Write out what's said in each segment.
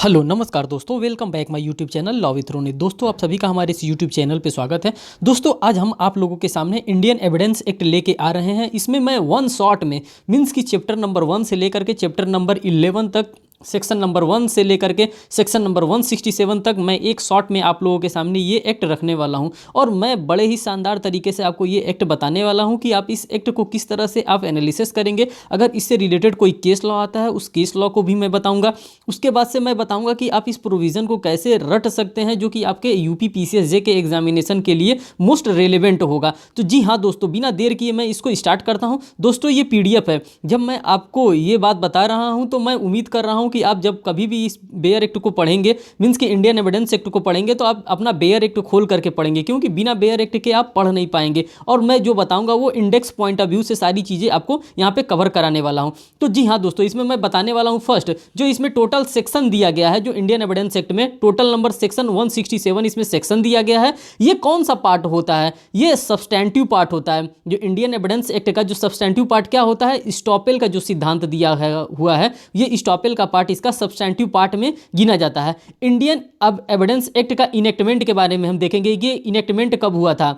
Hello नमस्कार दोस्तों, welcome back my YouTube channel law with Ronit. दोस्तों आप सभी का हमारे इस यूट्यूब चैनल पे स्वागत है। दोस्तों आज हम आप लोगों के सामने इंडियन एविडेंस एक्ट लेके आ रहे हैं। इसमें मैं वन शॉट में मीन्स की चैप्टर नंबर 1 से लेकर के चैप्टर नंबर 11 तक, सेक्शन नंबर 1 से लेकर के सेक्शन नंबर 167 तक मैं एक शॉट में आप लोगों के सामने ये एक्ट रखने वाला हूं। और मैं बड़े ही शानदार तरीके से आपको ये एक्ट बताने वाला हूं कि आप इस एक्ट को किस तरह से आप एनालिसिस करेंगे। अगर इससे रिलेटेड कोई केस लॉ आता है उस केस लॉ को भी मैं बताऊंगा। उसके बाद से मैं बताऊंगा कि आप इस प्रोविज़न को कैसे रट सकते हैं जो कि आपके यूपी पीसीएसजे के एग्जामिनेशन के लिए मोस्ट रेलेवेंट होगा। तो जी हाँ दोस्तों, बिना देर किए मैं इसको स्टार्ट करता हूँ। दोस्तों ये पीडीएफ है। जब मैं आपको ये बात बता रहा हूँ तो मैं उम्मीद कर रहा हूँ कि आप जब कभी भी इस बेयर एक्ट को पढ़ेंगे, मीन्स कि इंडियन एविडेंस एक्ट को पढ़ेंगे, तो आप अपना बेयर एक्ट खोल करके पढ़ेंगे, क्योंकि बिना बेयर एक्ट के आप पढ़ नहीं पाएंगे। और मैं जो बताऊंगा वो इंडेक्स पॉइंट ऑफ व्यू से सारी चीज़ें आपको यहाँ पे कवर कराने वाला हूँ। तो जी हाँ दोस्तों, इसमें मैं बताने वाला हूँ फर्स्ट जो इसमें टोटल सेक्शन दिया गया है, जो इंडियन एविडेंस एक्ट में टोटल नंबर सेक्शन 167 इसमें सेक्शन दिया गया है। ये कौन सा पार्ट होता है? ये सब्सटैंटिव पार्ट होता है। जो इंडियन एविडेंस एक्ट का जो सब्सटैंटिव पार्ट क्या होता है, स्टॉपेल का जो सिद्धांत दिया हुआ है, ये स्टॉपेल का पार्ट इसका सब्सटैंटिव पार्ट में गिना जाता है। इंडियन अब एविडेंस एक्ट का इनेक्टमेंट के बारे में हम देखेंगे। ये इनेक्टमेंट कब हुआ था?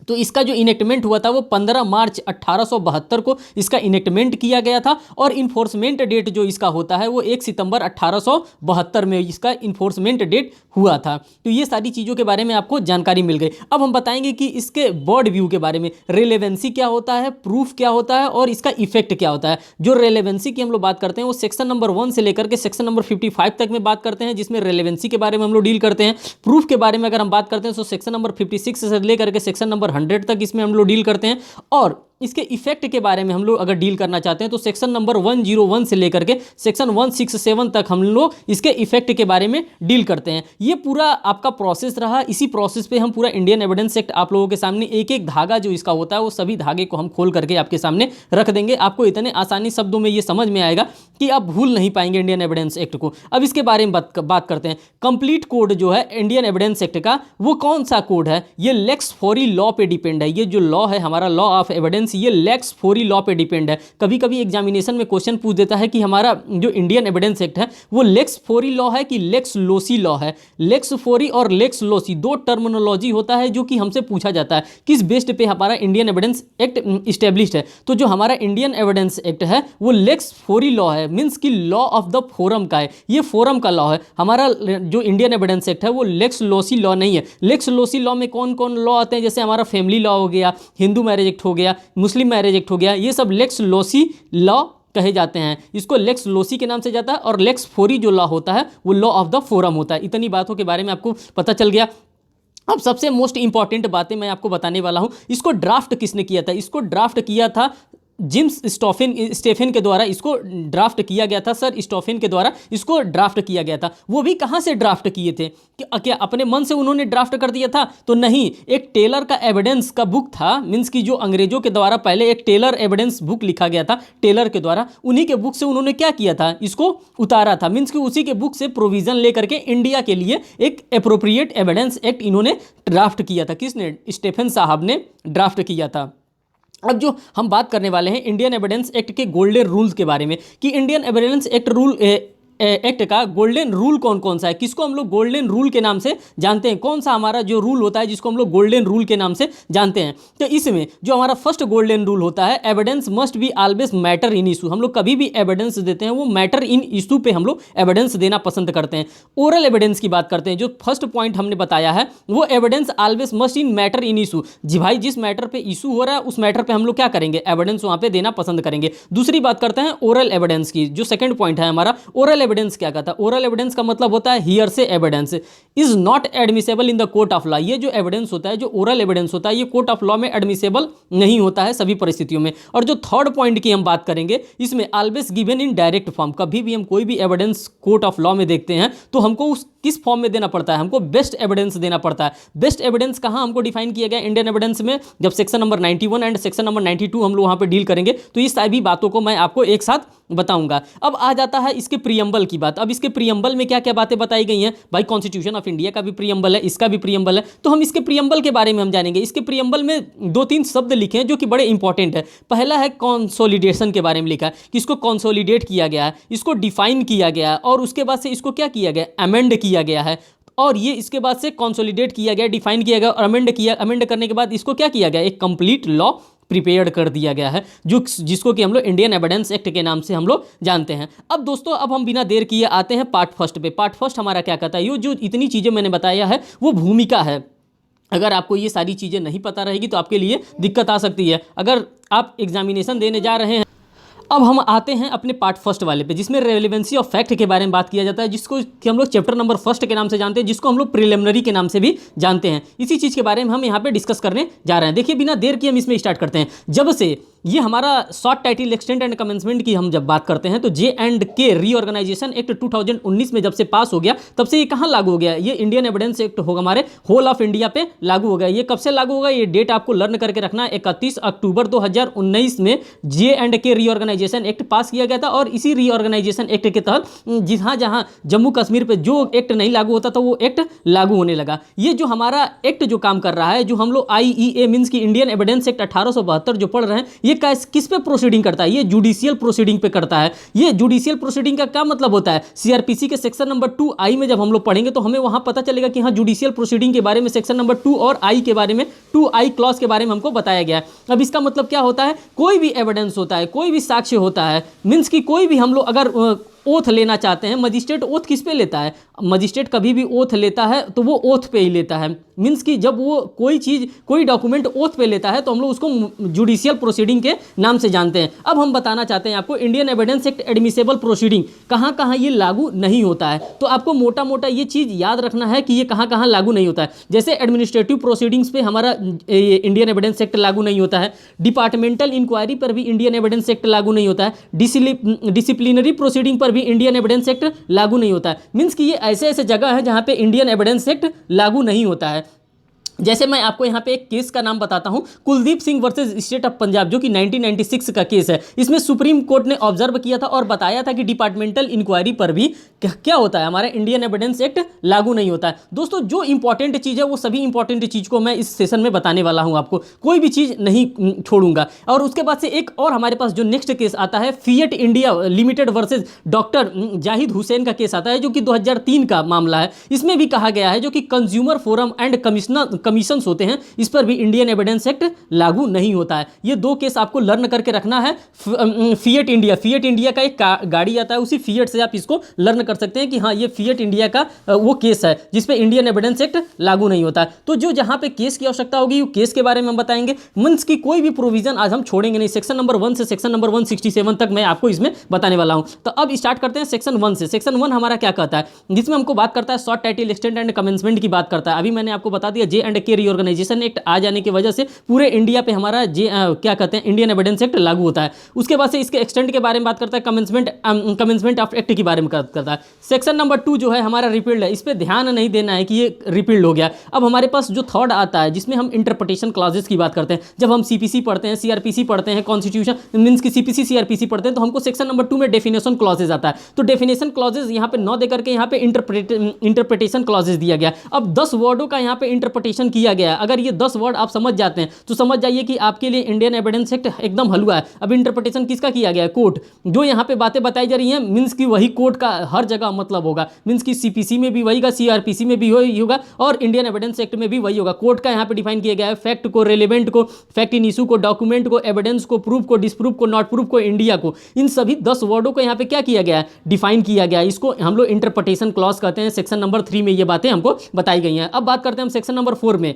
तो इसका जो इनेक्टमेंट हुआ था वो 15 मार्च 1872 को इसका इनेक्टमेंट किया गया था। और इन्फोर्समेंट डेट जो इसका होता है वो 1 सितंबर 1872 में इसका इन्फोर्समेंट डेट हुआ था। तो ये सारी चीज़ों के बारे में आपको जानकारी मिल गई। अब हम बताएंगे कि इसके बॉड व्यू के बारे में, रेलेवेंसी क्या होता है, प्रूफ क्या होता है और इसका इफेक्ट क्या होता है। जो रेलेवेंसी की हम लोग बात करते हैं वो सेक्शन नंबर 1 से लेकर के सेक्शन नंबर 55 तक में बात करते हैं, जिसमें रेलेवेंसी के बारे में हम लोग डील करते हैं। प्रूफ के बारे में अगर हम बात करते हैं तो सेक्शन नंबर 56 से लेकर के सेक्शन नंबर 100 तक इसमें हम लोग डील करते हैं। और इसके इफेक्ट के बारे में हम लोग अगर डील करना चाहते हैं तो सेक्शन नंबर 101 से लेकर के सेक्शन 167 तक हम लोग इसके इफेक्ट के बारे में डील करते हैं। ये पूरा आपका प्रोसेस रहा। इसी प्रोसेस पे हम पूरा इंडियन एविडेंस एक्ट आप लोगों के सामने एक एक धागा जो इसका होता है वो सभी धागे को हम खोल करके आपके सामने रख देंगे। आपको इतने आसानी शब्दों में ये समझ में आएगा कि आप भूल नहीं पाएंगे इंडियन एविडेंस एक्ट को। अब इसके बारे में बात करते हैं। कंप्लीट कोड जो है इंडियन एविडेंस एक्ट का वो कौन सा कोड है? ये लेक्स फॉरी लॉ पे डिपेंड है। ये जो लॉ है हमारा लॉ ऑफ एविडेंस, ये लेक्स फोरी लॉ पे डिपेंड है। कभी कभी एग्जामिनेशन में क्वेश्चन पूछ देता है कि हमारा जो इंडियन एविडेंस एक्ट है वो लेक्स फोरी लॉ है कि लेक्स लोसी लॉ है। लेक्स फोरी और लेक्स लोसी दो टर्मिनोलॉजी होता है जो कि हमसे पूछा जाता है किस बेस्ड पे हमारा इंडियन एविडेंस एक्ट इस्टेब्लिश्ड है। तो जो हमारा इंडियन एविडेंस एक्ट है वो लेक्स फोरी लॉ है, मीन्स कि लॉ ऑफ द फोरम का है। ये फोरम का लॉ है। हमारा जो इंडियन एविडेंस एक्ट है वो लेक्स लोसी लॉ नहीं है। लेक्स लोसी लॉ में कौन कौन लॉ आते हैं? जैसे हमारा फैमिली लॉ हो गया, हिंदू मैरिज एक्ट हो गया, मुस्लिम मैरिज एक्ट हो गया, ये सब लेक्स लोसी लॉ कहे जाते हैं। इसको लेक्स लोसी के नाम से जाता है। और लेक्स फोरी जो लॉ होता है वो लॉ ऑफ द फोरम होता है। इतनी बातों के बारे में आपको पता चल गया। अब सबसे मोस्ट इंपॉर्टेंट बातें मैं आपको बताने वाला हूं। इसको ड्राफ्ट किसने किया था? इसको ड्राफ्ट किया था जिम्स स्टेफन के द्वारा इसको ड्राफ्ट किया गया था। सर स्टेफन के द्वारा इसको ड्राफ्ट किया गया था। वो भी कहाँ से ड्राफ्ट किए थे? क्या अपने मन से उन्होंने ड्राफ्ट कर दिया था? तो नहीं, एक टेलर का एविडेंस का बुक था, मीन्स कि जो अंग्रेजों के द्वारा पहले एक टेलर एविडेंस बुक लिखा गया था टेलर के द्वारा, उन्हीं के बुक से उन्होंने क्या किया था? इसको उतारा था। मीन्स कि उसी के बुक से प्रोविजन लेकर के इंडिया के लिए एक एप्रोप्रिएट एविडेंस एक्ट इन्होंने ड्राफ्ट किया था। किसने? स्टेफन साहब ने ड्राफ्ट किया था। अब जो हम बात करने वाले हैं इंडियन एविडेंस एक्ट के गोल्डन रूल्स के बारे में कि इंडियन एविडेंस एक्ट का गोल्डन रूल कौन कौन सा है, किसको हम लोग गोल्डन रूल के नाम से जानते हैं, कौन सा हमारा जो रूल होता है जिसको हम लोग गोल्डन रूल के नाम से जानते हैं। तो इसमें जो हमारा फर्स्ट गोल्डन रूल होता है, evidence must be always matter in issue. हम लोग कभी भी एविडेंस देते हैं वो मैटर इन इशू पे हम लोग एविडेंस देना पसंद करते हैं। ओरल एविडेंस की बात करते हैं, जो फर्स्ट पॉइंट हमने बताया है वो evidence always must in matter in issue. जी भाई, जिस मैटर पे इशू हो रहा है उस मैटर पे हम लोग क्या करेंगे? एविडेंस वहां पे देना पसंद करेंगे। दूसरी बात करते हैं ओरल एविडेंस की, जो सेकंड पॉइंट है हमारा। ओरल एविडेंस क्या कहता है? ओरल एविडेंस का मतलब होता है हियर से evidence is not admissible in the court of law. ये जो एविडेंस होता है, जो ओरल एविडेंस होता है, ये कोर्ट ऑफ लॉ में एडमिसेबल नहीं होता है सभी परिस्थितियों में। और जो थर्ड पॉइंट की हम बात करेंगे, इसमें always given in direct form. कभी भी हम कोई भी एविडेंस कोर्ट ऑफ लॉ में देखते हैं तो हमको उस किस फॉर्म में देना पड़ता है? हमको बेस्ट एविडेंस देना पड़ता है। बेस्ट एविडेंस कहाँ हमको डिफाइन किया गया इंडियन एविडेंस में? जब section number 91 and section number 92 हम लोग वहाँ पे डील करेंगे तो इस सभी बातों को मैं आपको एक साथ बताऊंगा। अब आ जाता है इसके प्रियम्बल की बात। अब इसके प्रियम्बल में क्या क्या बातें बताई गई हैं भाई, कॉन्स्टिट्यूशन ऑफ इंडिया का भी प्रियम्बल है, इसका भी प्रियम्बल है, तो हम इसके प्रियम्बल के बारे में हम जानेंगे। इसके प्रियम्बल में 2-3 शब्द लिखे हैं जो कि बड़े इंपॉर्टेंट है। पहला है कॉन्सोलिडेशन के बारे में लिखा है कि इसको कॉन्सोलिडेट किया गया है, इसको डिफाइन किया गया है, और उसके बाद से इसको क्या किया गया, अमेंड किया गया है। और ये इसके बाद से कंसोलिडेट किया गया, डिफाइन किया गया और अमेंड करने के बाद इसको क्या किया गया, एक कंप्लीट लॉ प्रिपेयर्ड कर दिया गया है, जो जिसको कि हम लोग इंडियन एविडेंस एक्ट के नाम से हम लोग जानते हैं। अब दोस्तों, अब हम बिना देर किए आते हैं पार्ट फर्स्ट पे। पार्ट फर्स्ट हमारा क्या कहता है, ये जो इतनी चीज़ें मैंने बताया है वो भूमिका है। अगर आपको ये सारी चीज़ें नहीं पता रहेगी तो आपके लिए दिक्कत आ सकती है अगर आप एग्जामिनेशन देने जा रहे हैं। अब हम आते हैं अपने पार्ट फर्स्ट वाले पे, जिसमें रेलेवेंसी ऑफ फैक्ट के बारे में बात किया जाता है, जिसको कि हम लोग चैप्टर नंबर फर्स्ट के नाम से जानते हैं, जिसको हम लोग प्रिलिमिनरी के नाम से भी जानते हैं। इसी चीज़ के बारे में हम यहाँ पे डिस्कस करने जा रहे हैं। देखिए, बिना देर किए हम इसमें स्टार्ट करते हैं। जब से ये हमारा short title extend and commencement की हम जब बात करते हैं तो J&K रीऑर्गेनाइजेशन एक्ट 2019 में जब से पास हो गया, तब से ये कहाँ लागू हो गया, ये इंडियन एविडेंस एक्ट होगा हमारे होल ऑफ इंडिया पे लागू हो गया। ये कब से लागू होगा, ये डेट आपको लर्न करके रखना है। 31 अक्टूबर 2019 में J&K रीऑर्गेनाइजेशन एक्ट पास किया गया था, और इसी रीऑर्गेनाइजेशन एक्ट के तहत जहाँ जहाँ जम्मू कश्मीर पे जो एक्ट नहीं लागू होता था वो एक्ट लागू होने लगा। ये जो हमारा एक्ट जो काम कर रहा है, जो हम लोग IEA मीन्स की इंडियन एविडेंस एक्ट 1872 जो पढ़ रहे हैं, ये किस पे प्रोसीडिंग करता है, ये जुडिशियल प्रोसीडिंग पे करता है। ये जुडिशियल प्रोसीडिंग का क्या मतलब होता है, CRPC के सेक्शन नंबर 2I में जब हम लोग पढ़ेंगे तो हमें वहां पता चलेगा कि हाँ, जुडिशियल प्रोसीडिंग के बारे में सेक्शन नंबर 2 और I के बारे में 2I क्लॉज के बारे में हमको बताया गया है। अब इसका मतलब क्या होता है, कोई भी एविडेंस होता है, कोई भी साक्ष्य होता है, मीन्स कि कोई भी हम लोग अगर ओथ लेना चाहते हैं, मजिस्ट्रेट ओथ किस पे लेता है, मजिस्ट्रेट कभी भी ओथ लेता है तो वो ओथ पे ही लेता है। मीन्स कि जब वो कोई चीज़ कोई डॉक्यूमेंट ओथ पे लेता है तो हम लोग उसको जुडिशियल प्रोसीडिंग के नाम से जानते हैं। अब हम बताना चाहते हैं आपको, Indian evidence act admissible proceeding कहाँ कहाँ ये लागू नहीं होता है। तो आपको मोटा मोटा ये चीज़ याद रखना है कि ये कहाँ कहाँ लागू नहीं होता है। जैसे एडमिनिस्ट्रेटिव प्रोसीडिंग्स पे हमारा इंडियन एविडेंस एक्ट लागू नहीं होता है, डिपार्टमेंटल इंक्वायरी पर भी इंडियन एविडेंस एक्ट लागू नहीं होता है, डिसिप्लिनरी प्रोसीडिंग पर भी इंडियन एविडेंस एक्ट लागू नहीं होता है। मीन्स कि ये ऐसे ऐसे जगह है जहाँ पे इंडियन एविडेंस एक्ट लागू नहीं होता है। जैसे मैं आपको यहाँ पे एक केस का नाम बताता हूँ, Kuldeep Singh versus state of Punjab, जो कि 1996 का केस है। इसमें सुप्रीम कोर्ट ने ऑब्जर्व किया था और बताया था कि डिपार्टमेंटल इंक्वायरी पर भी क्या होता है, हमारा इंडियन एविडेंस एक्ट लागू नहीं होता है। दोस्तों, जो इंपॉर्टेंट चीज़ है वो सभी इंपॉर्टेंट चीज़ को मैं इस सेशन में बताने वाला हूँ, आपको कोई भी चीज़ नहीं छोड़ूंगा। और उसके बाद से एक और हमारे पास जो नेक्स्ट केस आता है, fiat India limited versus doctor Zahid Hussain का केस आता है, जो कि 2003 का मामला है। इसमें भी कहा गया है जो कि कंज्यूमर फोरम एंड कमीशंस होते हैं, इस पर भी इंडियन एविडेंस एक्ट लागू नहीं होता है। ये दो केस आपको लर्न करके रखना है। फिएट इंडिया का एक गाड़ी आता है, उसी फिएट से आप इसको लर्न कर सकते हैं कि हाँ, ये फिएट इंडिया का वो केस है जिसपे इंडियन एविडेंस एक्ट लागू नहीं होता है। तो जो जहां पे केस की आवश्यकता होगी, वो केस के बारे में हम बताएंगे। मीन्स की कोई भी प्रोविजन आज हम छोड़ेंगे नहीं। सेक्शन नंबर 1 से सेक्शन नंबर 167 तक मैं आपको इसमें बताने वाला हूं। तो अब स्टार्ट करते हैं सेक्शन 1 से। सेक्शन 1 हमारा क्या कहता है, जिसमें हमको बात करता है short title extend and commencement की बात करता है। अभी मैंने आपको बता दिया J&K रीऑर्गेनाइजेशन एक्ट आ जाने की वजह से पूरे इंडिया पे हमारा क्या कहते हैं, इंडियन एविडेंस एक्ट लागू होता है। उसके बाद से इसके एक्सटेंड के बारे में बात करता है, कमेंसमेंट ऑफ एक्ट के बारे में बात करता है। सेक्शन नंबर 2 जो है हमारा रिपील्ड है, इस पर ध्यान नहीं देना है कि ये रिपील्ड हो गया। अब हमारे पास जो थर्ड आता है, जिसमें हम इंटरप्रिटेशन क्लॉजेस की बात करते हैं। जब हम CPC पढ़ते हैं, CRPC पढ़ते हैं, कॉन्स्टिट्यूशन मीन्स की CPC CRPC पढ़ते हैं, तो हमको सेक्शन नंबर 2 में डेफिनेशन क्लॉजेज आता है। तो डेफिनेशन क्लॉजेज यहाँ पे 9 देकर के यहाँ पे इंटरप्रिटेशन क्लॉजेज दिया गया। अब 10 वर्डों का यहाँ पे इंटरप्रिटेशन किया गया। अगर ये 10 वर्ड आप समझ जाते हैं तो समझ जाइए कि आपके लिए इंडियन एविडेंस एक्ट एकदम हलवा है। अब इंटरप्रिटेशन किसका किया गया है, कोर्ट। जो यहाँ पे बातें बताई जा रही हैं, मीन्स की वही कोर्ट का हर जगह मतलब होगा। मीन्स की CPC में भी वही का, CRPC में भी वही होगा और इंडियन एविडेंस एक्ट में भी वही होगा। कोर्ट का यहाँ पे डिफाइन किया गया है फैक्ट को, रेलेवेंट को, फैक्ट इन इशू को, डॉक्यूमेंट को, एविडेंस को, प्रूफ को, डिसप्रूफ को, नॉट प्रूफ को, इंडिया को। इन सभी 10 वर्डों को यहाँ पे क्या किया गया है, डिफाइन किया गया है। इसको हम लोग इंटरप्रिटेशन क्लॉज कहते हैं। सेक्शन नंबर 3 में ये बातें हमको बताई गई हैं। अब बात करते हैं हम सेक्शन नंबर 4 में।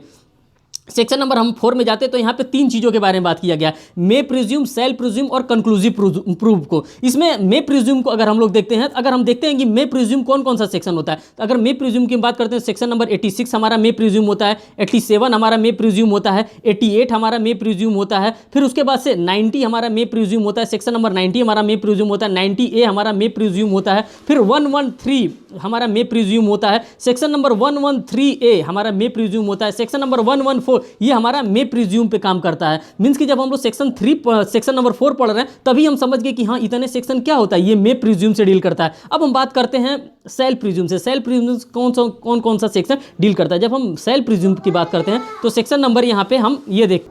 सेक्शन नंबर हम 4 में जाते हैं तो यहाँ पे 3 चीज़ों के बारे में बात किया गया, मे प्रिज्यूम, सेल प्रिज्यूम और कंक्लूसिव प्रूफ को। इसमें मे प्रिज्यूम को अगर हम लोग देखते हैं, अगर हम देखते हैं कि मे प्रिज्यूम कौन कौन सा सेक्शन होता है, तो अगर मे प्रिज्यूम की बात करते हैं, सेक्शन नंबर 86 हमारा मे प्रिज्यूम होता है, 87 हमारा मे प्रिज्यूम होता है, 88 हमारा मे प्रिज्यूम होता है, फिर उसके बाद से 90 हमारा मे प्रिज्यूम होता है, सेक्शन नंबर 90 हमारा मे प्रिज्यूम होता है, 90A हमारा मे प्रिज्यूम होता है, फिर 113 हमारा मे प्रिज्यूम होता है, सेक्शन नंबर 113A हमारा मे प्रिज्यूम होता है, सेक्शन नंबर 114 4 ये हमारा मे प्रिज्यूम पे काम करता है। मीन्स कि जब हम लोग सेक्शन नंबर 4 पढ़ रहे हैं तभी हम समझ गए कि हाँ इतने सेक्शन क्या होता है, ये मे प्रिज्यूम से डील करता है। अब हम बात करते हैं सेल प्रिज्यूम से। सेल प्रिज्यूम कौन कौन सा सेक्शन डील करता है। जब हम सेल प्रिज्यूम की बात करते हैं तो सेक्शन नंबर यहाँ पे हम ये देख,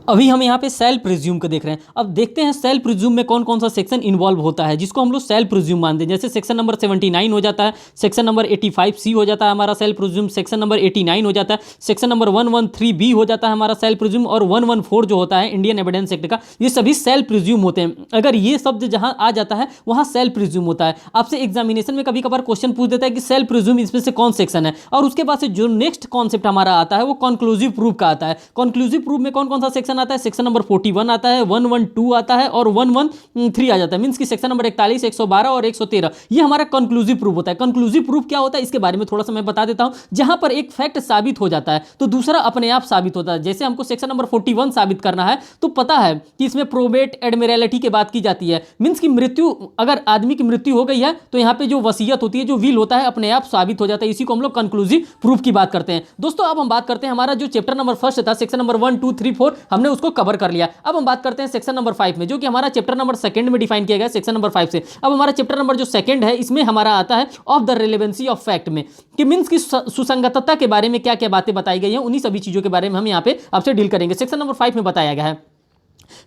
अभी हम यहाँ पे सेल प्रिज्यूम को देख रहे हैं। अब देखते हैं सेल प्रिज्यूम में कौन कौन सा सेक्शन इन्वॉल्व होता है जिसको हम लोग सेल प्रिज्यूम मानते हैं। जैसे सेक्शन नंबर 79 हो जाता है, सेक्शन नंबर 85C हो जाता है हमारा सेल प्रिज्यूम, सेक्शन नंबर 89 हो जाता है, सेक्शन नंबर 113B हो जाता है हमारा सेल प्रिज्यूम, और 114 जो होता है इंडियन एविडेंस एक्ट का, ये सभी सेल प्रिज्यूम होते हैं। अगर ये शब्द जहाँ आ जाता है वहाँ सेल प्रिज्यूम होता है। आपसे एग्जामिनेशन में कभी कभार क्वेश्चन पूछ देता है कि सेल प्रिज्यूम इसमें से कौन सेक्शन है, और उसके बाद से जो नेक्स्ट कॉन्सेप्ट हमारा आता है वो कंक्लूसिव प्रूफ का आता है। कंक्लूसिव प्रूफ में कौन कौन सा सेक्शन आता है, सेक्शन नंबर 41 आता है, 112 आता है और 113 आ जाता है। मींस कि सेक्शन नंबर 41, 112 और 113 ये हमारा कंक्लूसिव प्रूफ होता है। कंक्लूसिव प्रूफ क्या होता है इसके बारे में थोड़ा सा मैं बता देता हूं। जहां पर एक फैक्ट साबित हो जाता है तो दूसरा अपने आप साबित होता है। जैसे हमको सेक्शन नंबर 41 साबित करना है तो पता है कि इसमें प्रोबेट एडमिरलिटी की बात की जाती है। मींस की मृत्यु, अगर आदमी की मृत्यु हो गई है तो यहां पे जो वसीयत होती है, जो विल होता है, अपने आप साबित हो जाता है। इसी को हम लोग कंक्लूसिव प्रूफ की बात करते हैं। दोस्तों अब हम बात करते हैं, हमारा जो चैप्टर नंबर फर्स्ट था सेक्शन नंबर 1, 2, 3, 4 हमने उसको कवर कर लिया। अब हम बात करते हैं सेक्शन नंबर 5 में, जो कि हमारा चैप्टर नंबर सेकंड में डिफाइन किया गया सेक्शन नंबर 5 से। अब हमारा चैप्टर नंबर जो सेकंड है इसमें हमारा आता है of the relevancy of fact में, कि मींस की सुसंगतता के बारे में क्या क्या बातें बताई गई हैं, उन्हीं सभी चीजों के बारे में हम यहाँ पे आपसे डील करेंगे। सेक्शन नंबर 5 में बताया गया है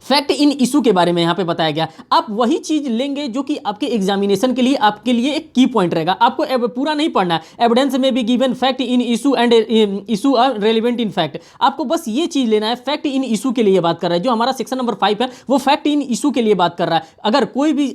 फैक्ट इन इशू के बारे में यहाँ पे बताया गया। आप वही चीज लेंगे जो कि आपके एग्जामिनेशन के लिए आपके लिए एक की पॉइंट रहेगा। आपको पूरा नहीं पढ़ना है। एविडेंस में भी given fact in issue and issue are relevant in fact. आपको बस ये चीज लेना है, फैक्ट इन इशू के लिए बात कर रहा है। जो हमारा सेक्शन नंबर 5 है वो फैक्ट इन इशू के लिए बात कर रहा है।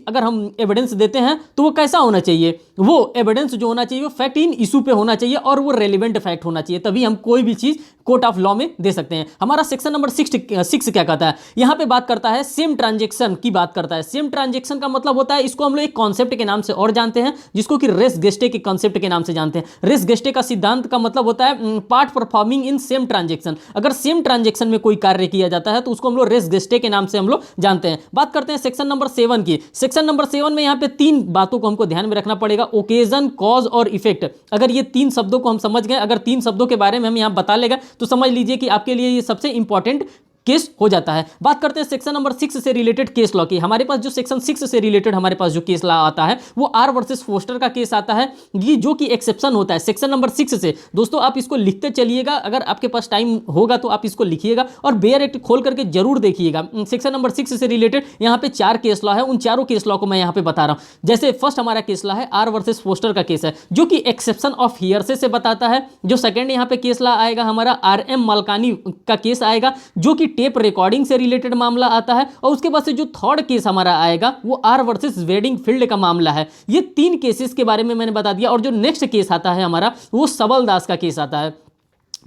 अगर हम एविडेंस देते हैं तो वो कैसा होना चाहिए, वो एविडेंस जो होना चाहिए वो फैक्ट इन इशू पे होना चाहिए और वो रेलिवेंट फैक्ट होना चाहिए, तभी हम कोई भी चीज कोर्ट ऑफ लॉ में दे सकते हैं। हमारा सेक्शन नंबर 6 क्या कहता है, यहाँ पे बात करता है सेम ट्रांजैक्शन की बात करता है। सेम ट्रांजैक्शन का मतलब होता है, इसको हम लोग एक कॉन्सेप्ट के नाम से और जानते हैं जिसको कि रेस गेस्टे के कॉन्सेप्ट के नाम से जानते हैं। रेस गेस्टे का सिद्धांत का मतलब होता है part performing in same transaction. अगर सेम ट्रांजैक्शन में कोई कार्य किया जाता है तो उसको हम लोग रेस गेस्टे के नाम से हम लोग जानते हैं। बात करते हैं सेक्शन नंबर 7 की। सेक्शन नंबर 7 में यहाँ पे 3 बातों को हमको ध्यान में रखना पड़ेगा, ओकेजन, कॉज और इफेक्ट। अगर ये 3 शब्दों को हम समझ गए, अगर 3 शब्दों के बारे में हम यहाँ बता लेगा तो समझ लीजिए कि आपके लिए ये सबसे इंपॉर्टेंट केस हो जाता है। बात करते हैं सेक्शन नंबर 6 से रिलेटेड केस लॉ की। हमारे पास जो सेक्शन 6 से रिलेटेड हमारे पास जो केस लॉ आता है वो आर वर्सेस फोस्टर का केस आता है, ये जो कि एक्सेप्शन होता है सेक्शन नंबर 6 से। दोस्तों आप इसको लिखते चलिएगा, अगर आपके पास टाइम होगा तो आप इसको लिखिएगा और बेयर एक्ट खोल करके जरूर देखिएगा। सेक्शन नंबर 6 से रिलेटेड यहाँ पे 4 केस लॉ है, उन चारों केस लॉ को मैं यहाँ पे बता रहा हूँ। जैसे फर्स्ट हमारा केस लॉ है आर वर्सेस फोस्टर का केस है, जो कि एक्सेप्शन ऑफ हियरसे से बताता है। जो सेकंड यहाँ पे केस लॉ आएगा हमारा RM मलकानी का केस आएगा, जो कि टेप रिकॉर्डिंग से रिलेटेड मामला आता है। और उसके बाद से जो थर्ड केस हमारा आएगा वो आर वर्सेस वेडिंग फील्ड का मामला है। ये 3 केसेस के बारे में मैंने बता दिया। और जो नेक्स्ट केस आता है हमारा वो सबल दास का केस आता है।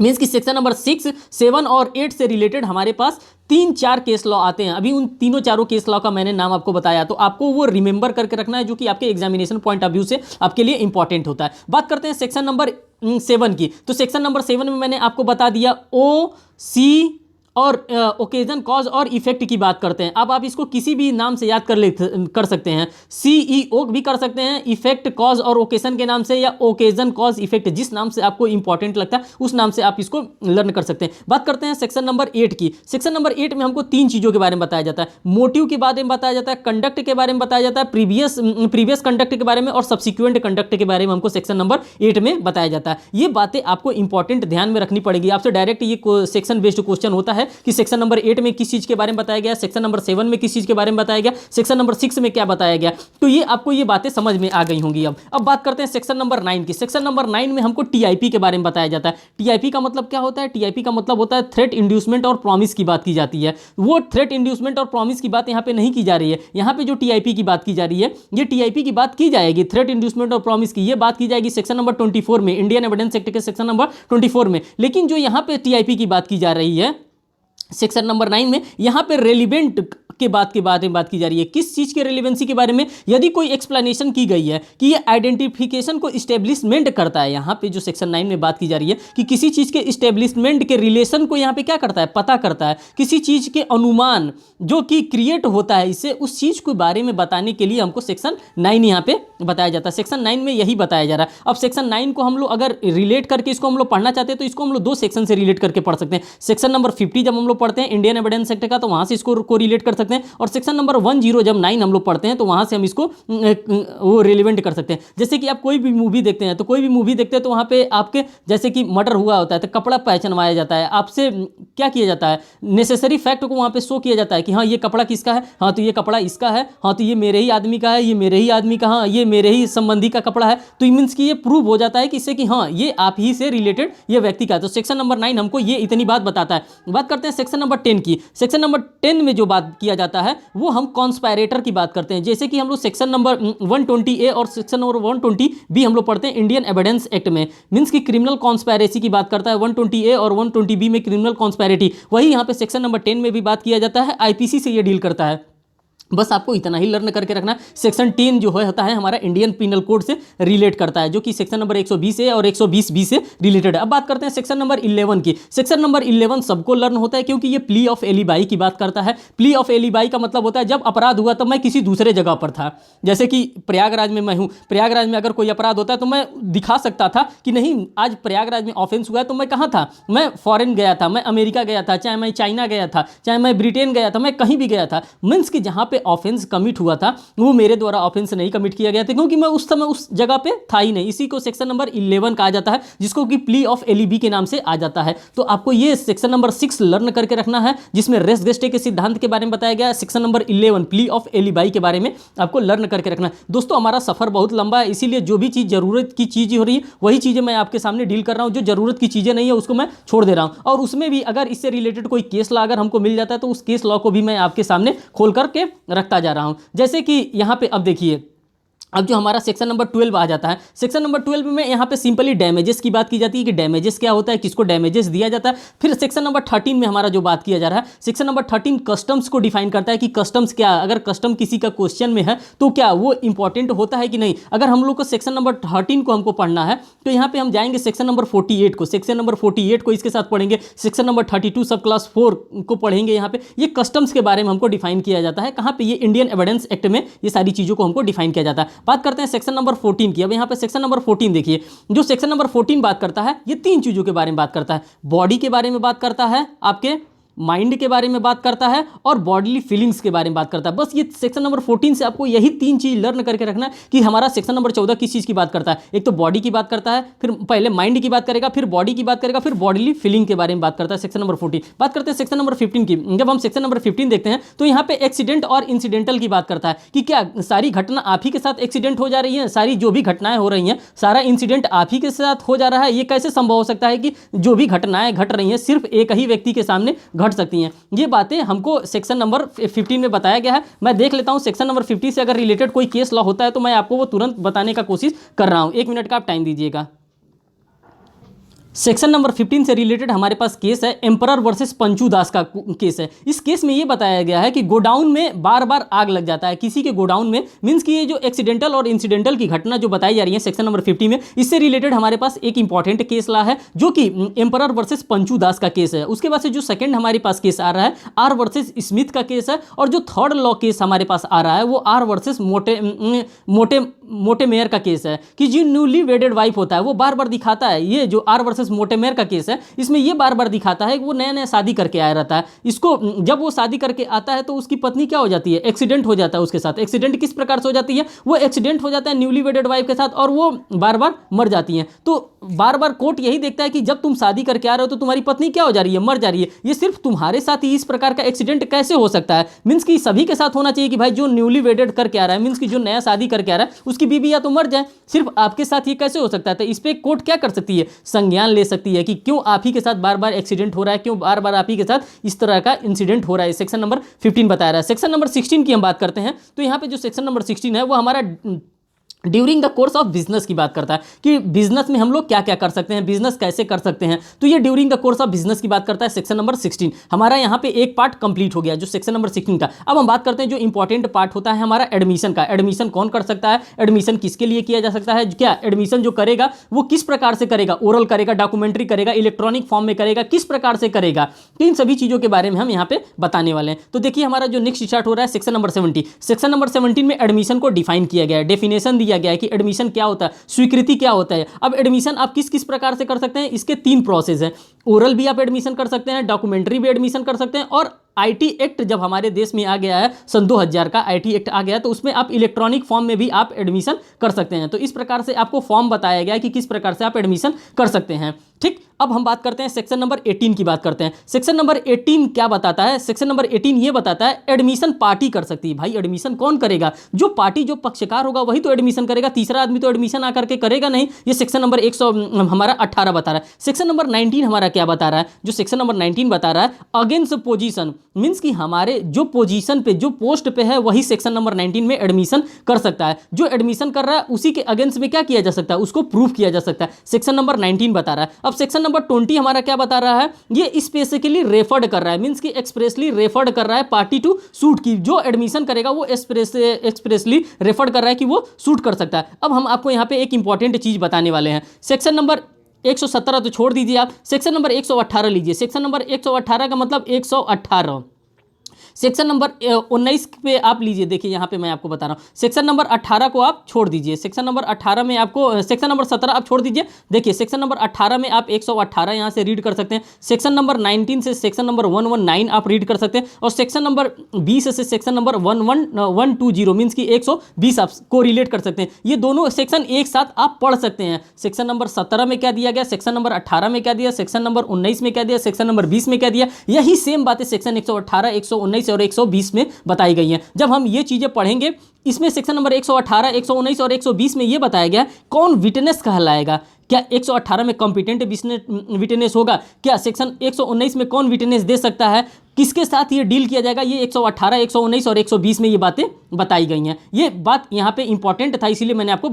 मीन्स कि सेक्शन नंबर 6, 7 और 8 से रिलेटेड हमारे पास 3-4 केस लॉ आते हैं। अभी उन तीनों चारों केस लॉ का मैंने नाम आपको बताया, तो आपको वो रिमेंबर करके रखना है, जो कि आपके एग्जामिनेशन पॉइंट ऑफ व्यू से आपके लिए इंपॉर्टेंट होता है। बात करते हैं सेक्शन नंबर 7 की। तो सेक्शन नंबर 7 में मैंने आपको बता दिया OC और ओकेजन, कॉज और इफेक्ट की बात करते हैं। अब आप इसको किसी भी नाम से याद कर सकते हैं। CEO भी कर सकते हैं, इफेक्ट, कॉज और ओकेजन के नाम से, या ओकेजन, कॉज, इफेक्ट, जिस नाम से आपको इंपॉर्टेंट लगता है उस नाम से आप इसको लर्न कर सकते हैं। बात करते हैं सेक्शन नंबर 8 की। सेक्शन नंबर 8 में हमको 3 चीज़ों के बारे में बताया जाता है। मोटिव के बारे में बताया जाता है, कंडक्ट के बारे में बताया जाता है, प्रीवियस कंडक्ट के बारे में, और सब्सिक्वेंट कंडक्ट के बारे में हमको सेक्शन नंबर 8 में बताया जाता है। ये बातें आपको इंपॉर्टेंट ध्यान में रखनी पड़ेगी। आपसे डायरेक्ट ये सेक्शन बेस्ड क्वेश्चन होता है कि सेक्शन नंबर 8 में किस चीज के बारे में बताया गया, सेक्शन नंबर 7 में किस चीज के बारे में बताया गया, सेक्शन नंबर 6 में क्या बताया गया। तो ये आपको ये बातें समझ में आ गई होंगी। अब बात करते हैं सेक्शन नंबर 9 की। सेक्शन नंबर 9 में हमको TIP के बारे में बताया जाता है। TIP का मतलब क्या होता है? TIP का मतलब होता है थ्रेट, इंड्यूसमेंट और प्रॉमिस की बात की जाती है। वो थ्रेट, इंड्यूसमेंट और प्रॉमिस की बात यहाँ पे नहीं की जा रही है। यहाँ पे जो TIP की बात की जा रही है, ये TIP की बात की जाएगी, थ्रेट, इंड्यूसमेंट और प्रॉमिस की, ये बात की जाएगी सेक्शन नंबर 24 में, इंडियन एविडेंस एक्ट के सेक्शन नंबर 24 में। लेकिन जो यहाँ पे TIP की बात की जा रही है सेक्शन नंबर 9 में यहाँ पे रेलिवेंट के बारे में बात की जा रही है। किस चीज़ के रेलिवेंसी के बारे में? यदि कोई एक्सप्लेनेशन की गई है कि ये आइडेंटिफिकेशन को इस्टेब्लिशमेंट करता है, यहाँ पे जो सेक्शन 9 में बात की जा रही है कि किसी चीज़ के इस्टेब्लिशमेंट के रिलेशन को यहाँ पे क्या करता है, पता करता है। किसी चीज़ के अनुमान जो कि क्रिएट होता है, इससे उस चीज़ के बारे में बताने के लिए हमको सेक्शन 9 यहाँ पे बताया जाता है। सेक्शन 9 में यही बताया जा रहा है। अब सेक्शन 9 को हम लोग अगर रिलेट करके इसको हम लोग पढ़ना चाहते हैं तो इसको हम लोग 2 सेक्शन से रिलेट करके पढ़ सकते हैं। सेक्शन नंबर 50 जब हम लोग पढ़ते हैं इंडियन एविडेंस एक्ट का, तो वहां से इसको को रिलेट कर सकते हैं, और सेक्शन नंबर 10 जब 9 हम लोग पढ़ते हैं तो वहां से हम इसको वो रिलेवेंट कर सकते हैं। जैसे कि आप कोई भी मूवी देखते हैं, तो कोई भी मूवी देखते हैं तो वहां पे आपके जैसे कि मर्डर हुआ होता है तो कपड़ा पहचानवाया जाता है, आपसे क्या किया जाता है, नेसेसरी फैक्ट को वहां पे शो किया जाता है कि हाँ ये कपड़ा किसका है, हाँ तो ये कपड़ा इसका है, हाँ तो ये मेरे ही आदमी का है, ये मेरे ही आदमी का, हाँ ये मेरे ही संबंधी का कपड़ा है। तो मीन्स कि ये प्रूव हो जाता है कि इससे कि हाँ ये आप ही से रिलेटेड ये व्यक्ति का है। तो सेक्शन नंबर 9 हमको ये इतनी बात बताता है। बात करते हैं सेक्शन नंबर 10 की। सेक्शन नंबर 10 में जो बात किया जाता है वो हम कॉन्स्पायरेटर की बात करते हैं। जैसे कि हम लोग सेक्शन नंबर 120A और सेक्शन नंबर 120B हम लोग पढ़ते हैं इंडियन एविडेंस एक्ट में, मीन्स की क्रिमिनल कॉन्स्पायरेसी की बात करता है। 120A और 120B में क्रिमिनल कॉन्स्पायरेटी, वही यहाँ पे सेक्शन नंबर 10 में भी बात किया जाता है। आईपीसी से ये डील करता है। बस आपको इतना ही लर्न करके रखना है। सेक्शन 10 जो है होता है हमारा इंडियन पिनल कोड से रिलेट करता है, जो कि सेक्शन नंबर 120A और 120B से रिलेटेड है। अब बात करते हैं सेक्शन नंबर 11 की। सेक्शन नंबर 11 सबको लर्न होता है क्योंकि ये प्ली ऑफ एलिबाई की बात करता है। प्ली ऑफ एलिबाई का मतलब होता है जब अपराध हुआ तब मैं किसी दूसरे जगह पर था। जैसे कि प्रयागराज में मैं हूँ, प्रयागराज में अगर कोई अपराध होता है तो मैं दिखा सकता था कि नहीं आज प्रयागराज में ऑफेंस हुआ है तो मैं कहाँ था, मैं फॉरेन गया था, मैं अमेरिका गया था, चाहे मैं चाइना गया था, चाहे मैं ब्रिटेन गया था, मैं कहीं भी गया था। मीन्स कि जहाँ पे ऑफेंस कमिट हुआ था वो मेरे द्वारा ऑफेंस नहीं कमिट किया गया था क्योंकि मैं उस समय उस जगह पे था ही नहीं। इसी को सेक्शन नंबर 11 कहा जाता है, जिसको कि प्ली ऑफ एलिबी के नाम से आ जाता है। तो आपको ये सेक्शन नंबर 6 लर्न करके रखना है, जिसमें रेस गेस्टे के सिद्धांत के बारे में बताया गया है। Section number 11 plea of alibi के बारे में आपको लर्न करके रखना है। दोस्तों हमारा सफर बहुत लंबा है, इसीलिए जो भी चीज़ जरूरत की चीज़ हो रही है वही चीज़ें मैं आपके सामने डील कर रहा हूँ। जो जरूरत की चीज़ें नहीं है उसको मैं छोड़ दे रहा हूँ, और उसमें भी अगर इससे रिलेटेड कोई केस लॉ अगर हमको मिल जाता है तो उस केस लॉ को भी मैं आपके सामने खोल करके रखता जा रहा हूँ। जैसे कि यहाँ पे अब देखिए, अब जो हमारा सेक्शन नंबर 12 आ जाता है। सेक्शन नंबर 12 में यहाँ पे सिंपली डैमेजेस की बात की जाती है कि डैमेजेस क्या होता है, किसको डैमेजेस दिया जाता है। फिर सेक्शन नंबर 13 में हमारा जो बात किया जा रहा है, सेक्शन नंबर 13 कस्टम्स को डिफाइन करता है कि कस्टम्स क्या, अगर कस्टम किसी का क्वेश्चन में है तो क्या वो इंपॉर्टेंट होता है कि नहीं। अगर हम लोग को सेक्शन नंबर 13 को हमको पढ़ना है तो यहाँ पे हम जाएंगे सेक्शन नंबर 48 को, सेक्शन नंबर 48 को इसके साथ पढ़ेंगे। सेक्शन नंबर 32 सब क्लास 4 को पढ़ेंगे। यहाँ पे ये कस्टम्स के बारे में हमको डिफाइन किया जाता है। कहाँ पे, ये इंडियन एविडेंस एक्ट में ये सारी चीज़ों को हमको डिफाइन किया जाता है। बात करते हैं सेक्शन नंबर 14 की। अब यहाँ पे सेक्शन नंबर 14 देखिए, जो सेक्शन नंबर 14 बात करता है ये 3 चीज़ों के बारे में बात करता है। बॉडी के बारे में बात करता है, आपके माइंड के बारे में बात करता है, और बॉडीली फीलिंग्स के बारे में बात करता है। बस ये सेक्शन नंबर 14 से आपको यही 3 चीज़ लर्न करके रखना है कि हमारा सेक्शन नंबर 14 किस चीज़ की बात करता है। एक तो बॉडी की बात करता है, फिर पहले माइंड की बात करेगा, फिर बॉडी की बात करेगा, फिर बॉडीली फीलिंग के बारे में बात करता है सेक्शन नंबर 14। बात करते हैं सेक्शन नंबर 15 की। जब हम सेक्शन नंबर 15 देखते हैं तो यहाँ पे एक्सीडेंट और इंसिडेंटल की बात करता है कि क्या सारी घटना आप ही के साथ एक्सीडेंट हो जा रही है, सारी जो भी घटनाएं हो रही हैं सारा इंसिडेंट आप ही के साथ हो जा रहा है। ये कैसे संभव हो सकता है कि जो भी घटनाएं घट रही हैं सिर्फ एक ही व्यक्ति के सामने घट सकती हैं। ये बातें हमको सेक्शन नंबर 15 में बताया गया है। मैं देख लेता हूं सेक्शन नंबर 50 से अगर रिलेटेड कोई केस लॉ होता है तो मैं आपको वो तुरंत बताने का कोशिश कर रहा हूं। 1 मिनट का आप टाइम दीजिएगा। सेक्शन नंबर 15 से रिलेटेड हमारे पास केस है एम्परर वर्सेस पंचू दास का केस है। इस केस में ये बताया गया है कि गोडाउन में बार बार आग लग जाता है किसी के गोडाउन में। मीन्स कि ये जो एक्सीडेंटल और इंसिडेंटल की घटना जो बताई जा रही है सेक्शन नंबर 50 में, इससे रिलेटेड हमारे पास एक इंपॉर्टेंट केस ला है जो कि एम्परर वर्सेस पंचू दास का केस है। उसके बाद से जो सेकंड हमारे पास केस आ रहा है आर वर्सेस स्मिथ का केस है, और जो थर्ड लॉ केस हमारे पास आ रहा है वो आर वर्सेस मोटेमेयर का केस है कि जो न्यूली वेडेड वाइफ होता है वो बार बार दिखाता है। ये जो आर वर्सेस मोटेमेयर का केस है इसमें ये बार बार दिखाता है कि वो नया नया शादी करके आया रहता है। इसको जब वो शादी करके आता है तो उसकी पत्नी क्या हो जाती है, एक्सीडेंट हो जाता है उसके साथ। एक्सीडेंट किस प्रकार से हो जाती है, वो एक्सीडेंट हो जाता है न्यूली वेडेड वाइफ के साथ और वो बार बार मर जाती हैं। तो बार बार कोर्ट यही देखता है कि जब तुम शादी करके आ रहे हो तो तुम्हारी पत्नी क्या हो जा रही है, मर जा रही है। ये सिर्फ तुम्हारे साथ ही इस प्रकार का एक्सीडेंट कैसे हो सकता है। मीन्स कि सभी के साथ होना चाहिए कि भाई जो न्यूली वेडेड करके आ रहा है, मीन्स कि जो नया शादी करके आ रहा है उसकी बीवी या तो मर जाए, सिर्फ आपके साथ ये कैसे हो सकता है। तो इस पे कोर्ट क्या कर सकती है, संज्ञान ले सकती है कि क्यों आप ही के साथ बार बार एक्सीडेंट हो रहा है, क्यों बार बार आप ही के साथ इस तरह का इंसिडेंट हो रहा है। सेक्शन नंबर 15 बता रहा है। सेक्शन नंबर 16 की हम बात करते हैं तो यहाँ पे जो सेक्शन नंबर 16 है वो हमारा during the course of business की बात करता है कि बिजनेस में हम लोग क्या क्या कर सकते हैं, बिजनेस कैसे कर सकते हैं, तो ये during the course of business की बात करता है। सेक्शन नंबर 16 हमारा यहाँ पे एक पार्ट कंप्लीट हो गया जो सेक्शन नंबर 16 का। अब हम बात करते हैं जो इंपॉर्टेंट पार्ट होता है हमारा एडमिशन का। एडमिशन कौन कर सकता है, एडमिशन किसके लिए किया जा सकता है, क्या एडमिशन जो करेगा वो किस प्रकार से करेगा, ओरल करेगा, डॉक्यूमेंट्री करेगा, इलेक्ट्रॉनिक फॉर्म में करेगा, किस प्रकार से करेगा, तो इन सभी चीज़ों के बारे में हम यहाँ पे बताने वाले हैं। तो देखिए हमारा जो नेक्स्ट स्टार्ट हो रहा है सेक्शन नंबर 70। सेक्शन नंबर 17 में एडमिशन को डिफाइन किया गया है, डेफिनेशन दिया गया है कि एडमिशन क्या होता है, स्वीकृति क्या होता है। अब एडमिशन आप किस किस प्रकार से कर सकते हैं, इसके 3 प्रोसेस हैं। ओरल भी आप एडमिशन कर सकते हैं, डॉक्यूमेंट्री भी एडमिशन कर सकते हैं, और आईटी एक्ट जब हमारे देश में आ गया है, सन 2000 का आईटी एक्ट आ गया है, तो उसमें आप इलेक्ट्रॉनिक फॉर्म में भी आप एडमिशन कर सकते हैं। तो इस प्रकार से आपको फॉर्म बताया गया है कि किस प्रकार से आप एडमिशन कर सकते हैं। ठीक, अब हम बात करते हैं सेक्शन नंबर 18 की बात करते हैं। सेक्शन नंबर 18 क्या बताता है, सेक्शन नंबर 18 ये बताता है एडमिशन पार्टी कर सकती है। भाई एडमिशन कौन करेगा, जो पार्टी, जो पक्षकार होगा वही तो एडमिशन करेगा, तीसरा आदमी तो एडमिशन आकर के करेगा नहीं। ये सेक्शन नंबर 118 बता रहा है। सेक्शन नंबर 19 हमारा क्या बता रहा है, जो सेक्शन नंबर 19 बता रहा है अगेंस्ट पोजीशन, मींस कि हमारे जो पोजीशन पे, जो पोस्ट पे है वही सेक्शन नंबर 19 में एडमिशन कर सकता है। जो एडमिशन कर रहा है उसी के अगेंस्ट में क्या किया जा सकता है, उसको प्रूफ किया जा सकता है। सेक्शन नंबर 19 बता रहा है। अब सेक्शन नंबर 20 हमारा क्या बता रहा है, ये स्पेसिफिकली रेफर्ड कर रहा है, मींस कि एक्सप्रेसली रेफर्ड कर रहा है पार्टी टू सूट की। जो एडमिशन करेगा वो एक्सप्रेसली रेफर्ड कर रहा है कि वो सूट कर सकता है। अब हम आपको यहाँ पे एक इंपॉर्टेंट चीज बताने वाले हैं। सेक्शन नंबर 117 तो छोड़ दीजिए आप, सेक्शन नंबर 118 लीजिए। सेक्शन नंबर 118 का मतलब 118। सेक्शन नंबर 19 पे आप लीजिए, देखिए यहाँ पे मैं आपको बता रहा हूँ। सेक्शन नंबर 18 को आप छोड़ दीजिए, सेक्शन नंबर 18 में आपको, सेक्शन नंबर 17 आप छोड़ दीजिए। देखिए सेक्शन नंबर 18 में आप 118 यहाँ से रीड कर सकते हैं। सेक्शन नंबर 19 से सेक्शन नंबर 119 आप रीड कर सकते हैं, और सेक्शन नंबर 20 से सेक्शन नंबर 11120 मीन्स की 120 आप को रिलेट कर सकते हैं। ये दोनों सेक्शन एक साथ आप पढ़ सकते हैं। सेक्शन नंबर 17 में क्या दिया गया, सेक्शन नंबर 18 में क्या दिया, सेक्शन नंबर 19 में क्या दिया, सेक्शन नंबर 20 में क्या दिया, यही सेम बातें सेक्शन 118, 119 और 120 में बताई गई हैं। जब हम ये चीजें पढ़ेंगे, इसमें सेक्शन नंबर 118, 119 और 120 में ये बताया गया कौन विटनेस कहलाएगा। क्या 118 में कॉम्पिटेंट विटनेस होगा, क्या सेक्शन 119 में कौन विटनेस दे सकता है, किसके साथ ये डील किया जाएगा, ये 118, 119 और 120 में ये बातें बताई गई हैं। ये बात यहाँ पे इंपॉर्टेंट था, इसीलिए मैंने आपको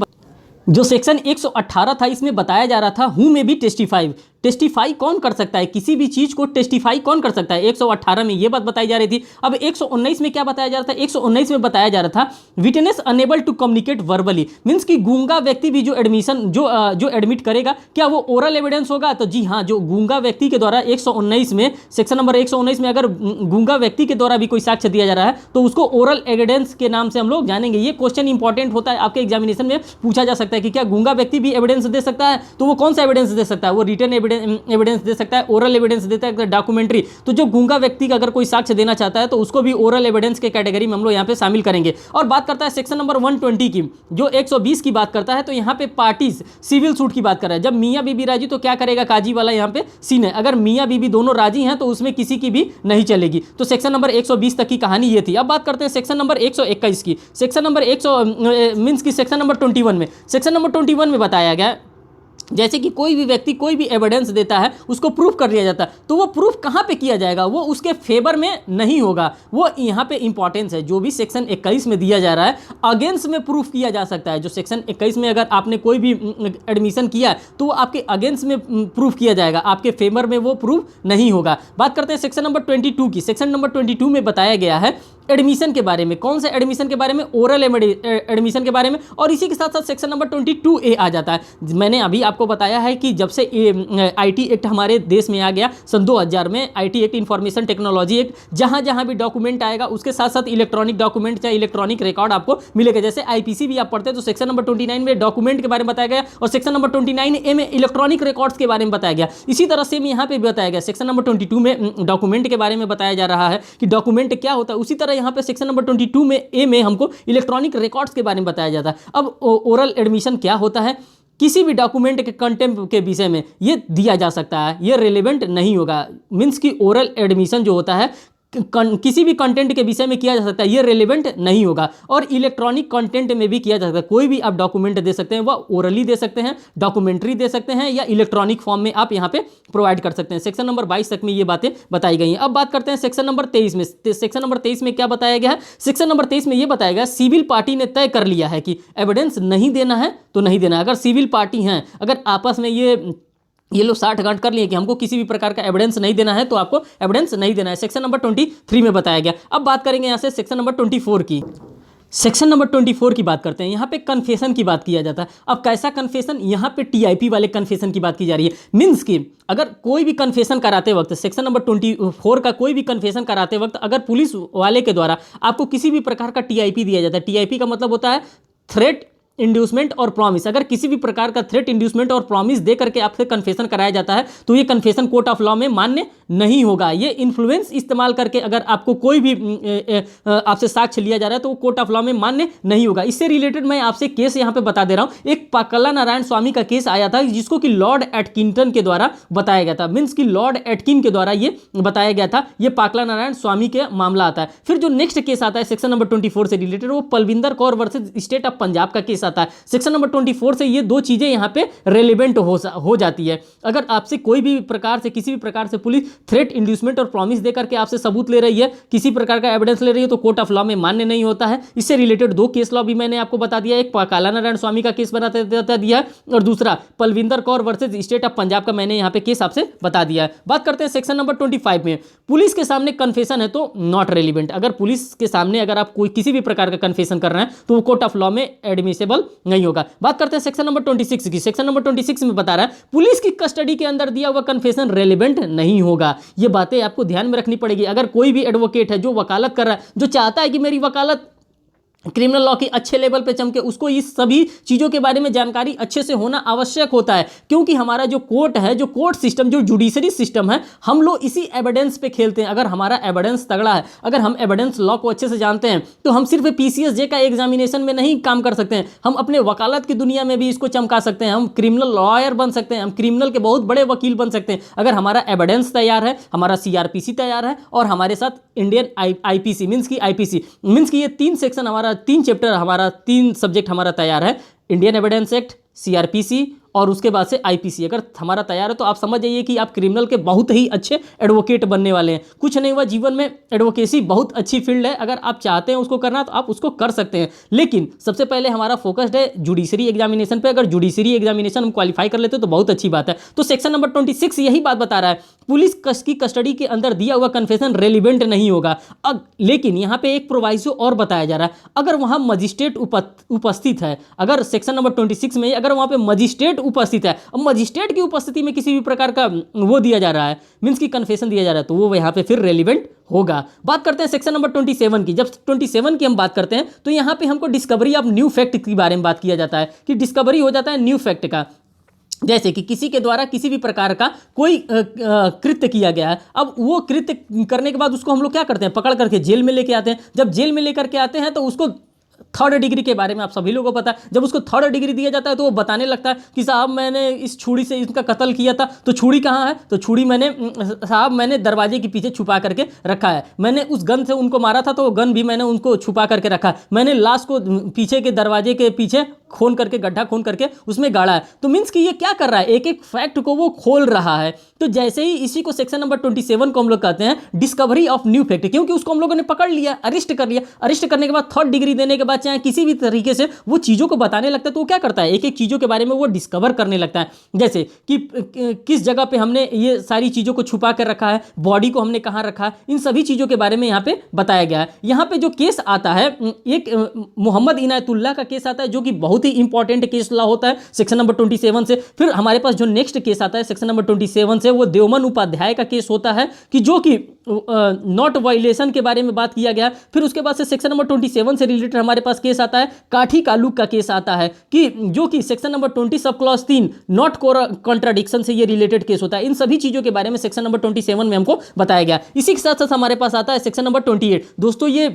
जो सेक्शन 118 था इसमें बताया जा रहा था हु में भी टेस्टिफाई कौन कर सकता है, किसी भी चीज को टेस्टिफाई कौन कर सकता है। 118 में ये बात बताई जा रही थी। अब 119 में क्या बताया जा रहा था, 119 में बताया जा रहा था witness unable to communicate verbally, means कि गूंगा व्यक्ति भी जो एडमिशन जो एडमिट करेगा, क्या वो ओरल एविडेंस होगा। तो जी हाँ, जो गूंगा व्यक्ति के द्वारा 119 में, सेक्शन नंबर 119 में अगर गूंगा व्यक्ति के द्वारा भी कोई साक्ष्य दिया जा रहा है तो उसको ओरल एविडेंस के नाम से हम लोग जानेंगे। ये क्वेश्चन इंपॉर्टेंट होता है, आपके एग्जामिनेशन में पूछा जा सकता है कि क्या गूंगा व्यक्ति भी एविडेंस दे सकता है, तो वो कौन सा एविडेंस दे सकता है, वो रिटन एविडेंस दे सकता है, ओरल एविडेंस देता है, डॉक्यूमेंट्री। तो जो गूंगा व्यक्ति का अगर कोई साक्ष्य देना चाहता है तो उसको भी ओरल एविडेंस के कैटेगरी में हम लोग यहाँ पे शामिल करेंगे। और बात करता है सेक्शन नंबर 120 की, जो 120 की बात करता है, तो यहाँ पे पार्टीज सिविल सूट की बात कर रहा है। जब मियाँ बीबी राजी तो क्या करेगा, काजी वाला यहाँ पे सीन है। अगर मियाँ बीबी दोनों राजी हैं तो उसमें किसी की भी नहीं चलेगी। तो सेक्शन नंबर 120 तक की कहानी ये थी। अब बात करते हैं सेक्शन नंबर 121 की। सेक्शन नंबर 100 मीन्स की सेक्शन नंबर 21 में, सेक्शन नंबर 21 में बताया गया जैसे कि कोई भी व्यक्ति कोई भी एविडेंस देता है उसको प्रूफ कर लिया जाता है, तो वो प्रूफ कहाँ पे किया जाएगा, वो उसके फेवर में नहीं होगा। वो यहाँ पे इंपॉर्टेंस है, जो भी सेक्शन 21 में दिया जा रहा है अगेंस्ट में प्रूफ किया जा सकता है। जो सेक्शन 21 में अगर आपने कोई भी एडमिशन किया है तो वो आपके अगेंस्ट में प्रूफ किया जाएगा, आपके फेवर में वो प्रूफ नहीं होगा। बात करते हैं सेक्शन नंबर 22 की। सेक्शन नंबर 22 में बताया गया है एडमिशन के बारे में। कौन सा एडमिशन के बारे में, ओरल एडमिशन के बारे में। और इसी के साथ साथ सेक्शन नंबर 22A आ जाता है। मैंने अभी आपको बताया है कि जब से आईटी एक्ट हमारे देश में आ गया सन 2000 में, IT act, information technology act, जहां जहां भी डॉक्यूमेंट आएगा उसके साथ साथ इलेक्ट्रॉनिक डॉक्यूमेंट चाहे इलेक्ट्रॉनिक रिकॉर्ड आपको मिलेगा। जैसे आईपीसी भी आप पढ़ते हैं तो सेक्शन नंबर 29 में डॉक्यूमेंट के बारे में बताया गया, और सेक्शन नंबर 29A में इलेक्ट्रॉनिक रिकॉर्ड्स के बारे में बताया गया। इसी तरह से यहाँ पे भी बताया गया, सेक्शन नंबर 22 में डॉक्यूमेंट के बारे में बताया जा रहा है कि डॉक्यूमेंट क्या होता है। उसी तरह यहाँ पे सेक्शन नंबर 22 में ए में हमको इलेक्ट्रॉनिक रिकॉर्ड्स के बारे में बताया जाता है। अब ओरल एडमिशन क्या होता है, किसी भी डॉक्यूमेंट के कंटेंट के विषय में ये दिया जा सकता है, ये रिलेवेंट नहीं होगा। मीन्स कि ओरल एडमिशन जो होता है किसी भी कंटेंट के विषय में किया जा सकता है, ये रेलिवेंट नहीं होगा। और इलेक्ट्रॉनिक कंटेंट में भी किया जा सकता है, कोई भी आप डॉक्यूमेंट दे सकते हैं, वह ओरली दे सकते हैं, डॉक्यूमेंट्री दे सकते हैं, या इलेक्ट्रॉनिक फॉर्म में आप यहाँ पे प्रोवाइड कर सकते हैं। सेक्शन नंबर 22 तक में ये बातें बताई गई हैं। अब बात करते हैं सेक्शन नंबर 23 में। सेक्शन नंबर 23 में क्या बताया गया है? सेक्शन नंबर 23 में ये बताया गया, सिविल पार्टी ने तय कर लिया है कि एविडेंस नहीं देना है तो नहीं देना है। अगर सिविल पार्टी हैं, अगर आपस में ये लोग 60 कर लिए कि हमको किसी भी प्रकार का एविडेंस नहीं देना है, तो आपको एविडेंस नहीं देना है। सेक्शन नंबर 23 में बताया गया। अब बात करेंगे यहाँ से सेक्शन नंबर 24 की। सेक्शन नंबर 24 की बात करते हैं। यहाँ पे कन्फेशन की बात किया जाता है। अब कैसा कन्फेशन? यहाँ पे टीआईपी वाले कन्फेशन की बात की जा रही है। मीन्स कि अगर कोई भी कन्फेशन कराते वक्त, सेक्शन नंबर 24 का कोई भी कन्फेशन कराते वक्त अगर पुलिस वाले के द्वारा आपको किसी भी प्रकार का टीआईपी दिया जाता है, टीआईपी का मतलब होता है थ्रेट, इंड्यूसमेंट और प्रॉमिस। अगर किसी भी प्रकार का थ्रेट, इंड्यूसमेंट और प्रॉमिस दे करके आपसे कन्फेशन कराया जाता है तो ये कन्फेशन कोर्ट ऑफ लॉ में मान्य नहीं होगा। ये इन्फ्लुएंस इस्तेमाल करके अगर आपको कोई भी आपसे साक्ष्य लिया जा रहा है तो वो कोर्ट ऑफ लॉ में मान्य नहीं होगा। इससे रिलेटेड मैं आपसे केस यहाँ पे बता दे रहा हूँ। एक पाकला नारायण स्वामी का केस आया था जिसको कि लॉर्ड एटकिंटन के द्वारा बताया गया था। मीन्स कि लॉर्ड एटकिन के द्वारा ये बताया गया था। ये पाकला नारायण स्वामी के मामला आता है। फिर जो नेक्स्ट केस आता है सेक्शन नंबर 24 से रिलेटेड, वो Palwinder Kaur versus state of Punjab का केस आता है। सेक्शन नंबर 24 से ये दो चीजें यहाँ पे रेलिवेंट हो जाती है। अगर आपसे कोई भी प्रकार से, किसी भी प्रकार से पुलिस थ्रेट, इंड्यूसमेंट और प्रॉमिस दे करके आपसे सबूत ले रही है, किसी प्रकार का एविडेंस ले रही है, तो कोर्ट ऑफ लॉ में मान्य नहीं होता है। इससे रिलेटेड दो केस लॉ भी मैंने आपको बता दिया। एक काला नारायण स्वामी का केस बता दिया और दूसरा Palwinder Kaur versus state of Punjab का मैंने यहाँ पे केस आपसे बता दिया है। बात करते हैं सेक्शन नंबर 25 में। पुलिस के सामने कन्फेशन है तो नॉट रेलिवेंट। अगर पुलिस के सामने अगर आप कोई किसी भी प्रकार का कन्फेशन कर रहे हैं तो वो कोर्ट ऑफ लॉ में एडमिसेबल नहीं होगा। बात करते हैं सेक्शन नंबर 26 की। सेक्शन नंबर 26 में बता रहा है पुलिस की कस्टडी के अंदर दिया हुआ कन्फेशन रेलिवेंट नहीं होगा। ये बातें आपको ध्यान में रखनी पड़ेगी। अगर कोई भी एडवोकेट है जो वकालत कर रहा है, जो चाहता है कि मेरी वकालत क्रिमिनल लॉ की अच्छे लेवल पे चमके, उसको इस सभी चीज़ों के बारे में जानकारी अच्छे से होना आवश्यक होता है। क्योंकि हमारा जो कोर्ट है, जो कोर्ट सिस्टम, जो जुडिशरी सिस्टम है, हम लोग इसी एविडेंस पे खेलते हैं। अगर हमारा एविडेंस तगड़ा है, अगर हम एविडेंस लॉ को अच्छे से जानते हैं, तो हम सिर्फ पीसीएसजे का एग्जामिनेशन में नहीं काम कर सकते हैं, हम अपने वकालत की दुनिया में भी इसको चमका सकते हैं। हम क्रिमिनल लॉयर बन सकते हैं, हम क्रिमिनल के बहुत बड़े वकील बन सकते हैं अगर हमारा एविडेंस तैयार है, हमारा सीआरपीसी तैयार है और हमारे साथ इंडियन आईपीसी मीन्स की आईपीसी मीन्स की ये 3 सेक्शन हमारा, 3 चैप्टर हमारा, 3 सब्जेक्ट हमारा तैयार है। इंडियन एविडेंस एक्ट, सीआरपीसी और उसके बाद से आईपीसी अगर हमारा तैयार है तो आप समझ जाइए कि आप क्रिमिनल के बहुत ही अच्छे एडवोकेट बनने वाले हैं। कुछ नहीं हुआ जीवन में, एडवोकेसी बहुत अच्छी फील्ड है। अगर आप चाहते हैं उसको करना तो आप उसको कर सकते हैं, लेकिन सबसे पहले हमारा फोकस्ड है जुडिशरी एग्जामिनेशन पे। अगर जुडिशरी एग्जामिनेशन हम क्वालिफाई कर लेते हैं तो बहुत अच्छी बात है। तो सेक्शन नंबर 26 यही बात बता रहा है, पुलिस की कस्टडी के अंदर दिया हुआ कन्फेशन रेलिवेंट नहीं होगा। अब लेकिन यहाँ पे एक प्रोवाइसो और बताया जा रहा है, अगर वहाँ मजिस्ट्रेट उपस्थित है, अगर सेक्शन नंबर 26 में अगर वहाँ पे मजिस्ट्रेट उपस्थित है, अब मजिस्ट्रेट की उपस्थिति में किसी भी प्रकार का वो दिया जा रहा है, मीन्स की कन्फेशन दिया जा रहा है, तो वो यहाँ पे फिर रेलिवेंट होगा। बात करते हैं सेक्शन नंबर 27 की। जब 27 की हम बात करते हैं तो यहाँ पे हमको डिस्कवरी ऑफ न्यू फैक्ट के बारे में बात किया जाता है कि डिस्कवरी हो जाता है न्यू फैक्ट का। जैसे कि किसी के द्वारा किसी भी प्रकार का कोई कृत्य किया गया है, अब वो कृत्य करने के बाद उसको हम लोग क्या करते हैं, पकड़ करके जेल में लेके आते हैं। जब जेल में लेकर के आते हैं तो उसको 3rd डिग्री के बारे में आप सभी लोगों को पता है। जब उसको 3rd डिग्री दिया जाता है तो वो बताने लगता है कि साहब मैंने इस छुरी से इसका कत्ल किया था, तो छुरी कहाँ है, तो छुरी मैंने दरवाजे के पीछे छुपा करके रखा है, मैंने उस गन से उनको मारा था तो वो गन भी मैंने उनको छुपा करके रखा है, मैंने लाश को पीछे के दरवाजे के पीछे खोन करके, गड्ढा खोन करके उसमें गाड़ा है। तो मीन्स कि ये क्या कर रहा है, एक एक फैक्ट को वो खोल रहा है। तो जैसे ही इसी को सेक्शन नंबर 27 को हम लोग कहते हैं डिस्कवरी ऑफ न्यू फैक्ट, क्योंकि उसको हम लोगों ने पकड़ लिया, अरेस्ट कर लिया। अरेस्ट करने के बाद 3rd डिग्री देने के बाद चाहे किसी भी तरीके से वो चीज़ों को बताने लगता है, तो वो क्या करता है, एक एक चीज़ों के बारे में वो डिस्कवर करने लगता है। जैसे कि किस जगह पे हमने ये सारी चीज़ों को छुपा कर रखा है, बॉडी को हमने कहाँ रखा है, इन सभी चीज़ों के बारे में यहाँ पे बताया गया है। यहाँ पे जो केस आता है, एक मोहम्मद इनायतुल्लाह का केस आता है जो कि बहुत ही इंपॉर्टेंट केस लॉ होता है सेक्शन नंबर 27 से। फिर हमारे पास जो नेक्स्ट केस आता है सेक्शन नंबर 27 से, वो देवमन उपाध्याय का केस होता है कि जो कि नॉट वायलेशन के बारे में बात किया गया। फिर उसके बाद से सेक्शन नंबर 27 से रिलेटेड हमारे पास केस आता है काठी कालूक का केस आता है कि जो कि section number 20 sub clause 3 not contradiction से ये रिलेटेड केस होता है। इन सभी चीज़ों के बारे में सेक्शन नंबर 27 में हमको बताया गया। इसी के साथ साथ हमारे पास आता है सेक्शन नंबर 28। दोस्तों ये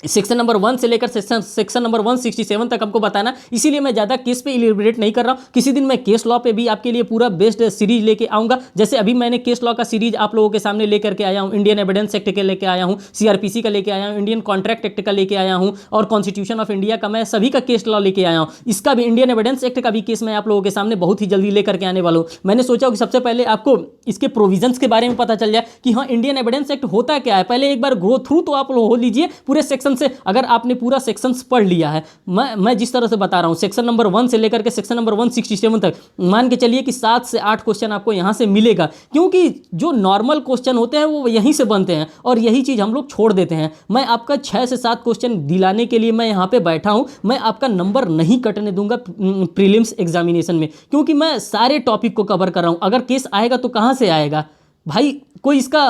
सेक्शन नंबर 1 से लेकर सेक्शन नंबर 167 तक आपको बताना, इसीलिए मैं ज़्यादा केस पे इलिबरेट नहीं कर रहा हूँ। किसी दिन मैं केस लॉ पे भी आपके लिए पूरा बेस्ड सीरीज लेके आऊँगा। जैसे अभी मैंने केस लॉ का सीरीज आप लोगों के सामने लेकर के आया हूँ, इंडियन एविडेंस एक्ट के लेके आया हूँ, सीआरपीसी का लेके आया हूँ, इंडियन कॉन्ट्रैक्ट एक्ट का लेके आया हूँ और कॉन्स्टिट्यूशन ऑफ इंडिया का मैं सभी का केस लॉ लेके आया हूँ। इसका भी इंडियन एविडेंस एक्ट का भी केस मैं आप लोगों के सामने बहुत ही जल्दी लेकर के आने वाला हूँ। मैंने सोचा कि सबसे पहले आपको इसके प्रोविजंस के बारे में पता चल जाए कि हाँ इंडियन एविडेंस एक्ट होता क्या है। पहले एक बार गो थ्रू तो आप लोग हो लीजिए पूरे सेक्शन से। अगर आपने पूरा सेक्शंस पढ़ लिया है, मैं जिस तरह से बता रहा हूं सेक्शन नंबर 1 से लेकर के सेक्शन नंबर 167 तक, मान के चलिए कि 7 से 8 क्वेश्चन आपको यहां से मिलेगा, क्योंकि जो नॉर्मल क्वेश्चन होते हैं वो यहीं से बनते हैं और यही चीज हम लोग छोड़ देते हैं। मैं आपका 6 से 7 क्वेश्चन दिलाने के लिए मैं यहां पे बैठा हूं। मैं आपका नंबर नहीं कटने दूंगा प्रीलिम्स एग्जामिनेशन में, क्योंकि मैं सारे टॉपिक को कवर कर रहा हूं। अगर केस आएगा तो कहां से आएगा भाई, कोई इसका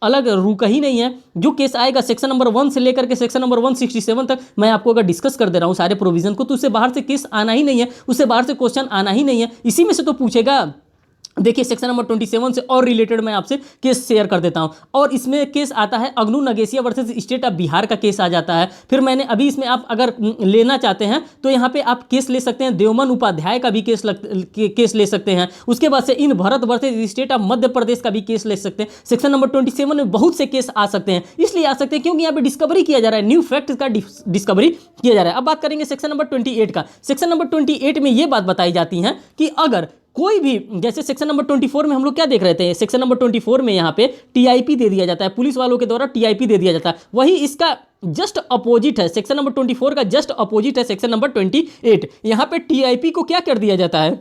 अलग रुका ही नहीं है। जो केस आएगा सेक्शन नंबर 1 से लेकर के सेक्शन नंबर 167 तक मैं आपको अगर डिस्कस कर दे रहा हूं सारे प्रोविजन को, तो उससे बाहर से केस आना ही नहीं है, उससे बाहर से क्वेश्चन आना ही नहीं है। इसी में से तो पूछेगा। देखिए सेक्शन नंबर 27 से और रिलेटेड मैं आपसे केस शेयर कर देता हूं, और इसमें केस आता है Agnu Nagesia versus state of Bihar का केस आ जाता है। फिर मैंने अभी इसमें आप अगर लेना चाहते हैं तो यहां पे आप केस ले सकते हैं, देवमन उपाध्याय का भी केस ले सकते हैं। उसके बाद से इन Bharat versus state of Madhya Pradesh का भी केस ले सकते हैं। सेक्शन नंबर 27 में बहुत से केस आ सकते हैं, इसलिए आ सकते हैं क्योंकि यहाँ पे डिस्कवरी किया जा रहा है, न्यू फैक्ट का डिस्कवरी किया जा रहा है। अब बात करेंगे सेक्शन नंबर 28 का। सेक्शन नंबर 28 में ये बात बताई जाती है कि अगर कोई भी, जैसे सेक्शन नंबर 24 में हम लोग क्या देख रहे थे, सेक्शन नंबर 24 में यहाँ पे टीआईपी दे दिया जाता है, पुलिस वालों के द्वारा टीआईपी दे दिया जाता है। वही इसका जस्ट अपोजिट है, सेक्शन नंबर 24 का जस्ट अपोजिट है सेक्शन नंबर 28। यहाँ पे टीआईपी को क्या कर दिया जाता है,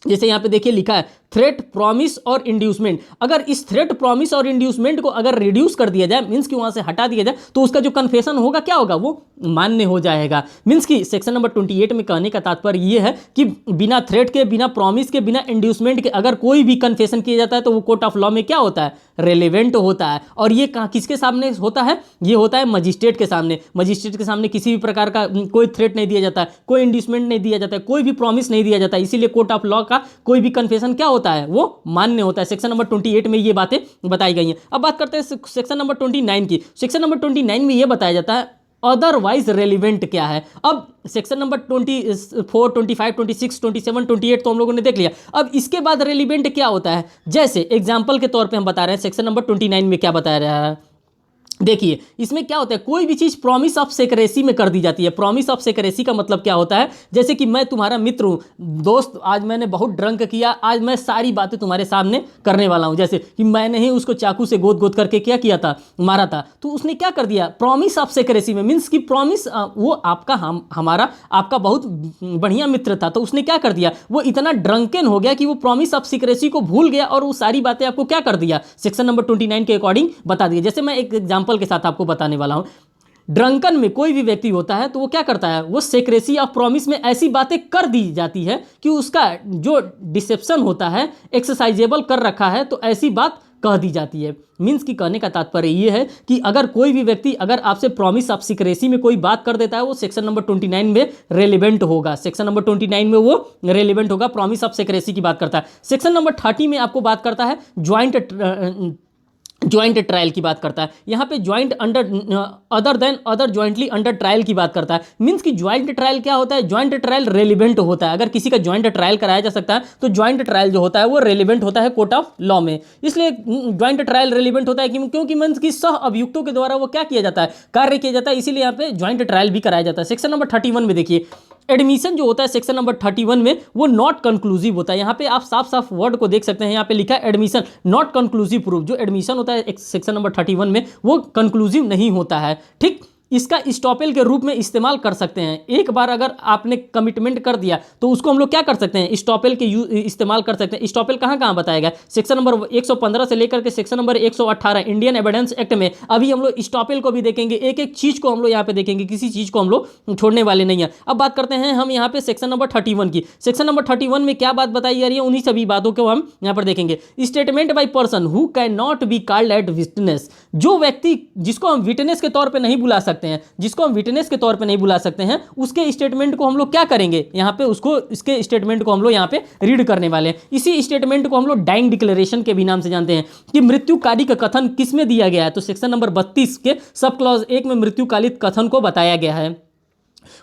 जैसे यहाँ पे देखिए लिखा है थ्रेट, प्रॉमिस और इंड्यूसमेंट। अगर इस थ्रेट, प्रॉमिस और इंड्यूसमेंट को अगर रिड्यूस कर दिया जाए, मींस कि वहां से हटा दिया जाए, तो उसका जो कन्फेशन होगा क्या होगा, वो मान्य हो जाएगा। मींस कि सेक्शन नंबर 28 में कहने का तात्पर्य ये है कि बिना थ्रेट के, बिना प्रॉमिस के, बिना इंड्यूसमेंट के अगर कोई भी कन्फेशन किया जाता है तो वो कोर्ट ऑफ लॉ में क्या होता है, रेलेवेंट होता है। और ये किसके सामने होता है, ये होता है मजिस्ट्रेट के सामने। मजिस्ट्रेट के सामने किसी भी प्रकार का कोई थ्रेट नहीं दिया जाता है, कोई इंड्यूसमेंट नहीं दिया जाता है, कोई भी प्रॉमिस नहीं दिया जाता है, इसीलिए कोर्ट ऑफ लॉ का कोई भी कन्फेशन क्या होता है, वो मान्य होता है। सेक्शन नंबर 28 में ये बातें बताई गई हैं। अब बात करते हैं सेक्शन नंबर 29 की। सेक्शन नंबर 29 में ये बताया जाता है अदरवाइज रेलिवेंट क्या है। अब सेक्शन नंबर 24, 25, 26, 27, 28 तो हम लोगों ने देख लिया। अब इसके बाद रेलिवेंट क्या होता है, जैसे एग्जांपल के तौर पे हम बता रहे हैं सेक्शन नंबर 29 में क्या बताया रहा है। देखिए इसमें क्या होता है, कोई भी चीज प्रॉमिस ऑफ सेक्रेसी में कर दी जाती है। प्रॉमिस ऑफ सेक्रेसी का मतलब क्या होता है, जैसे कि मैं तुम्हारा मित्र हूं, दोस्त, आज मैंने बहुत ड्रंक किया, आज मैं सारी बातें तुम्हारे सामने करने वाला हूं। जैसे कि मैंने ही उसको चाकू से गोद गोद करके क्या किया था, मारा था, तो उसने क्या कर दिया, प्रॉमिस ऑफ सेक्रेसी में, मीन्स की प्रॉमिस, वो आपका हमारा आपका बहुत बढ़िया मित्र था, तो उसने क्या कर दिया, वो इतना ड्रंकन हो गया कि वो प्रॉमिस ऑफ सीक्रेसी को भूल गया और वो सारी बातें आपको क्या कर दिया, सेक्शन नंबर 29 के अकॉर्डिंग बता दिया। जैसे मैं एक एग्जांपल के साथ आपको बताने वाला हूं। ड्रंकन में कोई भी व्यक्ति होता है तो वो क्या करता है, वो सेक्रेसी ऑफ प्रॉमिस में ऐसी बातें कर दी जाती है कि उसका जो डिसेप्शन होता है एक्सरसाइजेबल कर रखा है, तो ऐसी बात कह दी जाती है। मीन्स की कहने का तात्पर्य ये है कि अगर कोई भी व्यक्ति अगर आपसे प्रॉमिस ऑफ सीक्रेसी में कोई बात कर देता है, वो सेक्शन नंबर 29 में रेलिवेंट होगा। सेक्शन नंबर 29 में वो रेलिवेंट होगा, प्रॉमिस ऑफ सीक्रेसी की बात करता है। सेक्शन नंबर 30 में आपको बात करता है ज्वाइंट ट्रायल की बात करता है। यहाँ पे joint under other than other jointly under trial की बात करता है। मीन्स कि ज्वाइंट ट्रायल क्या होता है, ज्वाइंट ट्रायल रेलिवेंट होता है। अगर किसी का ज्वाइंट ट्रायल कराया जा सकता है तो ज्वाइंट ट्रायल जो होता है वो रेलिवेंट होता है कोर्ट ऑफ लॉ में। इसलिए ज्वाइंट ट्रायल रेलिवेंट होता है क्योंकि मीन्स कि सह अभियुक्तों के द्वारा वो क्या किया जाता है, कार्य किया जाता है, इसीलिए यहाँ पे ज्वाइंट ट्रायल भी कराया जाता है। सेक्शन नंबर 31 में देखिए एडमिशन जो होता है सेक्शन नंबर 31 में वो नॉट कंक्लूसिव होता है। यहाँ पे आप साफ साफ वर्ड को देख सकते हैं, यहाँ पे लिखा है एडमिशन नॉट कंक्लूसिव प्रूफ। जो एडमिशन होता है सेक्शन नंबर 31 में वो कंक्लूसिव नहीं होता है। ठीक, इसका स्टॉपेल के रूप में इस्तेमाल कर सकते हैं। एक बार अगर आपने कमिटमेंट कर दिया तो उसको हम लोग क्या कर सकते हैं, स्टॉपेल के इस्तेमाल कर सकते हैं। स्टॉपेल कहाँ कहाँ बताएगा, सेक्शन नंबर 115 से लेकर के section number 118 Indian evidence act में। अभी हम लोग स्टॉपेल को भी देखेंगे, एक एक चीज को हम लोग यहाँ पे देखेंगे, किसी चीज को हम लोग छोड़ने वाले नहीं है। अब बात करते हैं हम यहाँ पे सेक्शन नंबर 31 की। सेक्शन नंबर 31 में क्या बात बताई जा रही है, उन्हीं सभी बातों को हम यहाँ पर देखेंगे। Statement by person who can not be called eight witness, जो व्यक्ति जिसको हम विटनेस के तौर पर नहीं बुला सकते, सकते हैं, जिसको हम विटनेस के तौर पे नहीं बुला सकते हैं, उसके स्टेटमेंट को हम लोग क्या करेंगे, यहाँ पे उसको इसके स्टेटमेंट को हम लोग यहाँ पे रीड करने वाले हैं। इसी स्टेटमेंट को हम लोग डाइंग डिक्लेरेशन के भी नाम से जानते हैं कि मृत्युकालिक कथन किस में दिया गया है। तो सेक्शन नंबर 32 के सब क्लॉज 1 में मृत्युकालिक कथन को बताया गया है।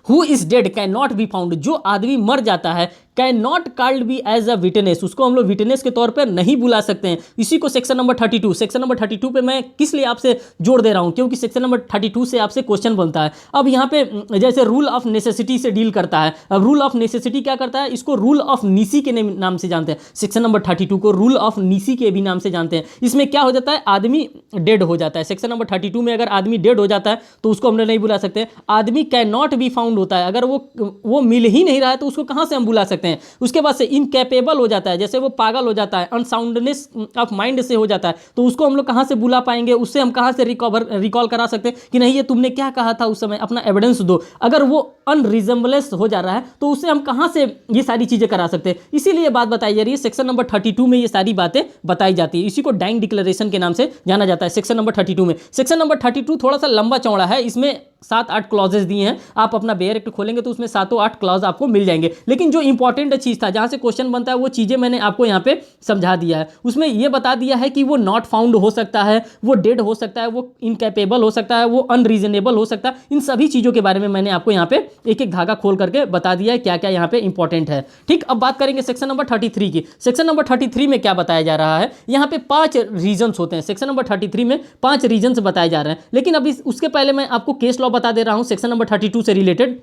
Who is dead can not be found, जो आदमी मर जाता है can not called be as a witness, उसको हम लोग विटनेस के तौर पर नहीं बुला सकते हैं। इसी को सेक्शन नंबर 32, सेक्शन नंबर 32 पे मैं किस लिए आपसे जोड़ दे रहा हूं, क्योंकि सेक्शन नंबर 32 से आपसे क्वेश्चन बनता है। अब यहाँ पे जैसे रूल ऑफ नेसेसिटी से डील करता है। अब रूल ऑफ नेसेसिटी क्या करता है, इसको रूल ऑफ नीसी के नाम से जानते हैं। सेक्शन नंबर 32 को रूल ऑफ नीसी के भी नाम से जानते हैं। इसमें क्या हो जाता है, आदमी डेड हो जाता है। सेक्शन नंबर 32 में अगर आदमी डेड हो जाता है तो उसको हम नहीं बुला सकते। आदमी कैन नॉट बी फाउंड होता है, अगर वो मिल ही नहीं रहा है तो उसको कहां से हम बुला सकते हैं। उसके बाद इनकैपेबल हो जाता है, जैसे वो पागल हो जाता है, अनसाउंडनेस ऑफ माइंड से हो जाता है, तो उसको हम लोग कहां से बुला पाएंगे, उससे हम कहां से रिकॉल करा सकते हैं कि नहीं ये तुमने क्या कहा था उस समय, अपना एविडेंस दो। अगर वो अनरिजनेबलेस हो जा रहा है तो उससे हम कहां से ये सारी चीजें करा सकते हैं। इसीलिए बात बताई जा रही है, सेक्शन नंबर 32 में ये सारी बातें बताई जाती है। इसी को डाइंग डिक्लेरेशन के नाम से जाना जाता है सेक्शन नंबर 32 में। सेक्शन नंबर 32 थोड़ा सा लंबा चौड़ा है, इसमें 7-8 क्लॉजेस दिए हैं। आप अपना बेयर एक्ट खोलेंगे तो उसमें 7-8 क्लॉज आपको मिल जाएंगे। लेकिन जो इंपॉर्टेंट चीज था, जहां से क्वेश्चन बनता है, वो चीजें मैंने आपको यहाँ पे समझा दिया है। उसमें यह बता दिया है कि वो नॉट फाउंड हो सकता है, वो डेड हो सकता है, वो इनकैपेबल हो सकता है, वो अनरीजनेबल हो सकता है। इन सभी चीजों के बारे में मैंने आपको यहाँ पे एक एक धागा खोल करके बता दिया है क्या क्या यहाँ पे इंपॉर्टेंट है। ठीक, अब बात करेंगे सेक्शन नंबर 33 की। सेक्शन नंबर 33 में क्या बताया जा रहा है, यहाँ पे 5 रीजन्स होते हैं। सेक्शन नंबर 33 में 5 रीजन्स बताए जा रहे हैं। लेकिन अभी उसके पहले मैं आपको केस लॉ बता दे रहा हूँ सेक्शन नंबर 32 से related.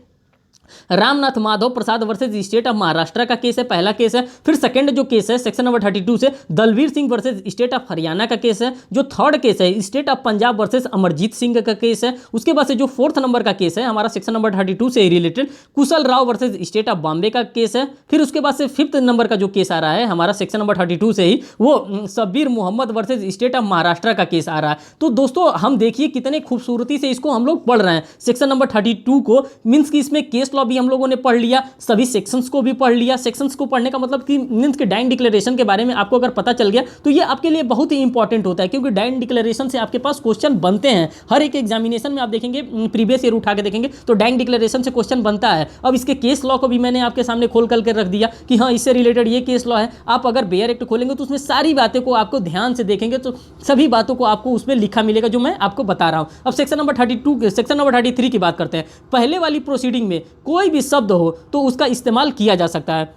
Ramnath Madhav Prasad versus state of Maharashtra का केस है, पहला केस है। फिर सेकंड जो केस है सेक्शन नंबर 32 से Dalveer Singh versus state of Haryana का केस है। जो थर्ड केस है state of Punjab versus Amarjeet Singh का केस है। उसके बाद से जो फोर्थ नंबर का केस है हमारा सेक्शन नंबर 32 से related Kusal Rao versus state of Bombay का केस है। फिर उसके बाद से फिफ्थ नंबर का जो केस आ रहा है हमारा सेक्शन नंबर 32 से ही, वो Shabbir Mohammad versus state of Maharashtra का केस आ रहा है। तो दोस्तों हम देखिए कितने खूबसूरती से इसको हम लोग पढ़ रहे हैं सेक्शन नंबर 32 को। मीन्स कि इसमें केस लॉ भी हम लोगों ने पढ़ लिया, सभी सेक्शंस को भी पढ़ लिया। सेक्शंस को पढ़ने का मतलब कि मींस कि डाइंग डिक्लेरेशन के बारे में आपको अगर पता चल गया तो ये आपके लिए बहुत ही इंपॉर्टेंट होता है, क्योंकि डाइंग डिक्लेरेशन से आपके पास क्वेश्चन बनते हैं। हर एक एग्जामिनेशन में आप देखेंगे, प्रीवियस ईयर उठा के देखेंगे तो डाइंग डिक्लेरेशन से क्वेश्चन बनता है। अब इसके केस लॉ को भी मैंने आपके सामने खोल करके रख दिया कि हाँ इससे रिलेटेड ये केस लॉ है। आप अगर बेयर एक्ट खोलेंगे तो उसमें सारी बातें को आपको ध्यान से देखेंगे तो सभी बातों को आपको उसमें लिखा मिलेगा जो मैं आपको बता रहा हूं। अब सेक्शन नंबर 32 सेक्शन नंबर 33 की बात करते हैं। पहले वाली प्रोसीडिंग में कोई भी शब्द हो तो उसका इस्तेमाल किया जा सकता है।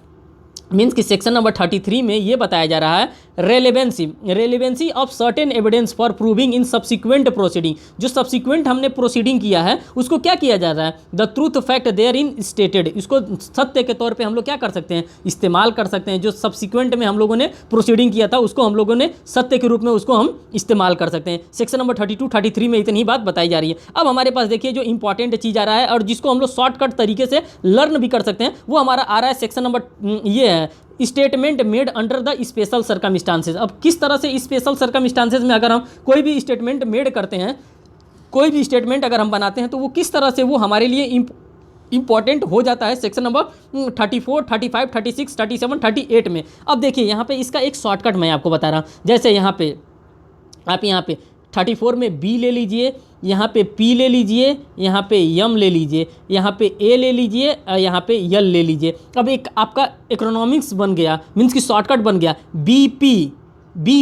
मीन्स कि सेक्शन नंबर 33 में ये बताया जा रहा है relevancy of certain evidence for proving in subsequent proceeding. जो सब्सिक्वेंट हमने प्रोसीडिंग किया है उसको क्या किया जा रहा है, the truth fact there in stated, इसको सत्य के तौर पे हम लोग क्या कर सकते हैं, इस्तेमाल कर सकते हैं। जो सब्सिक्वेंट में हम लोगों ने प्रोसीडिंग किया था उसको हम लोगों ने सत्य के रूप में उसको हम इस्तेमाल कर सकते हैं। सेक्शन नंबर 32 33 में इतनी बात बताई जा रही है। अब हमारे पास देखिए जो इंपॉर्टेंट चीज़ आ रहा है और जिसको हम लोग शॉर्टकट तरीके से लर्न भी कर सकते हैं वो हमारा आ रहा है सेक्शन नंबर ये है statement made under the special circumstances. अब किस तरह से स्पेशल सर्कमस्टांसेस में अगर हम कोई भी स्टेटमेंट मेड करते हैं, कोई भी स्टेटमेंट अगर हम बनाते हैं तो वो किस तरह से वो हमारे लिए इंपॉर्टेंट हो जाता है सेक्शन नंबर 34, 35, 36, 37, 38 में। अब देखिए यहाँ पे इसका एक शॉर्टकट मैं आपको बता रहा हूँ। जैसे यहाँ पे आप यहाँ पे 34 में बी ले लीजिए, यहाँ पे पी ले लीजिए, यहाँ पे यम ले लीजिए, यहाँ पे ए ले लीजिए, यहाँ पे यल ले लीजिए। अब एक आपका इकोनॉमिक्स बन गया, मीन्स की शॉर्टकट बन गया B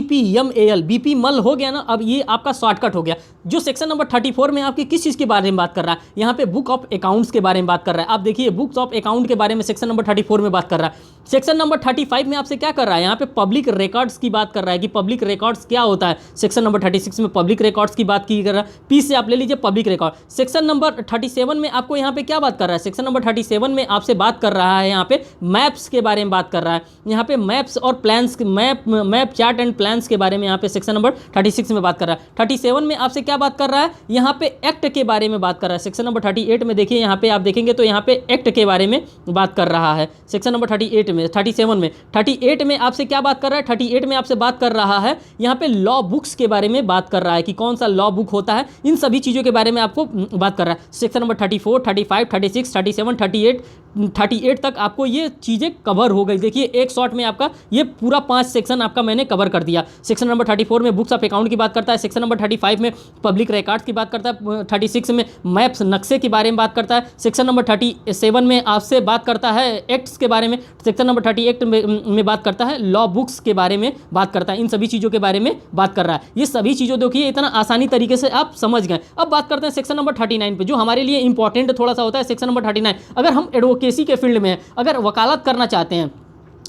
P M A L, B P मल हो गया ना। अब ये आपका शॉर्टकट हो गया। जो सेक्शन नंबर 34 में आपके किस चीज़ के बारे में बात कर रहा है, यहाँ पे बुक ऑफ अकाउंट्स के बारे में बात कर रहा है। आप देखिए बुक्स ऑफ अकाउंट के बारे में सेक्शन नंबर 34 में बात कर रहा है। सेक्शन नंबर 35 में आपसे क्या कर रहा है, यहाँ पे पब्लिक रिकॉर्ड्स की बात कर रहा है कि पब्लिक रिकॉर्ड्स क्या होता है। सेक्शन नंबर 36 में पब्लिक रिकॉर्ड्स की बात की कर रहा है। पी से आप ले लीजिए पब्लिक रिकॉर्ड। सेक्शन नंबर 37 में आपको यहाँ पे क्या बात कर रहा है, सेक्शन नंबर 37 में आपसे बात कर रहा है यहाँ पे मैप्स के बारे में बात कर रहा है। यहाँ पे मैप्स और plans, map chart and plans के बारे में यहाँ पे सेक्शन नंबर 36 में बात कर रहा है। 37 में आपसे क्या बात कर रहा है, यहाँ पे एक्ट के बारे में बात कर रहा है। सेक्शन नंबर 38 में देखिए यहाँ पे आप देखेंगे तो यहाँ पे एक्ट के बारे में बात कर रहा है सेक्शन नंबर 37 में। 38 में आपसे क्या बात कर रहा है, 38 में आपसे बात कर रहा है यहाँ पे लॉ बुक्स के बारे में बात कर रहा है कि कौन सा लॉ बुक होता है। इन सभी चीज़ों के बारे में आपको बात कर रहा है। सेक्शन नंबर 34, 35, 36, 37, 38 तक आपको ये चीज़ें कवर हो गई। देखिए एक शॉट में आपका ये पूरा 5 सेक्शन आपका मैंने कवर कर दिया। सेक्शन नंबर 34 में बुक्स ऑफ अकाउंट की बात करता है। सेक्शन नंबर 35 में पब्लिक रिकॉर्ड्स की बात करता है। 36 में मैप्स नक्शे के बारे में बात करता है। सेक्शन नंबर 37 में आपसे बात करता है एक्ट्स के बारे में। सेक्शन नंबर 38 में बात करता है लॉ बुक्स के बारे में बात करता है। इन सभी चीज़ों के बारे में बात कर रहा है। ये सभी चीज़ों देखिए इतना आसानी तरीके से आप समझ गए। अब बात करते हैं सेक्शन नंबर 39 पे, जो हमारे लिए इंपॉर्टेंट थोड़ा सा होता है। सेक्शन नंबर 39, अगर हम एडवोकेसी के फील्ड में अगर वकालत करना चाहते हैं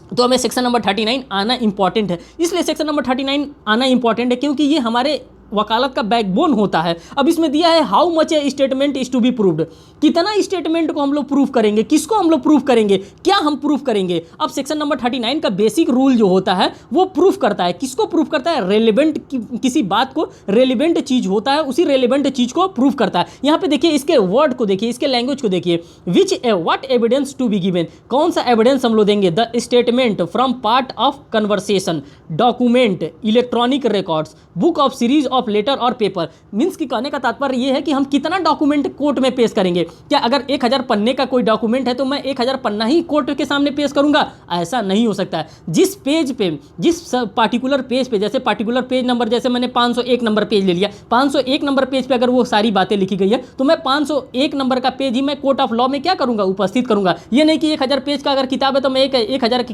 तो हमें सेक्शन नंबर 39 आना इंपॉर्टेंट है। इसलिए सेक्शन नंबर 39 आना इंपॉर्टेंट है क्योंकि ये हमारे वकालत का बैकबोन होता है। अब इसमें दिया है how much a statement is to be proved, कितना स्टेटमेंट को हम लोग प्रूव करेंगे, किसको हम लोग प्रूव करेंगे, क्या हम प्रूव करेंगे। अब सेक्शन नंबर 39 का बेसिक रूल जो होता है वो प्रूफ करता है, किसको प्रूफ करता है, रेलिवेंट किसी बात को रेलिवेंट चीज होता है उसी रेलिवेंट चीज को प्रूफ करता है। यहाँ पे देखिए इसके वर्ड को देखिए, इसके लैंग्वेज को देखिए, what evidence to be given, कौन सा एविडेंस हम लोग देंगे। The statement from part of conversation, document, electronic records, book of series of letter और पेपर। मीन्स की कहने का तात्पर्य यह है कि हम कितना डॉक्यूमेंट कोर्ट में पेश करेंगे। क्या अगर 1000 पन्ने का कोई डॉक्यूमेंट है तो मैं 1000 पन्ना ही कोर्ट के सामने पेश करूंगा? ऐसा नहीं हो सकता है। जिस पेज पे, जिस पार्टिकुलर पेज पे, जैसे पार्टिकुलर पेज नंबर, जैसे मैंने 501 नंबर पेज ले लिया, 501 नंबर पेज पे अगर वो सारी बातें लिखी गई है तो मैं 501 नंबर का पेज ही मैं कोर्ट ऑफ लॉ में क्या करूंगा, उपस्थित करूंगा। ये नहीं कि 1000 पेज का अगर किताब है तो मैं 1000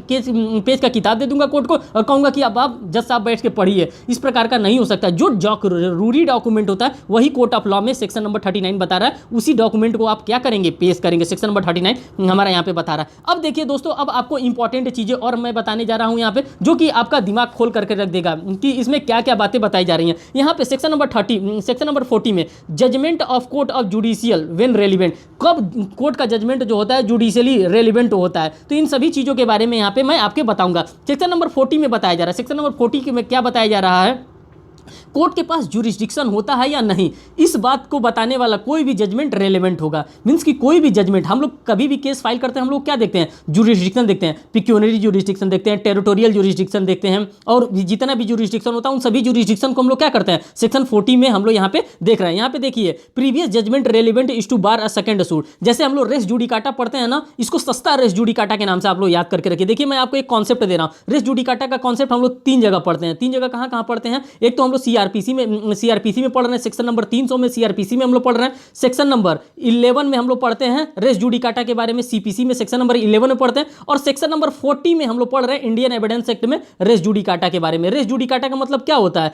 पेज का किताब दे दूंगा कोर्ट को और कहूंगा कि अब आप जज साहब बैठ के पढ़िए। इस प्रकार का नहीं हो सकता। जो जरूरी डॉक्यूमेंट होता है वही कोर्ट ऑफ लॉ में सेक्शन नंबर 39 बता रहा है, उसी डॉक्यूमेंट को आप क्या करेंगे, पेश करेंगे। सेक्शन नंबर 39 हमारा यहाँ पे बता रहा है। अब देखिए दोस्तों, अब आपको इंपॉर्टेंट चीजें और मैं बताने जा रहा हूँ यहाँ पे, जो कि आपका दिमाग खोल करके रख देगा कि इसमें क्या क्या बातें बताई जा रही हैं। यहाँ पे सेक्शन नंबर 40 में judgment of court of judicial when relevant, कब कोर्ट का जजमेंट जो होता है जुडिशियली रेलिवेंट होता है, तो इन सभी चीजों के बारे में यहाँ पे मैं आपके बताऊंगा। सेक्शन नंबर 40 में बताया जा रहा है। सेक्शन नंबर 40 में क्या बताया जा रहा है, कोर्ट के पास जुरिस्डिक्शन होता है या नहीं, इस बात को बताने वाला कोई भी जजमेंट रेलेवेंट होगा। मींस कि कोई भी जजमेंट, हम लोग कभी भी केस फाइल करते हैं हम लोग क्या देखते हैं, जुरिस्डिक्शन देखते हैं, पिक्यूनरी जुरिस्डिक्शन देखते हैं, टेरिटोरियल जुरिस्डिक्शन देखते हैं, और जितना भी जुरिस्डिक्शन होता है उन सभी जुरिस्डिक्शन को हम लोग क्या करते हैं, सेक्शन 40 में हम लोग यहाँ पे देख रहे हैं। यहाँ पे देखिए, previous judgment relevant is to bar a second suit. जैसे हम लोग रेस जुडिकाटा पढ़ते हैं ना, इसको सस्ता रेस जुडिकाटा के नाम से आप लोग याद करके रखिए। देखिए मैं आपको एक कॉन्सेप्ट दे रहा हूँ। रेस जुडिकाटा का कॉन्सेप्ट हम लोग 3 जगह पढ़ते हैं। 3 जगह कहाँ कहाँ पढ़ते हैं, एक तो हम लोग सीआरपीसी में पढ़ रहे हैं, सेक्शन नंबर 300 में सीआरपीसी में हम लोग पढ़ रहे हैं। सेक्शन नंबर 11 में हम लोग पढ़ते हैं रेस जुडिकाटा के बारे में, सीपीसी में सेक्शन नंबर 11 में पढ़ते हैं, और सेक्शन नंबर 40 में हम लोग पढ़ रहे हैं इंडियन एविडेंस एक्ट में रेस जुडिकाटा के बारे में। रेस जुडिकाटा का मतलब क्या होता है,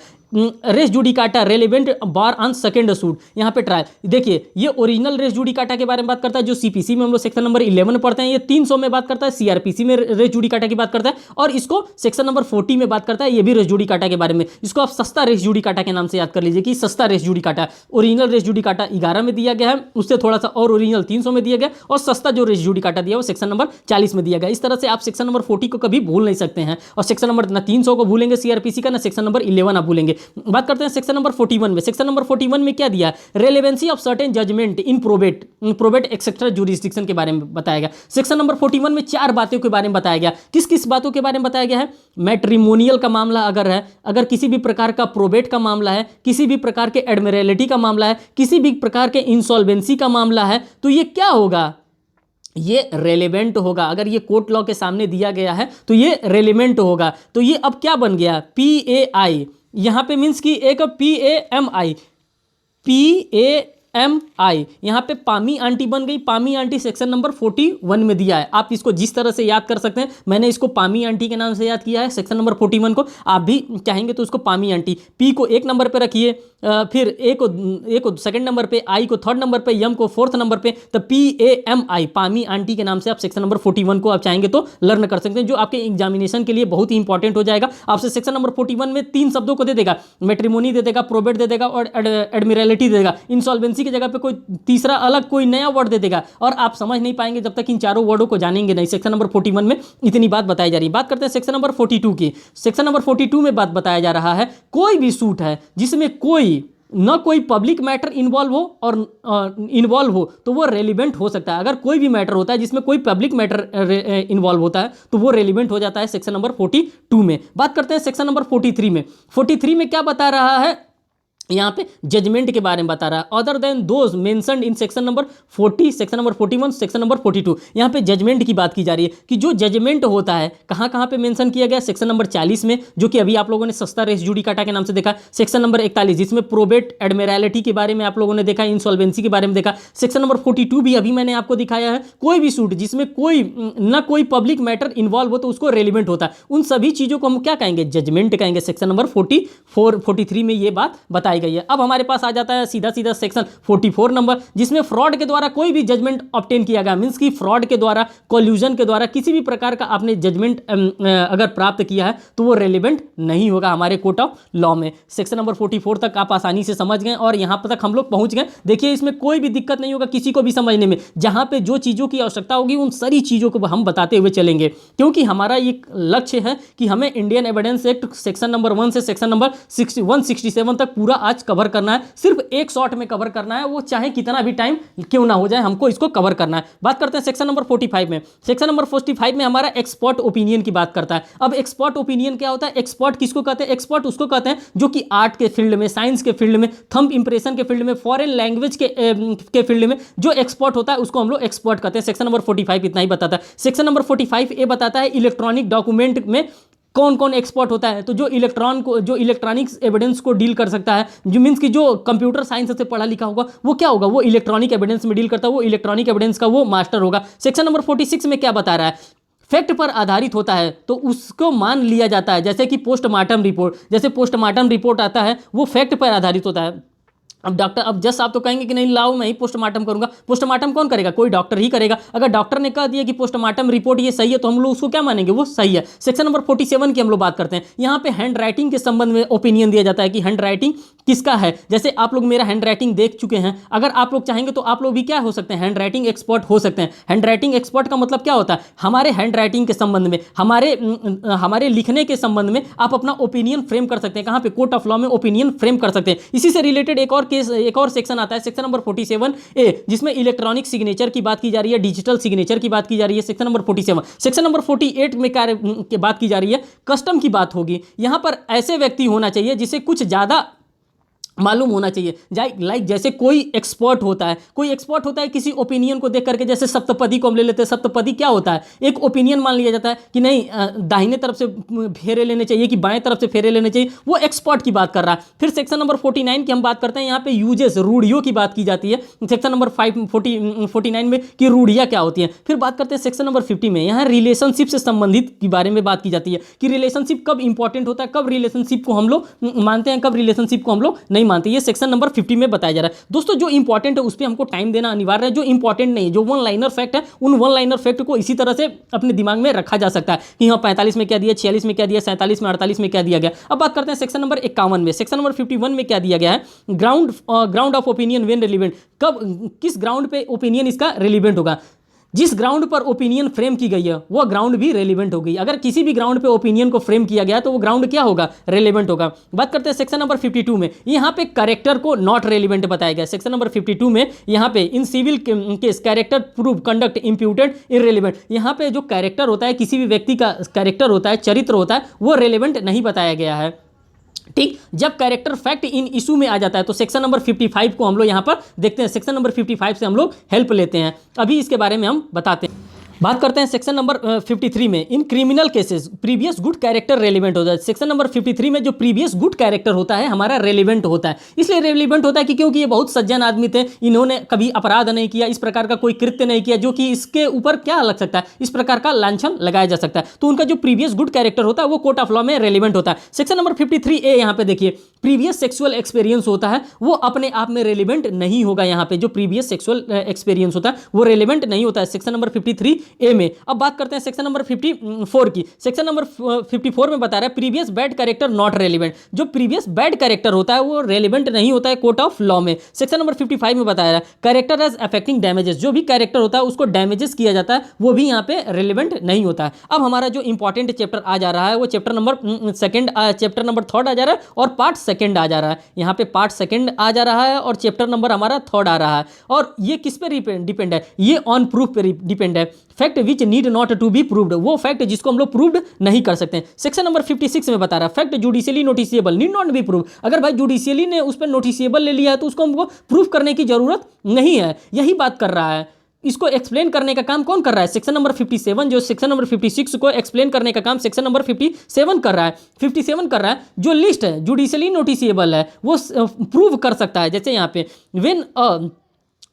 res judicata relevant bar on second suit. यहाँ पे ट्रायल देखिए, ये ओरिजिनल रेस जुडिकाटा के बारे में बात करता है, जो सीपीसी में हम लोग सेक्शन नंबर 11 में पढ़ते हैं। ये 300 में बात करता है, सीआरपीसी में रेस जुडिकाटा की बात करता है, और इसको सेक्शन नंबर 40 में बात करता है, ये भी रेस जुडिकाटा के बारे में। इसको आप सस्ता रेस जुडिकाटा के नाम से याद कर लीजिए कि सस्ता res judicata. Original res judicata 11 में दिया गया है, उससे थोड़ा सा और ओरिजिनल 300 में दिया गया, और सस्ता जो रेस जुडिकाटा दिया वो सेक्शन नंबर 40 में दिया गया। इस तरह से आप सेक्शन नंबर 40 को कभी भूल नहीं सकते हैं, और सेक्शन नंबर ना 300 को भूलेंगे सीआरपीसी का, ना सेक्शन नंबर 11 आप भूलेंगे। बात करते हैं सेक्शन नंबर 41 में। सेक्शन नंबर 41 में क्या दिया, relevancy of certain judgment in probate etcetera jurisdiction के बारे में बताया गया। सेक्शन नंबर 41 में 4 बातों के बारे में बताया गया। किस किस बातों के बारे में बताया गया है, मैट्रिमोनियल का मामला अगर है, अगर किसी भी प्रकार का प्रोबेट का मामला है, किसी भी प्रकार के एडमिरलिटी का मामला है, किसी भी प्रकार के इंसॉल्वेंसी का मामला है, तो ये क्या होगा, ये रेलेवेंट होगा। अगर ये कोर्ट लॉ के सामने दिया गया है तो ये रेलेवेंट होगा। तो ये अब क्या बन गया, PAI, यहाँ पे मीन्स कि एक PAMI, यहाँ पे पामी आंटी बन गई। पामी आंटी सेक्शन नंबर 41 में दिया है। आप इसको जिस तरह से याद कर सकते हैं, मैंने इसको पामी आंटी के नाम से याद किया है सेक्शन नंबर 41 को। आप भी चाहेंगे तो उसको पामी आंटी, पी को 1 नंबर पे रखिए, फिर ए को सेकंड नंबर पे, आई को 3rd नंबर पे, एम को 4th नंबर पे, तो PAMI, पामी आंटी के नाम से आप सेक्शन नंबर 41 को आप चाहेंगे तो लर्न कर सकते हैं, जो आपके एग्जामिनेशन के लिए बहुत ही इंपॉर्टेंट हो जाएगा। आपसे सेक्शन नंबर 41 में 3 शब्दों को दे देगा, मैट्रिमोनी दे देगा, प्रोबेट दे देगा, और एडमिरलिटी दे देगा। इंसॉल्वेंसी की जगह पे कोई तीसरा अलग कोई नया वर्ड दे देगा, और आप समझ नहीं पाएंगे जब तक इन चारों वर्डों को जानेंगे नहीं। सेक्शन नंबर 41 में इतनी बात बताई जा रही है। बात करते हैं सेक्शन नंबर 42 की। सेक्शन नंबर 42 में बात बताया जा रहा है, कोई भी सूट है जिसमें कोई पब्लिक मैटर इन्वॉल्व हो और इन्वॉल्व हो तो वो रेलिवेंट हो सकता है। अगर कोई भी मैटर होता है जिसमें कोई पब्लिक मैटर इन्वॉल्व होता है तो वो रेलिवेंट हो जाता है सेक्शन नंबर 42 में। बात करते हैं सेक्शन नंबर 43 में। 43 में क्या बता रहा है, यहाँ पे जजमेंट के बारे में बता रहा है, other than those mentioned in section number 40, section number 41, section number 42। यहाँ पे जजमेंट की बात की जा रही है कि जो जजमेंट होता है कहाँ कहाँ पे मेंशन किया गया, सेक्शन नंबर 40 में, जो कि अभी आप लोगों ने सस्ता रेस जुडिकाटा के नाम से देखा, सेक्शन नंबर 41 जिसमें प्रोबेट एडमिरलिटी के बारे में आप लोगों ने देखा, इंसॉल्वेंसी के बारे में देखा, सेक्शन नंबर 42 भी अभी मैंने आपको दिखाया है। कोई भी सूट जिसमें कोई पब्लिक मैटर इन्वॉल्व हो तो उसको रेलिवेंट होता है, उन सभी चीजों को हम क्या कहेंगे, जजमेंट कहेंगे। सेक्शन नंबर 44 43 में ये बात बताई गई है। अब हमारे पास आ जाता है सीधा सीधा सेक्शन 44 नंबर, जिसमें फ्रॉड के द्वारा कोई भी जजमेंट ऑब्टेन किया गया, मींस कि फ्रॉड के द्वारा, कोल्यूजन के द्वारा किसी भी प्रकार का आपने जजमेंट अगर प्राप्त किया है तो वो रेलिवेंट नहीं होगा हमारे कोर्ट ऑफ लॉ में। सेक्शन नंबर 44 तक आप आसानी से समझ गए और यहां तक हम लोग पहुंच गए। देखिए इसमें कोई भी दिक्कत नहीं होगा किसी को भी समझने में, जहां पे जो चीजों की आवश्यकता होगी उन सारी चीजों को हम बताते हुए चलेंगे, क्योंकि हमारा एक लक्ष्य है कि हमें Indian evidence act section number 1 से सेक्शन नंबर 167 तक पूरा आज कवर करना है। सिर्फ एक शॉट में कवर करना है, वो चाहे कितना भी टाइम क्यों ना हो जाए, हमको इसको कवर करना है। बात करते हैं सेक्शन नंबर 45 में। सेक्शन नंबर 45 में हमारा एक्सपर्ट ओपिनियन की बात करता है। अब एक्सपर्ट ओपिनियन क्या होता है, एक्सपर्ट किसको कहते हैं, एक्सपर्ट उसको कहते हैं जो कि आर्ट के फील्ड में, साइंस के फील्ड में, थंब इंप्रेशन के फील्ड में, फॉरेन लैंग्वेज के फील्ड में जो एक्सपर्ट होता है उसको हम लोग एक्सपर्ट कहते हैं। सेक्शन नंबर 45 इतना ही बताता है। सेक्शन नंबर 45 ए बताता है इलेक्ट्रॉनिक डॉक्यूमेंट में कौन कौन एक्सपर्ट होता है, तो जो इलेक्ट्रॉनिक्स एविडेंस को डील कर सकता है, जो मींस कि जो कंप्यूटर साइंस से पढ़ा लिखा होगा वो क्या होगा, वो इलेक्ट्रॉनिक एविडेंस में डील करता है, वो इलेक्ट्रॉनिक एविडेंस का वो मास्टर होगा। सेक्शन नंबर 46 में क्या बता रहा है, फैक्ट पर आधारित होता है तो उसको मान लिया जाता है, जैसे कि पोस्टमार्टम रिपोर्ट, जैसे पोस्टमार्टम रिपोर्ट आता है वो फैक्ट पर आधारित होता है। अब जस्ट आप तो कहेंगे कि नहीं लाओ मैं ही पोस्टमार्टम करूंगा, पोस्टमार्टम कौन करेगा, कोई डॉक्टर ही करेगा। अगर डॉक्टर ने कह दिया कि पोस्टमार्टम रिपोर्ट ये सही है तो हम लोग उसको क्या मानेंगे, वो सही है। सेक्शन नंबर 47 की हम लोग बात करते हैं। यहाँ पे हैंड राइटिंग के संबंध में ओपिनियन दिया जाता है कि हैंड राइटिंग किसका है। जैसे आप लोग मेरा हैंड राइटिंग देख चुके हैं, अगर आप लोग चाहेंगे तो आप लोग भी क्या हो सकते हैं, हैंड राइटिंग एक्सपर्ट हो सकते हैं। हैंड राइटिंग एक्सपर्ट का मतलब क्या होता है, हमारे हैंड राइटिंग के संबंध में, हमारे लिखने के संबंध में आप अपना ओपिनियन फ्रेम कर सकते हैं। कहाँ पे, कोर्ट ऑफ लॉ में ओपिनियन फ्रेम कर सकते हैं। इसी से रिलेटेड एक और सेक्शन आता है, सेक्शन नंबर 47 ए, जिसमें इलेक्ट्रॉनिक सिग्नेचर की बात की जा रही है, डिजिटल सिग्नेचर की बात की जा रही है। Section number 47। सेक्शन नंबर 48 में क्या बात की जा रही है, कस्टम की बात होगी। यहां पर ऐसे व्यक्ति होना चाहिए जिसे कुछ ज्यादा मालूम होना चाहिए, लाइक जैसे कोई एक्सपर्ट होता है किसी ओपिनियन को देख करके, जैसे सप्तपदी को हम ले लेते हैं। सप्तपदी क्या होता है, एक ओपिनियन मान लिया जाता है कि नहीं दाहिने तरफ से फेरे लेने चाहिए कि बाएं तरफ से फेरे लेने चाहिए, वो एक्सपर्ट की बात कर रहा है। फिर सेक्शन नंबर 49 की हम बात करते हैं, यहाँ पे यूजेस, रूढ़ियों की बात की जाती है। सेक्शन नंबर 49 में कि रूढ़ियाँ क्या होती हैं। फिर बात करते हैं सेक्शन नंबर 50 में, यहाँ रिलेशनशिप से संबंधित के बारे में बात की जाती है कि रिलेशनशिप कब इंपॉर्टेंट होता है, कब रिलेशनशिप को हम लोग मानते हैं, कब रिलेशनशिप को हम लोग नहीं मानते। ये सेक्शन नंबर 50 में बताया जा रहा है। दोस्तों जो इंपॉर्टेंट है उस पर हमको टाइम देना अनिवार्य है, जो इंपॉर्टेंट नहीं, जो वन लाइनर फैक्ट है, उन वन लाइनर फैक्ट को इसी तरह से अपने दिमाग में रखा जा सकता है कि हाँ 45 में क्या दिया, 46 में क्या दिया, 47 में, 48 में क्या दिया गया। अब बात करते हैं सेक्शन नंबर 51 में। सेक्शन नंबर 51 में क्या दिया गया है, ground of opinion when relevant, कब किस ग्राउंड पे ओपिनियन इसका रेलिवेंट होगा। जिस ग्राउंड पर ओपिनियन फ्रेम की गई है वो ग्राउंड भी रेलिवेंट होगी। अगर किसी भी ग्राउंड पे ओपिनियन को फ्रेम किया गया तो वो ग्राउंड क्या होगा, रेलिवेंट होगा। बात करते हैं सेक्शन नंबर 52 में, यहाँ पे कैरेक्टर को नॉट रेलिवेंट बताया गया। सेक्शन नंबर 52 में यहाँ पे in civil case character prove conduct imputed irrelevant, यहाँ पे जो कैरेक्टर होता है, किसी भी व्यक्ति का कैरेक्टर होता है, चरित्र होता है, वो रेलिवेंट नहीं बताया गया है। ठीक, जब कैरेक्टर फैक्ट इन इशू में आ जाता है तो सेक्शन नंबर 55 को हम लोग यहां पर देखते हैं। सेक्शन नंबर 55 से हम लोग हेल्प लेते हैं, अभी इसके बारे में हम बताते हैं। बात करते हैं सेक्शन नंबर 53 में, in criminal cases previous good character relevant होता है। सेक्शन नंबर 53 में जो प्रीवियस गुड कैरेक्टर होता है हमारा रेलिवेंट होता है। इसलिए रेलिवेंट होता है कि क्योंकि ये बहुत सज्जन आदमी थे, इन्होंने कभी अपराध नहीं किया, इस प्रकार का कोई कृत्य नहीं किया जो कि इसके ऊपर क्या लग सकता है, इस प्रकार का लांछन लगाया जा सकता है। तो उनका जो प्रीवियस गुड कैरेक्टर होता है वो कोर्ट ऑफ लॉ में रेलिवेंट होता है। सेक्शन नंबर 53 ए यहाँ पे देखिए, प्रीवियस सेक्सुअल एक्सपीरियंस होता है वो अपने आप में रेलिवेंट नहीं होगा। यहाँ पे जो प्रीवियस सेक्सुअल एक्सपीरियंस होता है वो रेलिवेंट नहीं होता है सेक्शन नंबर 53 ए में। अब बात करते हैं सेक्शन नंबर 54 की। सेक्शन नंबर 54 में बता रहा है previous bad character not relevant, जो प्रीवियस बैड कैरेक्टर होता है वो रेलिवेंट नहीं होता है कोर्ट ऑफ लॉ में। सेक्शन नंबर 55 में बताया रहा है कैरेक्टर एज अफेक्टिंग डैमेजेस, जो भी कैरेक्टर होता है उसको डैमेजेस किया जाता है वो भी यहाँ पे रेलिवेंट नहीं होता है। अब हमारा जो इंपॉर्टेंट चैप्टर आ जा रहा है वो chapter number second, chapter number 3 आ जा रहा है और पार्ट सेकंड आ जा रहा है। यहाँ पे पार्ट सेकंड आ जा रहा है और चैप्टर नंबर हमारा 3 आ रहा है। और ये किस पे डिपेंड है, ये ऑन प्रूफ पे डिपेंड है। Fact which need not to be proved, वो फैक्ट जिसको हम लोग प्रूव्ड नहीं कर सकते हैं। सेक्शन नंबर 56 में बता रहा है fact judicially noticeable need not be prove, अगर भाई जुडिशियली ने उस पर नोटिसिएबल ले लिया है तो उसको हमको प्रूव करने की जरूरत नहीं है, यही बात कर रहा है। इसको एक्सप्लेन करने का काम कौन कर रहा है? सेक्शन नंबर 57, जो सेक्शन नंबर 56 को एक्सप्लेन करने का काम सेक्शन नंबर 57 कर रहा है। 57 कर रहा है, जो लिस्ट है जुडिशियली नोटिसिएबल है वो प्रूव कर सकता है। जैसे यहाँ पे when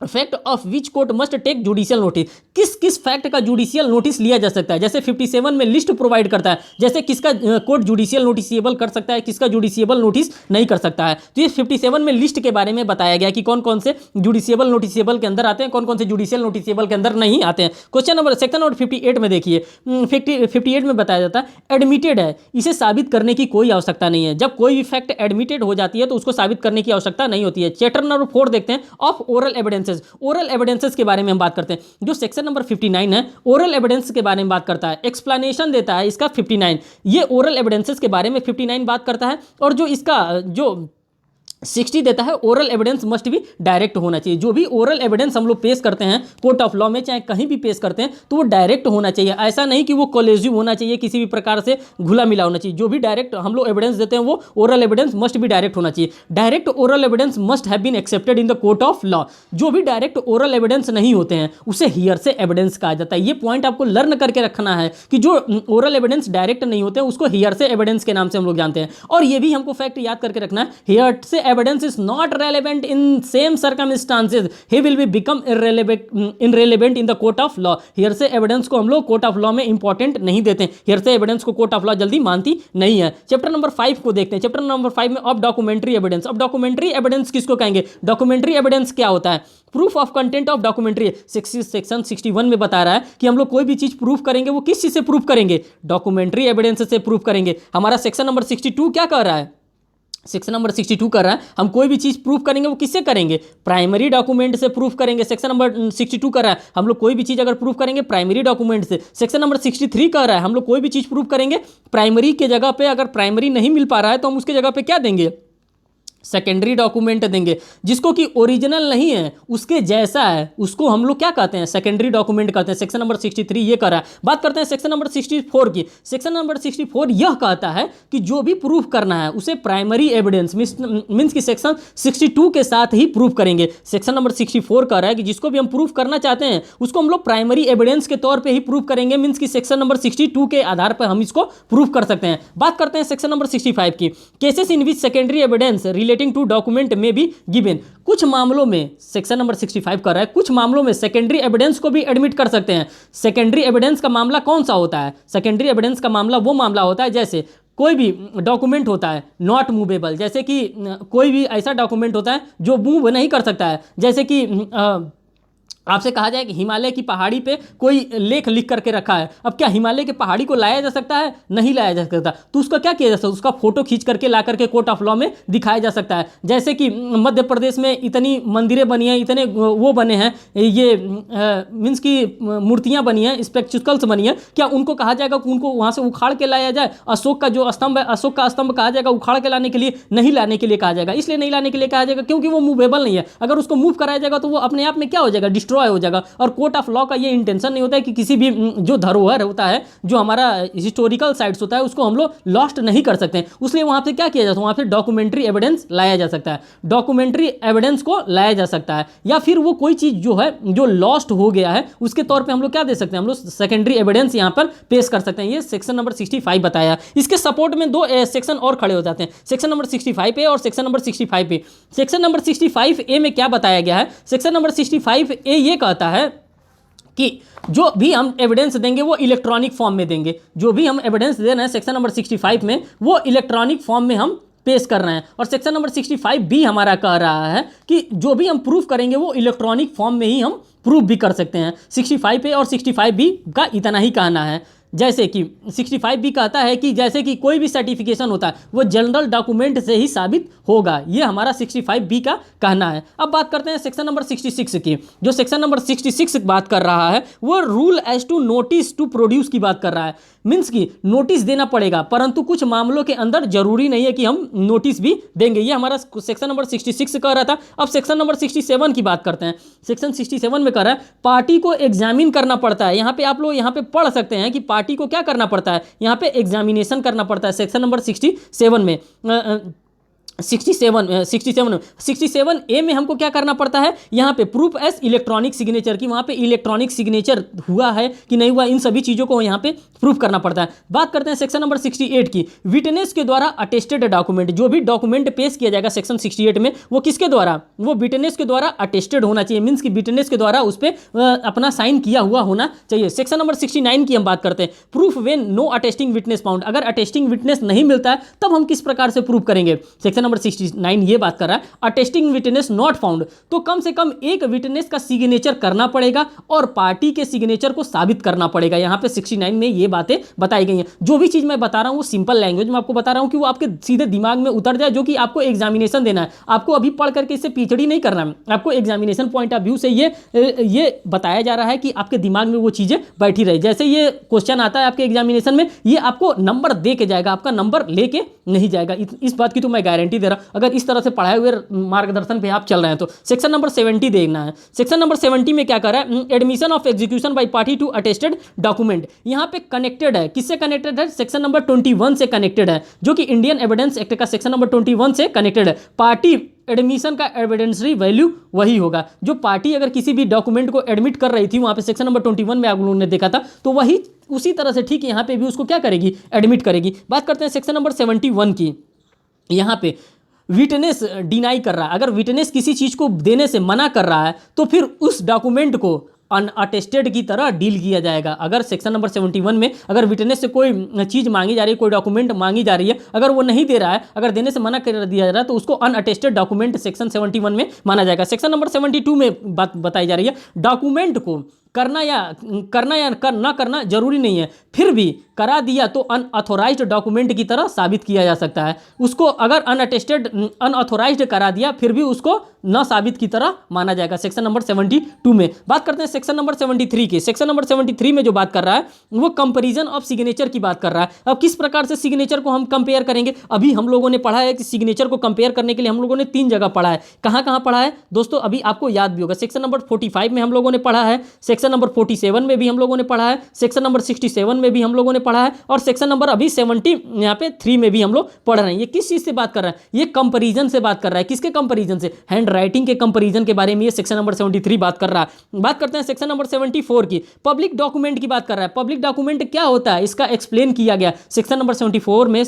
fact of which court must take judicial notice, किस किस फैक्ट का जुडिशियल नोटिस लिया जा सकता है। जैसे 57 में लिस्ट प्रोवाइड करता है, जैसे किसका कोर्ट जुडिशियल नोटिसिएबल कर सकता है, किसका जुडिशियबल नोटिस नहीं कर सकता है। तो ये 57 में लिस्ट के बारे में बताया गया कि कौन कौन से जुडिशियबल नोटिसिएबल के अंदर आते हैं, कौन कौन से जुडिशियल नोटिसिएबल के अंदर नहीं आते हैं। क्वेश्चन नंबर सेक्शन नंबर 58 में देखिए 58 में बताया जाता है एडमिटेड है, इसे साबित करने की कोई आवश्यकता नहीं है। जब कोई भी फैक्ट एडमिटेड हो जाती है तो उसको साबित करने की आवश्यकता नहीं होती है। चैप्टर नंबर 4 देखते हैं of oral evidences. Oral evidences के बारे में हम बात करते हैं। जो सेक्शन नंबर 59 है ओरल एविडेंस के बारे में बात करता है, एक्सप्लेनेशन देता है इसका 59। ये ओरल एविडेंसेस के बारे में 59 बात करता है। और जो इसका जो 60 देता है ओरल एविडेंस मस्ट भी डायरेक्ट होना चाहिए। जो भी ओरल एविडेंस हम लोग पेश करते हैं कोर्ट ऑफ लॉ में, चाहे कहीं भी पेश करते हैं, तो वो डायरेक्ट होना चाहिए। ऐसा नहीं कि वो कोलेजिव होना चाहिए, किसी भी प्रकार से घुला मिला होना चाहिए। जो भी डायरेक्ट हम लोग एविडेंस देते हैं वो ओरल एविडेंस मस्ट भी डायरेक्ट होना चाहिए। Direct oral evidence must have been accepted in the court of law. जो भी डायरेक्ट ओरल एविडेंस नहीं होते हैं उसे हियर से एविडेंस कहा जाता है। ये पॉइंट आपको लर्न करके रखना है कि जो ओरल एविडेंस डायरेक्ट नहीं होते हैं उसको हियर से एविडेंस के नाम से हम लोग जानते हैं। और ये भी हमको फैक्ट याद करके रखना है, हियर से evidence is not relevant in same circumstances he will be become irrelevant in the court of law। Here से एविडेंस को हम लोग कोर्ट ऑफ लॉ में इंपॉर्टेंट नहीं देते हैं। हियर से एविडेंस को कोर्ट ऑफ लॉ जल्दी मानती नहीं है। चैप्टर नंबर 5 को देखते हैं। चैप्टर नंबर 5 में ऑफ डॉक्यूमेंट्री एविडेंस। अब डॉक्यूमेंट्री एविडेंस किसको कहेंगे? डॉक्यूमेंट्री एविडेंस क्या होता है? Proof of content of documentary. Section 61 में बता रहा है कि हम लोग कोई भी चीज प्रूफ करेंगे वो किस चीज से प्रूफ करेंगे? डॉक्यूमेंट्री एविडेंस से प्रूफ करेंगे। हमारा सेक्शन नंबर 62 क्या कर रहा है? सेक्शन नंबर 62 कर रहा है हम कोई भी चीज़ प्रूफ करेंगे वो किससे करेंगे? प्राइमरी डॉक्यूमेंट से प्रूफ करेंगे। सेक्शन नंबर 62 कर रहा है हम लोग कोई भी चीज़ अगर प्रूफ करेंगे प्राइमरी डॉक्यूमेंट से। सेक्शन नंबर 63 कर रहा है हम लोग कोई भी चीज़ प्रूफ करेंगे प्राइमरी के जगह पे, अगर प्राइमरी नहीं मिल पा रहा है तो हम उसके जगह पे क्या देंगे? सेकेंडरी डॉक्यूमेंट देंगे। जिसको कि ओरिजिनल नहीं है उसके जैसा है उसको हम लोग क्या कहते हैं? सेकेंडरी डॉक्यूमेंट कहते हैं। सेक्शन नंबर 63 ये कर रहा है। बात करते हैं सेक्शन नंबर 64 की। सेक्शन नंबर 64 यह कहता है कि जो भी प्रूफ करना है उसे प्राइमरी एविडेंस मीन्स कि सेक्शन 62 के साथ ही प्रूफ करेंगे। सेक्शन नंबर 64 कह रहा है कि जिसको भी हम प्रूफ करना चाहते हैं उसको हम लोग प्राइमरी एविडेंस के तौर पर ही प्रूफ करेंगे। मीन्स कि सेक्शन नंबर 62 के आधार पर हम इसको प्रूफ कर सकते हैं। बात करते हैं सेक्शन नंबर 65 की। Cases in which secondary evidence relating to document में भी गिवन। कुछ मामलों में सेक्शन नंबर 65 कर रहा है कुछ मामलों में सेकेंडरी एविडेंस को भी एडमिट कर सकते हैं। सेकेंडरी एविडेंस का मामला कौन सा होता है? सेकेंडरी एविडेंस का मामला वो मामला होता है जैसे कोई भी डॉक्यूमेंट होता है नॉट मूवेबल, जैसे कि कोई भी ऐसा डॉक्यूमेंट होता है जो मूव नहीं कर सकता है। जैसे कि आपसे कहा जाए कि हिमालय की पहाड़ी पे कोई लेख लिख करके रखा है। अब क्या हिमालय की पहाड़ी को लाया जा सकता है? नहीं लाया जा सकता। तो उसका क्या किया जा सकता है? उसका फोटो खींच करके ला करके कोर्ट ऑफ लॉ में दिखाया जा सकता है। जैसे कि मध्य प्रदेश में इतनी मंदिरें बनी हैं, इतने वो बने हैं, ये मीन्स की मूर्तियाँ बनी हैं, स्पेक्टिकल्स बनी हैं, क्या उनको कहा जाएगा कि उनको वहाँ से उखाड़ के लाया जाए? अशोक का जो स्तंभ है, अशोक का स्तंभ कहा जाएगा उखाड़ के लाने के लिए? नहीं लाने के लिए कहा जाएगा। इसलिए नहीं लाने के लिए कहा जाएगा क्योंकि वो मूवेबल नहीं है। अगर उसको मूव कराया जाएगा तो वो अपने आप में क्या हो जाएगा? डिस्ट्रॉय हो जाएगा। और कोर्ट ऑफ लॉ का ये इंटेंशन नहीं होता है कि किसी भी जो धरोहर होता है, जो हमारा हिस्टोरिकल साइट्स होता है, उसको हम लोग लॉस्ट नहीं कर सकते हैं। इसलिए वहाँ पे क्या किया जाता है? वहाँ पे डॉक्यूमेंट्री एविडेंस लाया जा सकता है। डॉक्यूमेंट्री एविडेंस को लाया जा सकता है। या फिर वो कोई चीज़ जो है जो लॉस्ट हो गया है उसके तौर पर हम लोग क्या दे सकते हैं? हम लोग सेकेंडरी एविडेंस यहाँ पर पेश कर सकते हैं। ये सेक्शन नंबर 65 बताया। इसके सपोर्ट में दो सेक्शन और खड़े हो जाते हैं, सेक्शन नंबर 65A और section number 65B। Section number 65A में क्या बताया गया है? सेक्शन नंबर 65A ये कहता है कि जो भी हम एविडेंस देंगे वो इलेक्ट्रॉनिक फॉर्म में देंगे। जो भी हम एविडेंस दे रहे हैं सेक्शन नंबर 65 में वो इलेक्ट्रॉनिक फॉर्म में हम पेश कर रहे हैं। और सेक्शन नंबर 65B हमारा कह रहा है कि जो भी हम प्रूफ करेंगे वो इलेक्ट्रॉनिक फॉर्म में ही हम प्रूफ भी कर सकते हैं। 65A और 65B का इतना ही कहना है। जैसे कि 65 भी कहता है कि जैसे कि कोई भी सर्टिफिकेशन होता है वो जनरल डॉक्यूमेंट से ही साबित होगा, ये हमारा 65 बी का कहना है। अब बात करते हैं सेक्शन नंबर 66 की। जो सेक्शन नंबर 66 बात कर रहा है वो rule as to notice to produce की बात कर रहा है। मीन्स की नोटिस देना पड़ेगा, परंतु कुछ मामलों के अंदर जरूरी नहीं है कि हम नोटिस भी देंगे, ये हमारा सेक्शन नंबर 66 कह रहा था। अब सेक्शन नंबर 67 की बात करते हैं। सेक्शन 67 में कह रहा है पार्टी को एग्जामिन करना पड़ता है। यहाँ पे आप लोग यहाँ पे पढ़ सकते हैं कि पार्टी को क्या करना पड़ता है, यहाँ पे एग्जामिनेशन करना पड़ता है। सेक्शन नंबर 67 में 67 ए में हमको क्या करना पड़ता है, यहाँ पे प्रूफ एस इलेक्ट्रॉनिक सिग्नेचर की, वहाँ पे इलेक्ट्रॉनिक सिग्नेचर हुआ है कि नहीं हुआ, इन सभी चीज़ों को यहाँ पे प्रूफ करना पड़ता है। बात करते हैं सेक्शन नंबर 68 की। विटनेस के द्वारा अटेस्टेड डॉक्यूमेंट, जो भी डॉक्यूमेंट पेश किया जाएगा सेक्शन 68 में, वो किसके द्वारा, वो विटनेस के द्वारा अटेस्टेड होना चाहिए। मीन्स कि विटनेस के द्वारा उस पर अपना साइन किया हुआ होना चाहिए। सेक्शन नंबर 69 की हम बात करते हैं। Proof when no attesting witness found, अगर अटेस्टिंग विटनेस नहीं मिलता है तब हम किस प्रकार से प्रूफ करेंगे। सेक्शन नंबर 69 ये बात कर रहा है अटेस्टिंग विटनेस नॉट फाउंड, तो कम से कम एक विटनेस का सिग्नेचर करना पड़ेगा और पार्टी के सिग्नेचर को साबित करना पड़ेगा। यहाँ पे 69 में ये बातें बताई गई हैं। जो भी चीज़ मैं बता रहा हूँ वो सिंपल लैंग्वेज में आपको बता रहा हूँ कि वो आपके सीधे दिमाग में उतर जाए, जो कि आपको एग्जामिनेशन देना है। आपको अभी पढ़ करके इससे पीएचडी नहीं करना है, आपको एग्जामिनेशन पॉइंट ऑफ व्यू से ये बताया जा रहा है कि आपके दिमाग में वो चीज़ें बैठी रही। जैसे ये क्वेश्चन आता है आपके एग्जामिनेशन में, ये आपको नंबर दे के जाएगा, आपका नंबर लेके नहीं जाएगा। इस बात की तो मैं गारंटी दे रहा हूँ, अगर इस तरह से पढ़ाए हुए मार्गदर्शन पे आप चल रहे हैं तो। सेक्शन नंबर 70 देखना है। सेक्शन नंबर 70 में क्या कर रहा है, admission of execution by party to attested document. यहाँ पे कनेक्टेड है, किससे कनेक्टेड है, सेक्शन नंबर 21 से कनेक्टेड है, जो कि इंडियन एविडेंस एक्ट का सेक्शन नंबर 21 से कनेक्टेड है। पार्टी एडमिशन का एविडेंसरी वैल्यू वही होगा, जो पार्टी अगर किसी भी डॉक्यूमेंट को एडमिट कर रही थी वहाँ पे सेक्शन नंबर 21 में आप लोगों ने देखा था, तो वही उसी तरह से ठीक यहाँ पे भी उसको क्या करेगी, एडमिट करेगी। बात करते हैं सेक्शन नंबर 71 की। यहाँ पे विटनेस डिनाई कर रहा है, अगर विटनेस किसी चीज़ को देने से मना कर रहा है तो फिर उस डॉक्यूमेंट को अनअटेस्टेड की तरह डील किया जाएगा। अगर सेक्शन नंबर 71 में अगर विटनेस से कोई चीज़ मांगी जा रही है, कोई डॉक्यूमेंट मांगी जा रही है, अगर वो नहीं दे रहा है, अगर देने से मना कर दिया जा रहा है, तो उसको अनअटेस्टेड डॉक्यूमेंट सेक्शन 71 में माना जाएगा। सेक्शन नंबर 72 में बात बताई जा रही है डॉक्यूमेंट को करना या ना करना जरूरी नहीं है, फिर भी करा दिया तो अनऑथोराइज्ड डॉक्यूमेंट की तरह साबित किया जा सकता है। उसको अगर अनऑथोराइज्ड करा दिया फिर भी उसको न साबित की तरह माना जाएगा। सेक्शन नंबर 72 में बात करते हैं सेक्शन नंबर 73 की। सेक्शन नंबर 73 में जो बात कर रहा है वो कंपैरिजन ऑफ सिग्नेचर की बात कर रहा है। अब किस प्रकार से सिग्नेचर को हम कंपेयर करेंगे, अभी हम लोगों ने पढ़ा है कि सिग्नेचर को कंपेयर करने के लिए हम लोगों ने 3 जगह पढ़ा है। कहाँ कहाँ पढ़ा है दोस्तों, अभी आपको याद भी होगा। सेक्शन नंबर 45 में हम लोगों ने पढ़ा है, सेक्शन नंबर 47 में भी हम लोगों ने पढ़ा है, सेक्शन नंबर 67 में भी हम लोगों ने पढ़ा है, और सेक्शन नंबर अभी 70 यहाँ पे 3 में भी हम लोग पढ़ रहे हैं। ये किस चीज़ से बात कर रहा है, ये कंपैरिजन से बात कर रहा है। किसके कंपैरिजन से, हैंड राइटिंग के कंपैरिजन के बारे में ये सेक्शन नंबर 73 बात कर रहा है। बात करते हैं सेक्शन नंबर 74 की, पब्लिक डॉक्यूमेंट की बात कर रहा है। पब्लिक डॉक्यूमेंट क्या होता है इसका एक्सप्लेन किया गया सेक्शन नंबर 74 में।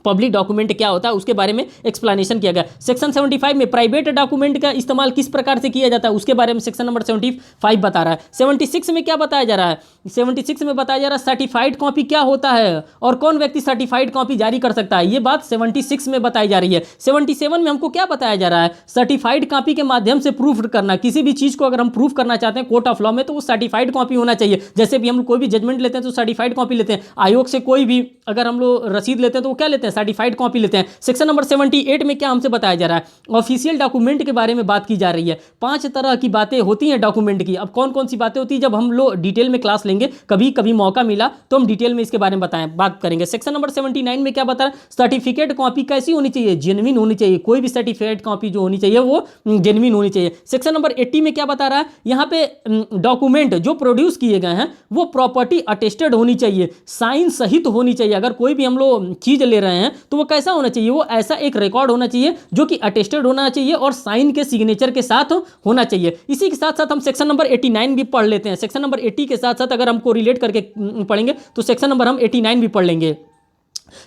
पब्लिक डॉक्यूमेंट क्या होता है उसके बारे में एक्सप्लेनेशन किया गया। सेक्शन 75 में प्राइवेट डॉक्यूमेंट का इस्तेमाल किस प्रकार से किया जाता है उसके बारे में सेक्शन नंबर 75 बता रहा है। 76 में क्या बताया जा रहा है, 76 में बताया जा रहा है सर्टिफाइड कॉपी क्या होता है और कौन व्यक्ति सर्टिफाइड कॉपी जारी कर सकता है, ये बात 76 में बताई जा रही है। 77 में हमको क्या बताया जा रहा है, सर्टिफाइड कॉपी के माध्यम से प्रूफ करना। किसी भी चीज़ को अगर हम प्रूफ करना चाहते हैं कोर्ट ऑफ लॉ में तो वो सर्टिफाइड कॉपी होना चाहिए। जैसे भी हम कोई भी जजमेंट लेते हैं तो सर्टिफाइड कॉपी लेते हैं, आयोग से कोई भी अगर हम लोग रसीद लेते हैं तो वो क्या लेते हैं, सर्टिफाइड कॉपी लेते हैं। सेक्शन नंबर 78 में क्या हमसे बताया जा रहा है, ऑफिशियल डॉक्यूमेंट के बारे में बात की जा रही है। 5 तरह की बातें होती हैं डॉक्यूमेंट की। अब कौन कौन सी बातें होती है जब हम लोग डिटेल में क्लास लेंगे, कभी कभी मौका मिला तो हम डिटेल में इसके बारे में बात करेंगे। सेक्शन नंबर 79 में क्या बता रहा है, सर्टिफिकेट कॉपी कैसी होनी चाहिए, जेन्युइन होनी चाहिए। कोई भी सर्टिफिकेट कॉपी जो होनी चाहिए वो जेन्युइन होनी चाहिए। सेक्शन नंबर 80 में क्या बता रहा है, यहाँ पे डॉक्यूमेंट जो प्रोड्यूस किए गए हैं वो प्रॉपर्टी अटेस्टेड होनी चाहिए, साइन सहित होनी चाहिए। अगर कोई भी हम लोग चीज ले रहे हैं तो वो कैसा होना चाहिए, वो ऐसा एक रिकॉर्ड होना चाहिए जो कि अटेस्टेड होना चाहिए और साइन के सिग्नेचर के साथ होना चाहिए। इसी के साथ साथ हम सेक्शन नंबर 89 भी पढ़ लेते हैं। सेक्शन नंबर 80 के साथ साथ अगर हमको रिलेट करके पढ़ेंगे तो सेक्शन नंबर हम 89 भी पढ़ लेंगे।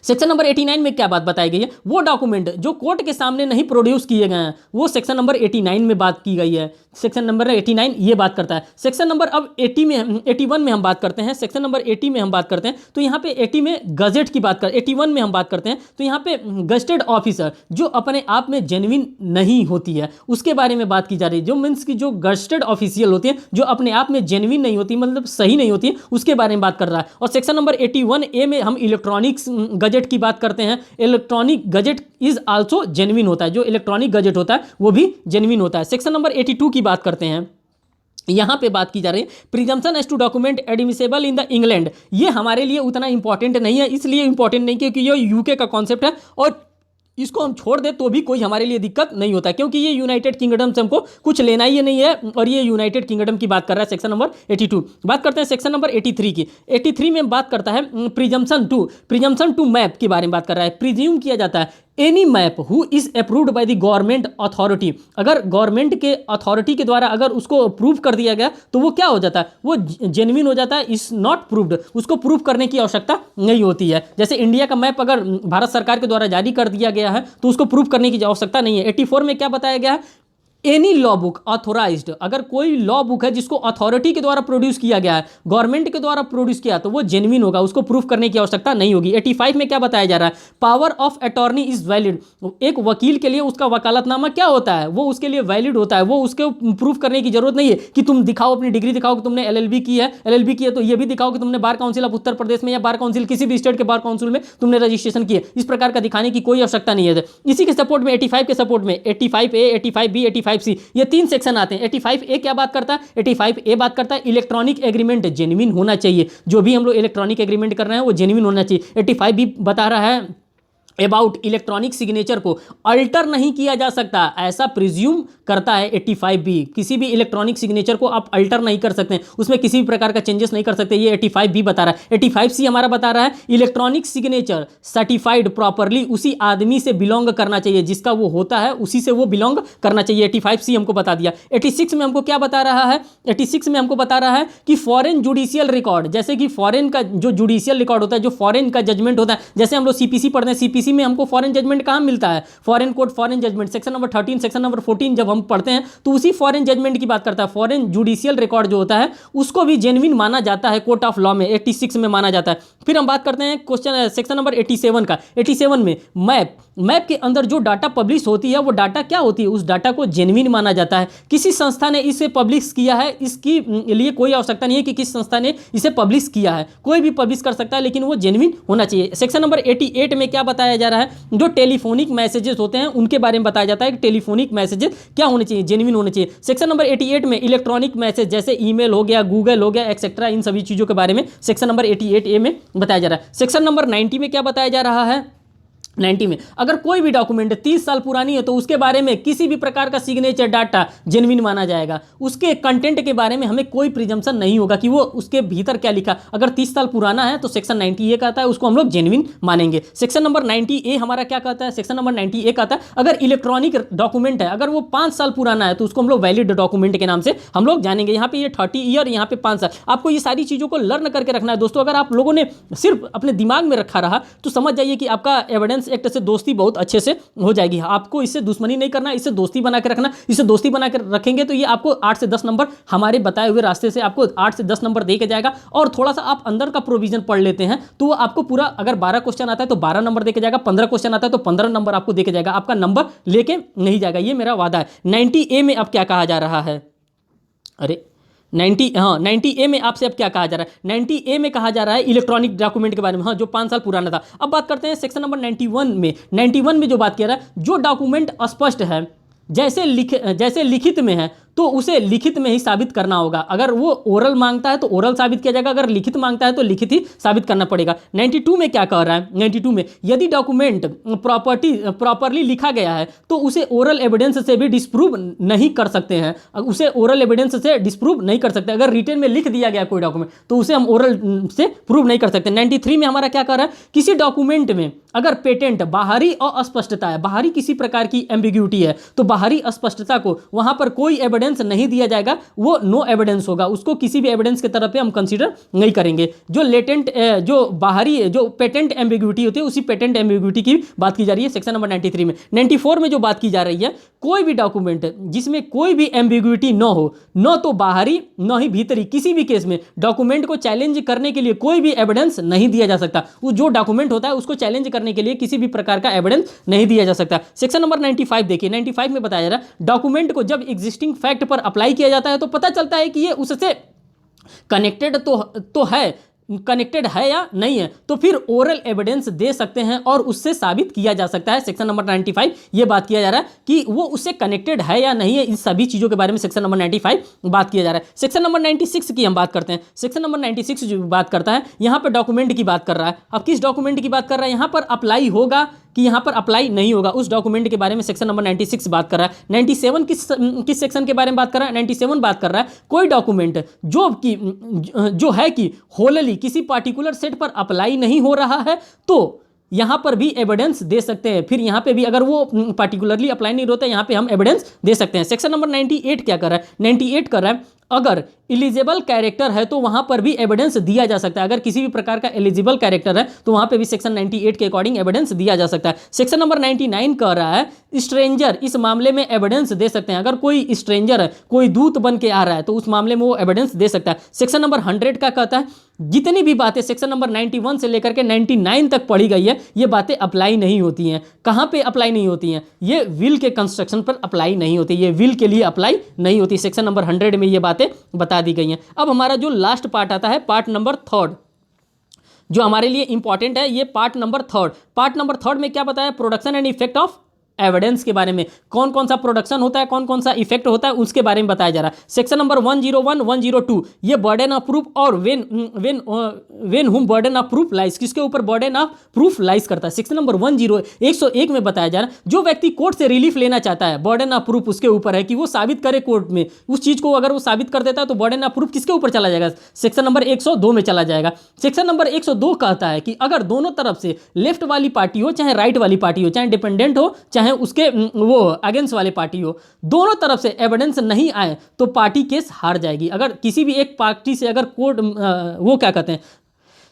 सेक्शन नंबर 89 में क्या बात बताई गई है, वो डॉक्यूमेंट जो कोर्ट के सामने नहीं प्रोड्यूस किए गए हैं वो सेक्शन नंबर 89 में बात की गई है। सेक्शन नंबर 89 ये बात करता है। सेक्शन नंबर अब 81 में हम बात करते हैं। सेक्शन नंबर 80 में हम बात करते हैं तो यहाँ पे 80 में गजेट की बात कर 81 में हम बात करते हैं तो यहाँ पे गजेटेड ऑफिसर जो अपने आप में जेन्युइन नहीं होती है उसके बारे में बात की जा रही है। जो मीन्स की जो गजेटेड ऑफिशियल होती है जो अपने आप में जेन्युइन नहीं होती, मतलब सही नहीं होती है, उसके बारे में बात कर रहा है। और सेक्शन नंबर 81A में हम इलेक्ट्रॉनिक्स गजेट की बात करते हैं। Electronic gadget is also genuine होता है, जो इलेक्ट्रॉनिक गजेट होता है वो भी जेन्युइन होता है। सेक्शन नंबर 82 की बात करते हैं। यहां पे बात की जा रही है presumption as to document admissible in the England. ये हमारे लिए उतना इंपॉर्टेंट नहीं है, इसलिए इंपॉर्टेंट नहीं क्योंकि ये यूके का कॉन्सेप्ट है और इसको हम छोड़ दें तो भी कोई हमारे लिए दिक्कत नहीं होता क्योंकि ये यूनाइटेड किंगडम से हमको कुछ लेना ही नहीं है और ये यूनाइटेड किंगडम की बात कर रहा है। सेक्शन नंबर 82 बात करते हैं सेक्शन नंबर 83 की। 83 में बात करता है प्रिजम्पशन टू मैप के बारे में बात कर रहा है। प्रिज्यूम किया जाता है any map who is approved by the government authority. अगर गवर्नमेंट के अथॉरिटी के द्वारा अगर उसको अप्रूव कर दिया गया तो वो क्या हो जाता है, वो जेन्युइन हो जाता है। इज नॉट प्रूव्ड, उसको प्रूव करने की आवश्यकता नहीं होती है। जैसे इंडिया का मैप अगर भारत सरकार के द्वारा जारी कर दिया गया है तो उसको प्रूव करने की आवश्यकता नहीं है। 84 में क्या बताया गया है, एनी लॉ बुक ऑथोराइज्ड, अगर कोई लॉ बुक है जिसको अथॉरिटी के द्वारा प्रोड्यूस किया गया है, गवर्नमेंट के द्वारा प्रोड्यूस किया तो वो जेन्युइन होगा, उसको प्रूफ करने की आवश्यकता नहीं होगी। 85 में क्या बताया जा रहा है, power of attorney is valid. एक वकील के लिए उसका वकालतनामा क्या होता है, वो उसके लिए वैलिड होता है, वो उसको प्रूफ करने की जरूरत नहीं है कि तुम दिखाओ अपनी डिग्री दिखाओ कि तुमने एलएलबी की है तो ये भी दिखाओ कि तुमने bar council of Uttar Pradesh में या बार काउंसिल किसी भी स्टेट के बार काउंसिल में तुमने रजिस्ट्रेशन किया। इस प्रकार का दिखाने की कोई आवश्यकता नहीं है। इसी के सपोर्ट में 85 के सपोर्ट में 85A 85B 85C ये 3 सेक्शन आते हैं। 85A क्या बात करता है, 85A बात करता है इलेक्ट्रॉनिक एग्रीमेंट जेन्युइन होना चाहिए। जो भी हम लोग इलेक्ट्रॉनिक एग्रीमेंट कर रहे हैं वो जेन्युइन होना चाहिए। 85B बता रहा है अबाउट इलेक्ट्रॉनिक सिग्नेचर को अल्टर नहीं किया जा सकता, ऐसा प्रिज्यूम करता है 85B। किसी भी इलेक्ट्रॉनिक सिग्नेचर को आप अल्टर नहीं कर सकते, उसमें किसी भी प्रकार का चेंजेस नहीं कर सकते, ये 85B बता रहा है। 85C हमारा बता रहा है इलेक्ट्रॉनिक सिग्नेचर सर्टिफाइड प्रॉपरली उसी आदमी से बिलोंग करना चाहिए, जिसका वो होता है उसी से वो बिलोंग करना चाहिए। 85C हमको बता दिया। 86 में हमको क्या बता रहा है, 86 में हमको बता रहा है कि फॉरेन जुडिशियल रिकॉर्ड, जैसे कि फॉरेन का जो जुडिशियल रिकॉर्ड होता है, जो फॉरेन का जजमेंट होता है, जैसे हम लोग सीपीसी पढ़ते हैं, सीपीसी में हमको फॉरेन जजमेंट कहां मिलता है, foreign court foreign judgment section number 13 section number 14 जब हम पढ़ते हैं तो उसी फॉरेन जजमेंट की बात करता है। फॉरेन जुडिशियल रिकॉर्ड जो होता है उसको भी जेन्युइन माना जाता है कोर्ट ऑफ लॉ में, 86 में माना जाता है। फिर हम बात करते हैं क्वेश्चन सेक्शन नंबर 87 का। 87 में मैप के अंदर जो डाटा पब्लिश होती है वो डाटा क्या होती है, उस डाटा को जेन्युइन माना जाता है। किसी संस्था ने इसे पब्लिश किया है, इसकी लिए कोई आवश्यकता नहीं है कि किस संस्था ने इसे पब्लिश किया है, कोई भी पब्लिश कर सकता है लेकिन वो जेन्युइन होना चाहिए। सेक्शन नंबर 88 में क्या बताया जा रहा है, जो टेलीफोनिक मैसेजेस होते हैं उनके बारे में बताया जाता है कि टेलीफोनिक मैसेजेस क्या होने चाहिए, जेन्युइन होने चाहिए। सेक्शन नंबर 88 में इलेक्ट्रॉनिक मैसेज जैसे ईमेल हो गया, गूगल हो गया, एक्सेट्रा, इन सभी चीज़ों के बारे में सेक्शन नंबर 88A में बताया जा रहा है। सेक्शन नंबर 90 में क्या बताया जा रहा है, 90 में अगर कोई भी डॉक्यूमेंट 30 साल पुरानी है तो उसके बारे में किसी भी प्रकार का सिग्नेचर डाटा जेन्युइन माना जाएगा। उसके कंटेंट के बारे में हमें कोई प्रिजम्पशन नहीं होगा कि वो उसके भीतर क्या लिखा। अगर 30 साल पुराना है तो सेक्शन 90A का आता है, उसको हम लोग जेन्युइन मानेंगे। सेक्शन नंबर 90A हमारा क्या कहता है, सेक्शन नंबर 90A का आता है अगर इलेक्ट्रॉनिक डॉक्यूमेंट है, अगर वो 5 साल पुराना है तो उसको हम लोग वैलिड डॉक्यूमेंट के नाम से हम लोग जानेंगे। यहाँ पे ये 30 ईयर, यहाँ पे 5 साल। आपको ये सारी चीज़ों को लर्न करके रखना है दोस्तों। अगर आप लोगों ने सिर्फ अपने दिमाग में रखा रहा तो समझ जाइए कि आपका एविडेंस एक्ट से दोस्ती बहुत अच्छे से हो जाएगी। आपको इससे दुश्मनी नहीं करना, इससे दोस्ती बना के रखना। इससे दोस्ती बना के रखेंगे तो ये आपको 8 से 10 नंबर हमारे बताए हुए रास्ते से आपको 8 से 10 नंबर दे के जाएगा। और थोड़ा सा आप अंदर का प्रोविजन पढ़ लेते हैं तो वो आपको पूरा, अगर 12 क्वेश्चन आता है तो 12 नंबर दे के जाएगा, 15 क्वेश्चन आता है तो 15 नंबर आपको दे के जाएगा, आपका नंबर लेके नहीं जाएगा। ये मेरा वादा है। 90A में अब क्या कहा जा रहा है, 90A में आपसे अब क्या कहा जा रहा है, 90A में कहा जा रहा है इलेक्ट्रॉनिक डॉक्यूमेंट के बारे में, जो 5 साल पुराना था। अब बात करते हैं सेक्शन नंबर 91 में जो बात किया रहा है, जो डॉक्यूमेंट स्पष्ट है जैसे लिखित में है तो उसे लिखित में ही साबित करना होगा। अगर वो ओरल मांगता है तो ओरल साबित किया जाएगा, अगर लिखित मांगता है तो लिखित ही साबित करना पड़ेगा। 92 में क्या कह रहा है, 92 में यदि डॉक्यूमेंट प्रॉपरली लिखा गया है तो उसे ओरल एविडेंस से भी डिस्प्रूव नहीं कर सकते हैं, उसे ओरल एविडेंस से डिस्प्रूव नहीं कर सकते। अगर रिटन में लिख दिया गया कोई डॉक्यूमेंट तो उसे हम ओरल से प्रूव नहीं कर सकते। 93 में हमारा क्या कह रहा है, किसी डॉक्यूमेंट में अगर पेटेंट बाहरी अस्पष्टता है, बाहरी किसी प्रकार की एम्बिग्यूटी है, तो बाहरी अस्पष्टता को वहां पर कोई एविडेंस नहीं दिया जाएगा, वो नो एविडेंस होगा, उसको किसी भी एविडेंस के तरफ पे हम कंसीडर नहीं करेंगे। जो लेटेंट जो बाहरी जो पेटेंट एम्बिग्यूटी होती है, उसी पेटेंट एम्बिग्यूटी की बात की जा रही है सेक्शन नंबर 93 में। 94 में जो बात की जा रही है, कोई भी डॉक्यूमेंट जिसमें कोई भी एम्बिग्यूटी न हो, न तो बाहरी न ही भीतरी, किसी भी केस में डॉक्यूमेंट को चैलेंज करने के लिए कोई भी एविडेंस नहीं दिया जा सकता। वो जो डॉक्यूमेंट होता है उसको चैलेंज करने के लिए किसी भी प्रकार का एविडेंस नहीं दिया जा सकता। सेक्शन नंबर 95 देखिए, 95 में बताया जा रहा है डॉक्यूमेंट को जब एग्जिस्टिंग फैक्ट पर अप्लाई किया जाता है तो पता चलता है कि ये उससे कनेक्टेड तो है, कनेक्टेड है या नहीं है, तो फिर ओरल एविडेंस दे सकते हैं और उससे साबित किया जा सकता है। सेक्शन नंबर 95 ये बात किया जा रहा है कि वो उससे कनेक्टेड है या नहीं है, इन सभी चीजों के बारे में सेक्शन नंबर 95 बात किया जा रहा है। सेक्शन नंबर 96 की हम बात करते हैं। सेक्शन नंबर 96 जो बात करता है, यहां पर डॉक्यूमेंट की बात कर रहा है। अब किस डॉक्यूमेंट की बात कर रहा है, यहां पर अप्लाई होगा कि यहां पर अप्लाई नहीं होगा, उस डॉक्यूमेंट के बारे में सेक्शन नंबर 96 बात कर रहा है। 97 किस सेक्शन के बारे में बात कर रहा है, 97 बात कर रहा है कोई डॉक्यूमेंट जो है कि होलली किसी पार्टिकुलर सेट पर अप्लाई नहीं हो रहा है, तो यहां पर भी एविडेंस दे सकते हैं। फिर यहां पे भी अगर वो पार्टिकुलरली अप्लाई नहीं होता, यहां पे हम एविडेंस दे सकते हैं। सेक्शन नंबर 98 क्या कर रहा है, 98 कर रहा है अगर एलिजिबल कैरेक्टर है तो वहां पर भी एविडेंस दिया जा सकता है। अगर किसी भी प्रकार का एलिजिबल कैरेक्टर है तो वहां पे भी सेक्शन 98 के अकॉर्डिंग एविडेंस दिया जा सकता है। सेक्शन नंबर 99 कह रहा है स्ट्रेंजर इस मामले में एविडेंस दे सकते हैं। अगर कोई स्ट्रेंजर है, कोई दूत बन के आ रहा है, तो उस मामले में वो एविडेंस दे सकता है। सेक्शन नंबर 100 का कहता है जितनी भी बातें सेक्शन नंबर 91 से लेकर के 99 तक पढ़ी गई है, ये बातें अप्लाई नहीं होती हैं। कहां पे अप्लाई नहीं होती हैं, ये विल के कंस्ट्रक्शन पर अप्लाई नहीं होती, ये विल के लिए अप्लाई नहीं होती। सेक्शन नंबर 100 में ये बातें बता दी गई हैं। अब हमारा जो लास्ट पार्ट आता है, पार्ट नंबर 3 जो हमारे लिए इंपॉर्टेंट है, ये पार्ट नंबर 3। पार्ट नंबर 3 में क्या बताया, production and effect of evidence के बारे में, कौन कौन सा प्रोडक्शन होता है, कौन कौन सा इफेक्ट होता है, उसके बारे में बताया जा रहा है। सेक्शन नंबर 101 102 ये बर्डन ऑफ प्रूफ और व्हेन हुम बर्डन ऑफ प्रूफ लाइज, किसके ऊपर बर्डन ऑफ प्रूफ लाइज करता है। सेक्शन नंबर 101 में बताया जा रहा है जो व्यक्ति कोर्ट से रिलीफ लेना चाहता है, बर्डन ऑफ प्रूफ उसके ऊपर है कि वो साबित करे कोर्ट में उस चीज को। अगर वो साबित कर देता है तो बर्डन ऑफ प्रूफ किसके ऊपर चला जाएगा, सेक्शन नंबर 102 में चला जाएगा। सेक्शन नंबर 102 कहता है कि अगर दोनों तरफ से लेफ्ट वाली पार्टी हो चाहे राइट वाली पार्टी हो, चाहे डिपेंडेंट हो चाहे उसके वो अगेंस्ट वाले पार्टी हो, दोनों तरफ से एविडेंस नहीं आए तो पार्टी केस हार जाएगी। अगर किसी भी एक पार्टी से अगर कोर्ट वो क्या कहते हैं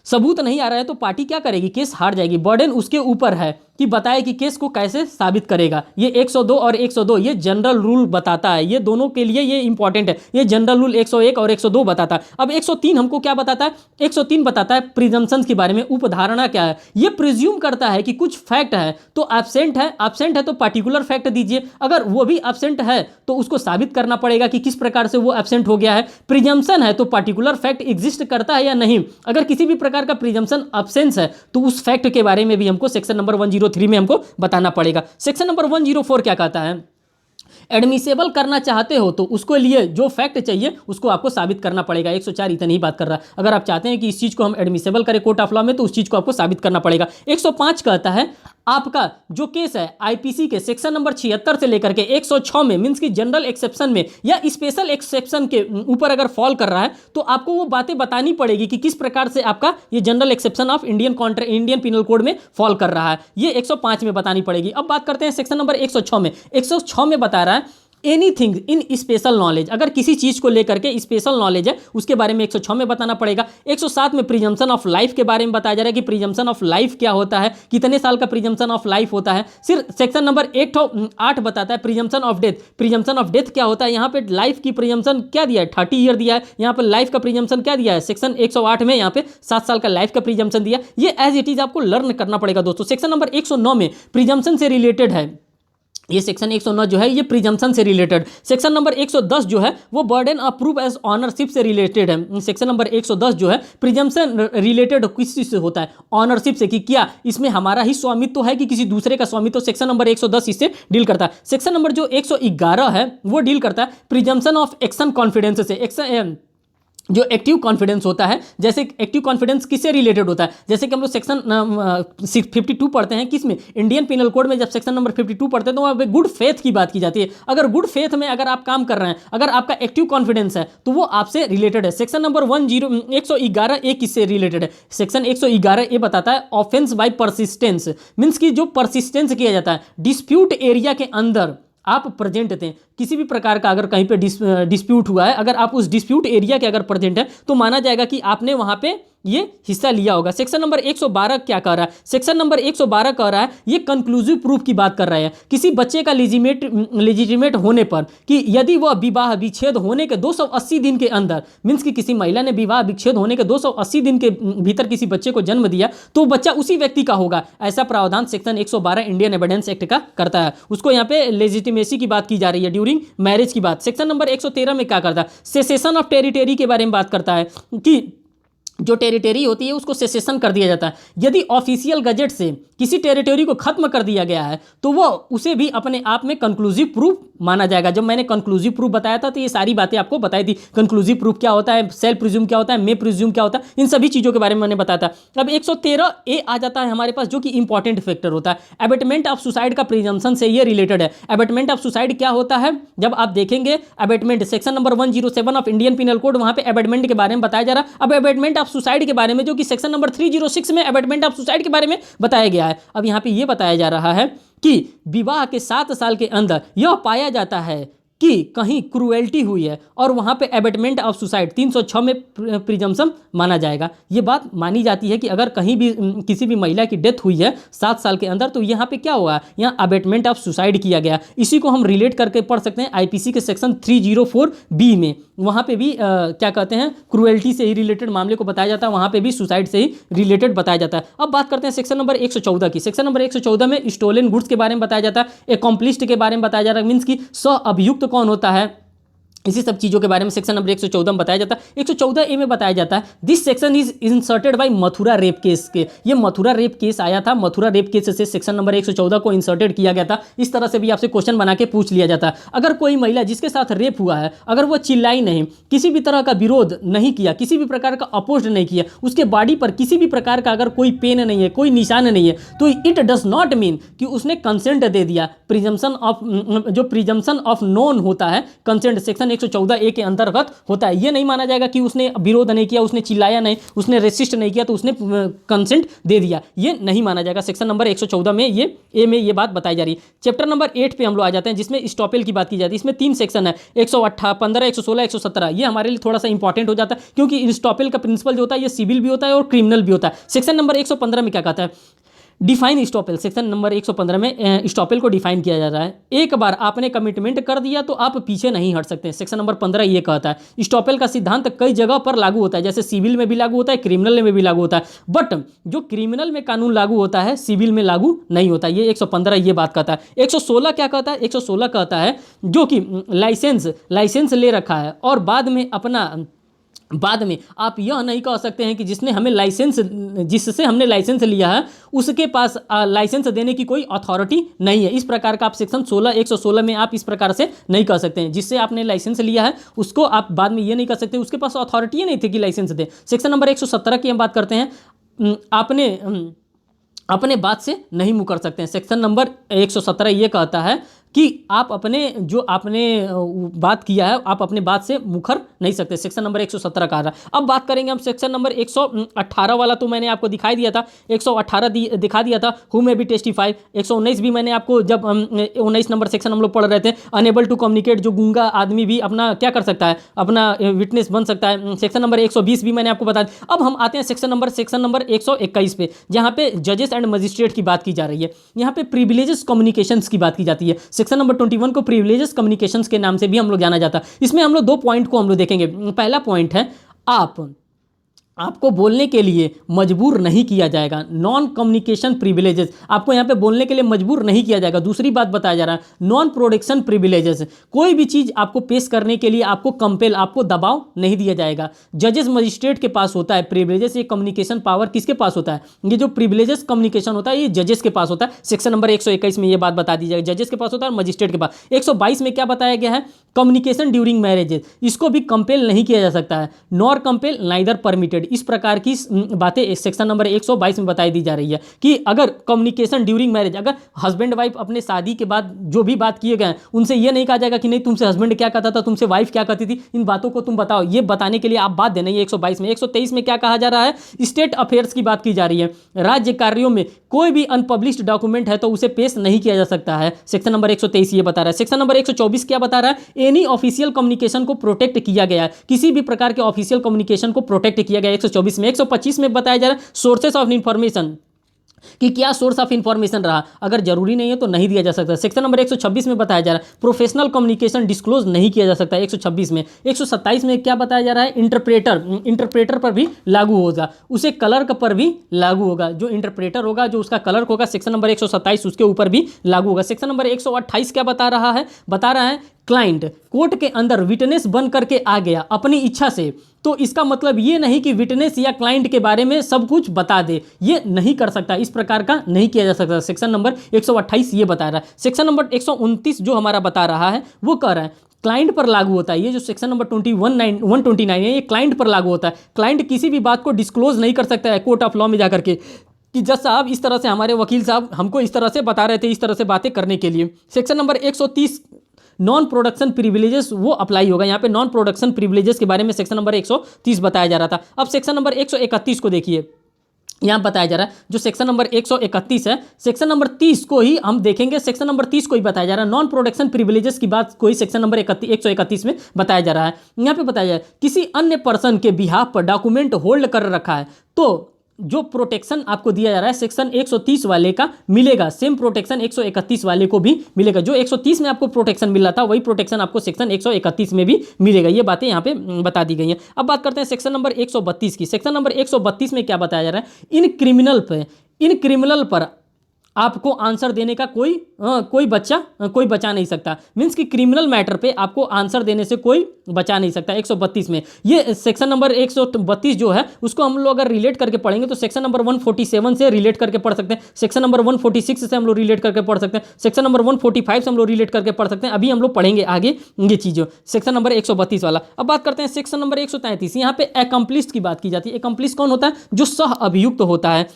सबूत नहीं आ रहा है तो पार्टी क्या करेगी, केस हार जाएगी। बर्डन उसके ऊपर है कि बताए कि केस को कैसे साबित करेगा। ये 102 और 102 ये जनरल रूल बताता है, ये दोनों के लिए ये इंपॉर्टेंट है। ये जनरल रूल 101 और 102 बताता है। अब 103 हमको क्या बताता है, 103 बताता है प्रिजम्पशंस के बारे में। उपधारणा क्या है, ये प्रिज्यूम करता है कि कुछ फैक्ट है तो एब्सेंट है तो पार्टिकुलर फैक्ट दीजिए। अगर वो भी एब्सेंट है तो उसको साबित करना पड़ेगा कि किस प्रकार से वो एब्सेंट हो गया है। प्रिजम्पशन है तो पार्टिकुलर फैक्ट एग्जिस्ट करता है या नहीं। अगर किसी भी प्रकार का प्रिजम्पशन एब्सेंस है तो उस फैक्ट के बारे में भी हमको सेक्शन नंबर 103 में हमको बताना पड़ेगा। सेक्शन नंबर 104 क्या कहता है, एडमिसेबल करना चाहते हो तो उसको लिए जो फैक्ट चाहिए उसको आपको साबित करना पड़ेगा। 104 इतनी ही बात कर रहा है। अगर आप चाहते हैं कि इस चीज को हम एडमिसेबल करें कोर्ट ऑफ लॉ में तो उस चीज को आपको साबित करना पड़ेगा। 105 कहता है आपका जो केस है आईपीसी के सेक्शन नंबर 76 से लेकर के 106 में मींस की जनरल एक्सेप्शन में या स्पेशल एक्सेप्शन के ऊपर अगर फॉल कर रहा है तो आपको वो बातें बतानी पड़ेगी कि किस प्रकार से आपका ये general exception of Indian penal code में फॉल कर रहा है, ये 105 में बतानी पड़ेगी। अब बात करते हैं सेक्शन नंबर 106 में। 106 में बता रहा है एनीथिंग इन स्पेशल नॉलेज, अगर किसी चीज को लेकर के स्पेशल नॉलेज है उसके बारे में 106 में बताना पड़ेगा। 107 में प्रिजम्पशन ऑफ लाइफ के बारे में बताया जा रहा है कि प्रिजम्पशन ऑफ लाइफ क्या होता है, कितने साल का प्रिजम्पशन ऑफ लाइफ होता है। सिर्फ सेक्शन नंबर 8 बताता है presumption of death. Presumption of death क्या होता है, यहाँ पे लाइफ की प्रिजम्पशन क्या दिया है, 30 ईयर दिया है। यहाँ पे लाइफ का प्रिजम्पशन क्या दिया है, सेक्शन 108 में यहाँ पे 7 साल का लाइफ का प्रिजम्पशन दिया। ये एज इट इज आपको लर्न करना पड़ेगा दोस्तों। सेक्शन नंबर 109 में प्रिजम्पशन से रिलेटेड है, ये सेक्शन 109 जो है ये प्रिजम्पशन से रिलेटेड। सेक्शन नंबर 110 जो है वो burden of proof as ownership से रिलेटेड है। सेक्शन नंबर 110 जो है प्रिजम्पशन रिलेटेड किस चीज से होता है, ऑनरशिप से, कि क्या इसमें हमारा ही स्वामित्व तो है कि किसी दूसरे का स्वामित्व। सेक्शन नंबर 110 इससे डील करता है। सेक्शन नंबर जो 111 है वो डील करता है प्रिजम्पशन ऑफ एक्शन कॉन्फिडेंस से। जो एक्टिव कॉन्फिडेंस होता है, जैसे एक्टिव कॉन्फिडेंस किससे रिलेटेड होता है, जैसे कि हम लोग सेक्शन 52 पढ़ते हैं, किसमें, इंडियन पिनल कोड में जब सेक्शन नंबर 52 पढ़ते हैं तो वहाँ पे गुड फेथ की बात की जाती है। अगर गुड फेथ में अगर आप काम कर रहे हैं, अगर आपका एक्टिव कॉन्फिडेंस है तो वो आपसे रिलेटेड है। सेक्शन नंबर 111 ए किससे रिलेटेड है, सेक्शन 111 ए बताता है ऑफेंस बाय परसिस्टेंस, मीन्स की जो परसिस्टेंस किया जाता है डिस्प्यूट एरिया के अंदर आप प्रेजेंट थे, किसी भी प्रकार का अगर कहीं पे डिस्प्यूट हुआ है, अगर आप उस डिस्प्यूट एरिया के अगर प्रेजेंट है तो माना जाएगा कि आपने वहां पे ये हिस्सा लिया होगा। सेक्शन नंबर 112 क्या कह रहा है, सेक्शन नंबर 112 कह रहा है ये कंक्लूसिव प्रूफ की बात कर रहा है किसी बच्चे का लेजिटिमेट होने पर कि यदि वह विवाह विच्छेद होने के 280 दिन के अंदर, मीन्स कि किसी महिला ने विवाह विच्छेद होने के 280 दिन के भीतर किसी बच्चे को जन्म दिया तो बच्चा उसी व्यक्ति का होगा, ऐसा प्रावधान सेक्शन 112 इंडियन एविडेंस एक्ट का करता है। उसको यहाँ पे लेजिटिमेसी की बात की जा रही है ड्यूरिंग मैरिज की बात। सेक्शन नंबर 113 में क्या करता है, सेसेशन ऑफ टेरिटरी के बारे में बात करता है कि जो टेरिटरी होती है उसको सेसेशन कर दिया जाता है। यदि ऑफिशियल गजेट से किसी टेरिटरी को खत्म कर दिया गया है तो वो उसे भी अपने आप में कंक्लूसिव प्रूफ माना जाएगा। जब मैंने कंक्लूसिव प्रूफ बताया था तो ये सारी बातें आपको बताई थी, कंक्लूसिव प्रूफ क्या होता है, सेल्फ प्रिज्यूम क्या होता है, मे प्रिज्यूम क्या होता है, इन सभी चीज़ों के बारे में मैंने बताया था। अब 113 ए आ जाता है हमारे पास जो कि इंपॉर्टेंट फैक्टर होता है, एबेटमेंट ऑफ सुसाइड का प्रिजम्पशन से ये रिलेटेड है। एबेटमेंट ऑफ सुसाइड क्या होता है, जब आप देखेंगे abetment section number 107 of Indian penal code, वहां पे एबेटमेंट के बारे में बताया जा रहा है। अब एबेटमेंट ऑफ सुसाइड के बारे में जो कि सेक्शन नंबर 306 में एबेटमेंट ऑफ सुसाइड के बारे में बताया गया है। अब यहाँ पे ये बताया जा रहा है कि विवाह के 7 साल के अंदर यह पाया जाता है कि कहीं क्रूएल्टी हुई है और वहाँ पे एबेटमेंट ऑफ सुसाइड 306 में प्रिजम्पशन माना जाएगा। ये बात मानी जाती है कि अगर कहीं भी किसी भी महिला की डेथ हुई है 7 साल के अंदर तो यहाँ पे क्या हुआ, यहाँ एबेटमेंट ऑफ सुसाइड किया गया। इसी को हम रिलेट करके पढ़ सकते हैं आईपीसी के सेक्शन 304B में, वहाँ पे भी क्या कहते हैं क्रूएल्टी से ही रिलेटेड मामले को बताया जाता है, वहाँ पे भी सुसाइड से ही रिलेटेड बताया जाता है। अब बात करते हैं सेक्शन नंबर 114 की। सेक्शन नंबर 114 में स्टोलन गुड्स के बारे में बताया जाता है, एकॉम्प्लिस्ड के बारे में बताया जा रहा है, मीन्स की सह अभियुक्त कौन होता है, इसी सब चीज़ों के बारे में सेक्शन नंबर 114 में बताया जाता है। 114 ए में बताया जाता है this section is inserted by Mathura rape case के, ये मथुरा रेप केस आया था, मथुरा रेप केस से सेक्शन नंबर 114 को इंसर्टेड किया गया था। इस तरह से भी आपसे क्वेश्चन बना के पूछ लिया जाता है। अगर कोई महिला जिसके साथ रेप हुआ है अगर वो चिल्लाई नहीं, किसी भी तरह का विरोध नहीं किया, किसी भी प्रकार का अपोज नहीं किया, उसके बॉडी पर किसी भी प्रकार का अगर कोई पेन नहीं है, कोई निशान नहीं है, तो इट डज नॉट मीन कि उसने कंसेंट दे दिया। प्रिजम्पशन ऑफ जो प्रिजम्पशन ऑफ नॉन होता है कंसेंट सेक्शन 114 ए के अंतर्गत होता है। ये नहीं माना जाएगा कि उसने विरोध नहीं किया, उसने चिल्लाया नहीं, उसने रेसिस्ट नहीं किया तो उसने कंसेंट दे दिया, ये नहीं माना जाएगा। सेक्शन नंबर 114 में ये ए में ये बात बताई जा रही है। चैप्टर नंबर 8 पे हम लोग आ जाते हैं जिसमें स्टॉपेल की बात की जाती है। इसमें 3 सेक्शन है, 118, 15, 116, 117। ये हमारे लिए थोड़ा सा इंपॉर्टेंट हो जाता है क्योंकि स्टॉपेल का प्रिंसिपल जो होता है ये सिविल भी होता है और क्रिमिनल भी होता है। सेक्शन नंबर 115 में क्या कहता है, डिफाइन स्टॉपेल। सेक्शन नंबर 115 में स्टॉपेल को डिफाइन किया जा रहा है, एक बार आपने कमिटमेंट कर दिया तो आप पीछे नहीं हट सकते। सेक्शन नंबर 15 ये कहता है स्टॉपेल का सिद्धांत कई जगह पर लागू होता है, जैसे सिविल में भी लागू होता है, क्रिमिनल में भी लागू होता है, बट जो क्रिमिनल में कानून लागू होता है सिविल में लागू नहीं होता। ये 115 ये बात कहता है। 116 क्या कहता है, 116 कहता है जो कि लाइसेंस ले रखा है और बाद में आप यह नहीं कह सकते हैं कि जिससे हमने लाइसेंस लिया है उसके पास लाइसेंस देने की कोई अथॉरिटी नहीं है। इस प्रकार का आप सेक्शन 116 में आप इस प्रकार से नहीं कह सकते हैं। जिससे आपने लाइसेंस लिया है उसको आप बाद में ये नहीं कह सकते उसके पास अथॉरिटी ही नहीं थी कि लाइसेंस दे। सेक्शन नंबर 117 की हम बात करते हैं, अपने बात से नहीं मुकर सकते हैं। सेक्शन नंबर 117 ये कहता है कि आप आपने बात किया है आप अपने बात से मुखर नहीं सकते। सेक्शन नंबर 117 का रहा। अब बात करेंगे हम सेक्शन नंबर 118 वाला, तो मैंने आपको दिखाई दिया था 118 दिखा दिया था, हु में भी टेस्टिफाई। 119 भी मैंने आपको जब 19 नंबर सेक्शन हम लोग पढ़ रहे थे, अनेबल टू कम्युनिकेट, जो गूंगा आदमी भी अपना क्या कर सकता है, अपना विटनेस बन सकता है। सेक्शन नंबर 120 भी मैंने आपको बता दिया। अब हम आते हैं सेक्शन नंबर 121 पे, जहाँ पे जजेस एंड मजिस्ट्रेट की बात की जा रही है। यहाँ पे प्रिविलेजेस कम्युनिकेशंस की बात की जाती है। सेक्शन नंबर 21 को प्रिविलेजेस कम्युनिकेशंस के नाम से भी हम लोग जाना जाता है। इसमें हम लोग 2 पॉइंट को हम लोग देखेंगे। पहला पॉइंट है आपको बोलने के लिए मजबूर नहीं किया जाएगा। नॉन कम्युनिकेशन प्रिविलेजेस, आपको यहाँ पे बोलने के लिए मजबूर नहीं किया जाएगा। दूसरी बात बताया जा रहा है, नॉन प्रोडक्शन प्रिविलेजेस, कोई भी चीज़ आपको पेश करने के लिए आपको कंपेल, आपको दबाव नहीं दिया जाएगा। जजेस मजिस्ट्रेट के पास होता है प्रिविलेजेस, ये कम्युनिकेशन पावर किसके पास होता है? ये जो प्रिविलेजेस कम्युनिकेशन होता है ये जजेस के पास होता है। सेक्शन नंबर 121 में ये बात बता दी जाएगी, जजेस के पास होता है और मजिस्ट्रेट के पास। 122 में क्या बताया गया है? कम्युनिकेशन ड्यूरिंग मैरिजेस, इसको भी कंपेल नहीं किया जा सकता है। नॉर कंपेल नाइदर परमिटेड, इस प्रकार की बातें सेक्शन नंबर 122 में बताई दी जा रही है कि अगर कम्युनिकेशन ड्यूरिंग मैरिज, अगर हस्बैंड वाइफ अपने शादी के बाद जो भी बात किए गए उनसे ये नहीं कहा जाएगा कि नहीं तुमसे हस्बैंड क्या कहता था, तुमसे वाइफ क्या कहती थी, इन बातों को तुम बताओ, ये बताने के लिए आप बात देना। ये 122 में। 123 में क्या कहा जा रहा है? स्टेट अफेयर्स की बात की जा रही है। राज्य कार्यों में कोई भी अनपब्लिश्ड डॉक्यूमेंट है तो उसे पेश नहीं किया जा सकता है। सेक्शन नंबर 123 ये बता रहा है। सेक्शन नंबर 124 क्या बता रहा है? एनी ऑफिशियल कम्युनिकेशन को प्रोटेक्ट किया गया है, किसी भी प्रकार के ऑफिशियल कम्युनिकेशन को प्रोटेक्ट किया गया 124 में। 125 में बताया जा रहा है सोर्सेस ऑफ इंफॉर्मेशन, कि क्या सोर्स ऑफ इंफॉर्मेशन रहा, अगर जरूरी नहीं है तो नहीं दिया जा सकता। सेक्शन नंबर 126 में बताया जा रहा है प्रोफेशनल कम्युनिकेशन डिस्क्लोज नहीं किया जा सकता 126 में। 127 में क्या बताया जा रहा है? इंटरप्रेटर पर भी लागू होगा, उसे क्लर्क पर भी लागू होगा। जो इंटरप्रेटर होगा, जो उसका क्लर्क होगा, सेक्शन नंबर 127 उसके ऊपर भी लागू होगा। सेक्शन नंबर 128 क्या बता रहा है? बता रहा है क्लाइंट कोर्ट के अंदर विटनेस बन करके आ गया अपनी इच्छा से, तो इसका मतलब ये नहीं कि विटनेस या क्लाइंट के बारे में सब कुछ बता दे, ये नहीं कर सकता, इस प्रकार का नहीं किया जा सकता। सेक्शन नंबर 128 ये बता रहा है। सेक्शन नंबर 129 जो हमारा बता रहा है वो कह रहा है क्लाइंट पर लागू होता है। ये जो सेक्शन नंबर 129 है ये क्लाइंट पर लागू होता है। क्लाइंट किसी भी बात को डिस्क्लोज नहीं कर सकता है कोर्ट ऑफ लॉ में जाकर के कि जज साहब इस तरह से, हमारे वकील साहब हमको इस तरह से बता रहे थे, इस तरह से बातें करने के लिए। Section number 130 non production privileges वो अप्लाई होगा। यहाँ पे नॉन प्रोडक्शन प्रिविलेजेस के बारे में सेक्शन नंबर 130 बताया जा रहा था। अब सेक्शन नंबर 131 को देखिए, यहाँ बताया जा रहा है जो सेक्शन नंबर 131 है, सेक्शन नंबर 30 को ही हम देखेंगे। सेक्शन नंबर 30 को ही बताया जा रहा है, नॉन प्रोडक्शन प्रिविलेजेस की बात कोई सेक्शन नंबर 131 में बताया जा रहा है। यहाँ पे बताया जा रहा है किसी अन्य पर्सन के बिहाफ पर डॉक्यूमेंट होल्ड कर रखा है तो जो प्रोटेक्शन आपको दिया जा रहा है सेक्शन 130 वाले का मिलेगा, सेम प्रोटेक्शन 131 वाले को भी मिलेगा। जो 130 में आपको प्रोटेक्शन मिल रहा था वही प्रोटेक्शन आपको सेक्शन 131 में भी मिलेगा। ये बातें यहाँ पे बता दी गई हैं। अब बात करते हैं सेक्शन नंबर 132 की। सेक्शन नंबर 132 में क्या बताया जा रहा है? इन क्रिमिनल पर आपको आंसर देने का कोई बचा नहीं सकता। मीन्स कि क्रिमिनल मैटर पे आपको आंसर देने से कोई बचा नहीं सकता 132 में। ये सेक्शन नंबर 132 जो है उसको हम लोग अगर रिलेट करके पढ़ेंगे तो सेक्शन नंबर 147 से रिलेट करके पढ़ सकते हैं, सेक्शन नंबर 146 से हम लोग रिलेट करके पढ़ सकते हैं, सेक्शन नंबर 145 से हम लोग रिलेट करके पढ़ सकते हैं। अभी हम लोग पढ़ेंगे आगे ये चीज़ें, सेक्शन नंबर 132 वाला। अब बात करते हैं सेक्शन नंबर 133। यहाँ पे एकम्प्लिस्ट की बात की जाती है। एकम्प्लिस्ट कौन होता है? जो सह अभियुक्त होता है।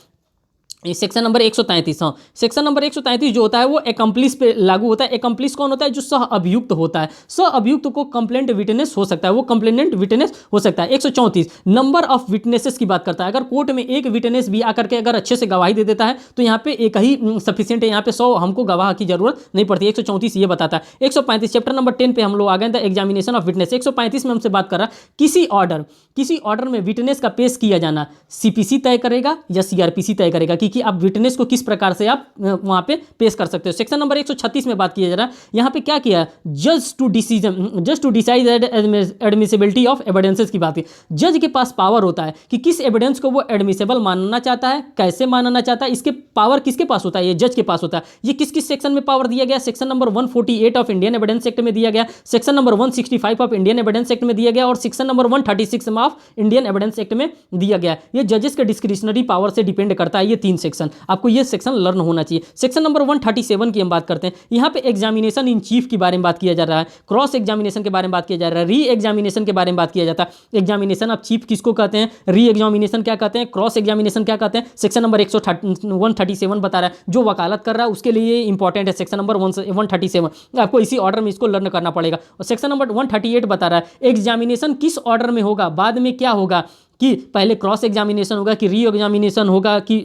सेक्शन नंबर 133, हाँ, सेक्शन नंबर 133 जो होता है वो एकम्प्लिस पे लागू होता है। एकम्प्लिस कौन होता है? जो सह अभियुक्त होता है। सह अभियुक्त को कंप्लेंट विटनेस हो सकता है, वो कंप्लेनेंट विटनेस हो सकता है। 134 नंबर ऑफ विटनेसेस की बात करता है। अगर कोर्ट में एक विटनेस भी आकर के अगर अच्छे से गवाही दे देता है तो यहाँ पे एक ही सफिशियंट है, यहाँ पे 100 हमको गवाह की जरूरत नहीं पड़ती। 134 ये बताता है। 135 चैप्टर नंबर 10 पे हम लोग आ गए थे, एग्जामिनेशन ऑफ विटनेस। 135 में हमसे बात कर रहा है किसी ऑर्डर में विटनेस का पेश किया जाना सीपीसी तय करेगा या सीआरपीसी तय करेगा कि आप विटनेस को किस प्रकार से आप वहां पे पेश कर सकते हो। सेक्शन नंबर 136 में बात किया जा रहा है, यहाँ पे क्या किया? जज to decide admissibility of evidences की बात है। जज के पास पावर होता है कि किस एविडेंस को वो एडमिसिबल मानना चाहता है, कैसे मानना चाहता है, इसके पावर किसके पास होता है? ये जज के पास होता है। ये किस किस सेक्शन में पावर दिया गया? Section number 148 of Indian evidence act में दिया गया, section number 165 of Indian evidence act में दिया गया और section number 136 of Indian evidence act में दिया गया। ये जजेस के डिस्क्रिशनरी पावर से डिपेंड करता है। ये 3 सेक्शन आपको ये सेक्शन लर्न होना चाहिए। सेक्शन नंबर 137 की हम बात करते हैं। यहाँ पे एग्जामिनेशन इन चीफ के बारे में बात किया जा रहा है, क्रॉस एग्जामिनेशन के बारे में बात किया जा रहा है, री एग्जामिनेशन के बारे में बात किया जाता है। एग्जामिनेशन ऑफ चीफ किसको कहते हैं? री एग्जामिनेशन क्या कहते हैं? क्रॉस एग्जामिनेशन क्या कहते हैं? सेक्शन नंबर 137 बता रहा है। जो वकालत कर रहा है उसके लिए इंपॉर्टेंट है सेक्शन नंबर 137, आपको इसी ऑर्डर में इसको लर्न करना पड़ेगा। और सेक्शन नंबर 138 बता रहा है एग्जामिनेशन किस ऑर्डर में होगा, बाद में क्या होगा, कि पहले क्रॉस एग्जामिनेशन होगा कि री एग्जामिनेशन होगा कि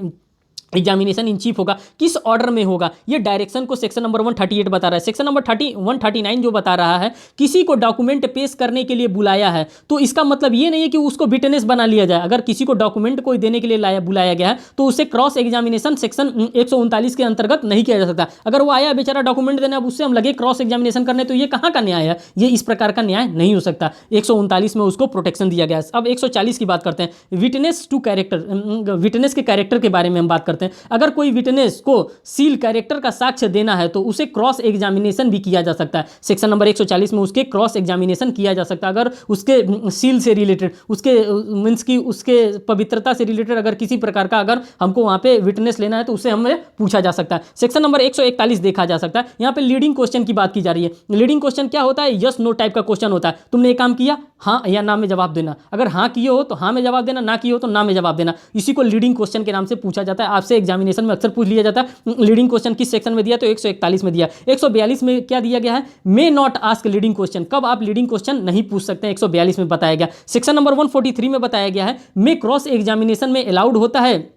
एग्जामिनेशन इन चीफ होगा, किस ऑर्डर में होगा, ये डायरेक्शन को सेक्शन नंबर 138 बता रहा है। सेक्शन नंबर 139 जो बता रहा है किसी को डॉक्यूमेंट पेश करने के लिए बुलाया है, तो इसका मतलब ये नहीं है कि उसको विटनेस बना लिया जाए। अगर किसी को डॉक्यूमेंट कोई देने के लिए बुलाया गया है तो उसे क्रॉस एग्जामिनेशन सेक्शन 139 के अंतर्गत नहीं किया जा सकता। अगर वो आया बेचारा डॉक्यूमेंट देने, अब उससे हम लगे क्रॉस एग्जामिनेशन करने, तो ये कहाँ का न्याय है? ये इस प्रकार का न्याय नहीं हो सकता। 139 में उसको प्रोटेक्शन दिया गया है। अब 140 की बात करते हैं, विटनेस टू कैरेक्टर, विटनेस के कैरेक्टर के बारे में हम बात करते हैं। अगर कोई विटनेस को सील कैरेक्टर का साक्ष्य देना है तो उसे क्रॉस एग्जामिनेशन भी किया जा सकता है। सेक्शन नंबर 140 में उसके क्रॉस एग्जामिनेशन किया जा सकता है। अगर उसके सील से रिलेटेड, उसके मीन्स की उसके पवित्रता से रिलेटेड अगर किसी प्रकार का अगर हमको वहां पे विटनेस लेना है तो उससे हमें पूछा जा सकता है। सेक्शन नंबर 141 देखा जा सकता है। यहाँ पे लीडिंग क्वेश्चन की बात की जा रही है। लीडिंग क्वेश्चन क्या होता है? यस नो टाइप का क्वेश्चन होता है। तुमने एक काम किया, हाँ या ना में जवाब देना। अगर हाँ किए हो तो हाँ में जवाब देना, ना किए हो तो ना में जवाब देना। इसी को लीडिंग क्वेश्चन के नाम से पूछा जाता है। आपसे एग्जामिनेशन में अक्सर पूछ लिया जाता है लीडिंग क्वेश्चन किस सेक्शन में दिया, तो 141 में दिया। 142 में क्या दिया गया है? May not ask leading question, कब आप लीडिंग क्वेश्चन नहीं पूछ सकते हैं, 142 में बताया गया। सेक्शन नंबर 143 में बताया गया है मे क्रॉस एग्जामिनेशन में अलाउड होता है।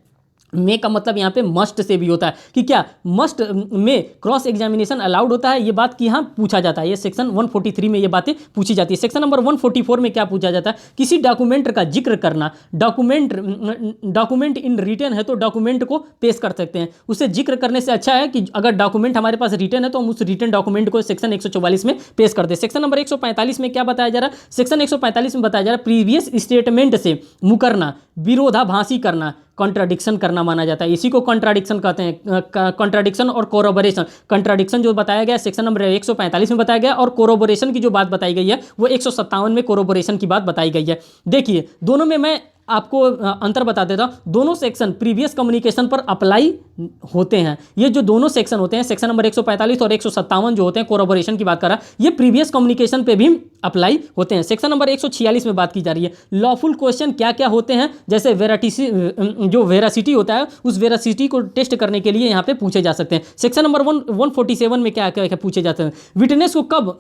मे का मतलब यहाँ पे मस्ट से भी होता है कि क्या मस्ट में क्रॉस एग्जामिनेशन अलाउड होता है, ये बात की यहाँ पूछा जाता है। ये सेक्शन 143 में ये बातें पूछी जाती है। सेक्शन नंबर 144 में क्या पूछा जाता है? किसी डॉक्यूमेंट का जिक्र करना। डॉक्यूमेंट इन रिटन है तो डॉक्यूमेंट को पेश कर सकते हैं। उसे जिक्र करने से अच्छा है कि अगर डॉक्यूमेंट हमारे पास रिटन है तो हम उस रिटन डॉक्यूमेंट को सेक्शन 144 में पेश कर दे। सेक्शन नंबर 145 में क्या बताया जा रहा है? सेक्शन 145 में बताया जा रहा है प्रीवियस स्टेटमेंट से मुकरना, विरोधाभासी करना, कॉन्ट्राडिक्शन करना माना जाता है। इसी को कॉन्ट्राडिक्शन कहते हैं। कॉन्ट्राडिक्शन और कोरोबोरेशन। कॉन्ट्राडिक्शन जो बताया गया सेक्शन नंबर 145 में बताया गया, और कोरोबोरेशन की जो बात बताई गई है वो 157 में कोरोबोरेशन की बात बताई गई है। देखिए दोनों में मैं आपको अंतर बता देता हूं। दोनों सेक्शन प्रीवियस कम्युनिकेशन पर अप्लाई होते हैं। ये जो दोनों सेक्शन होते हैं, सेक्शन नंबर 145 और 157 जो होते हैं, कोरोबोरेशन की बात कर रहा है, ये प्रीवियस कम्युनिकेशन पे भी अप्लाई होते हैं। सेक्शन नंबर 146 में बात की जा रही है लॉफुल क्वेश्चन क्या क्या होते हैं, जैसे जो वेरासिटी होता है उस वेरासिटी को टेस्ट करने के लिए यहाँ पे पूछे जा सकते हैं। सेक्शन नंबर 147 में क्या क्या पूछे जाते हैं? विटनेस को कब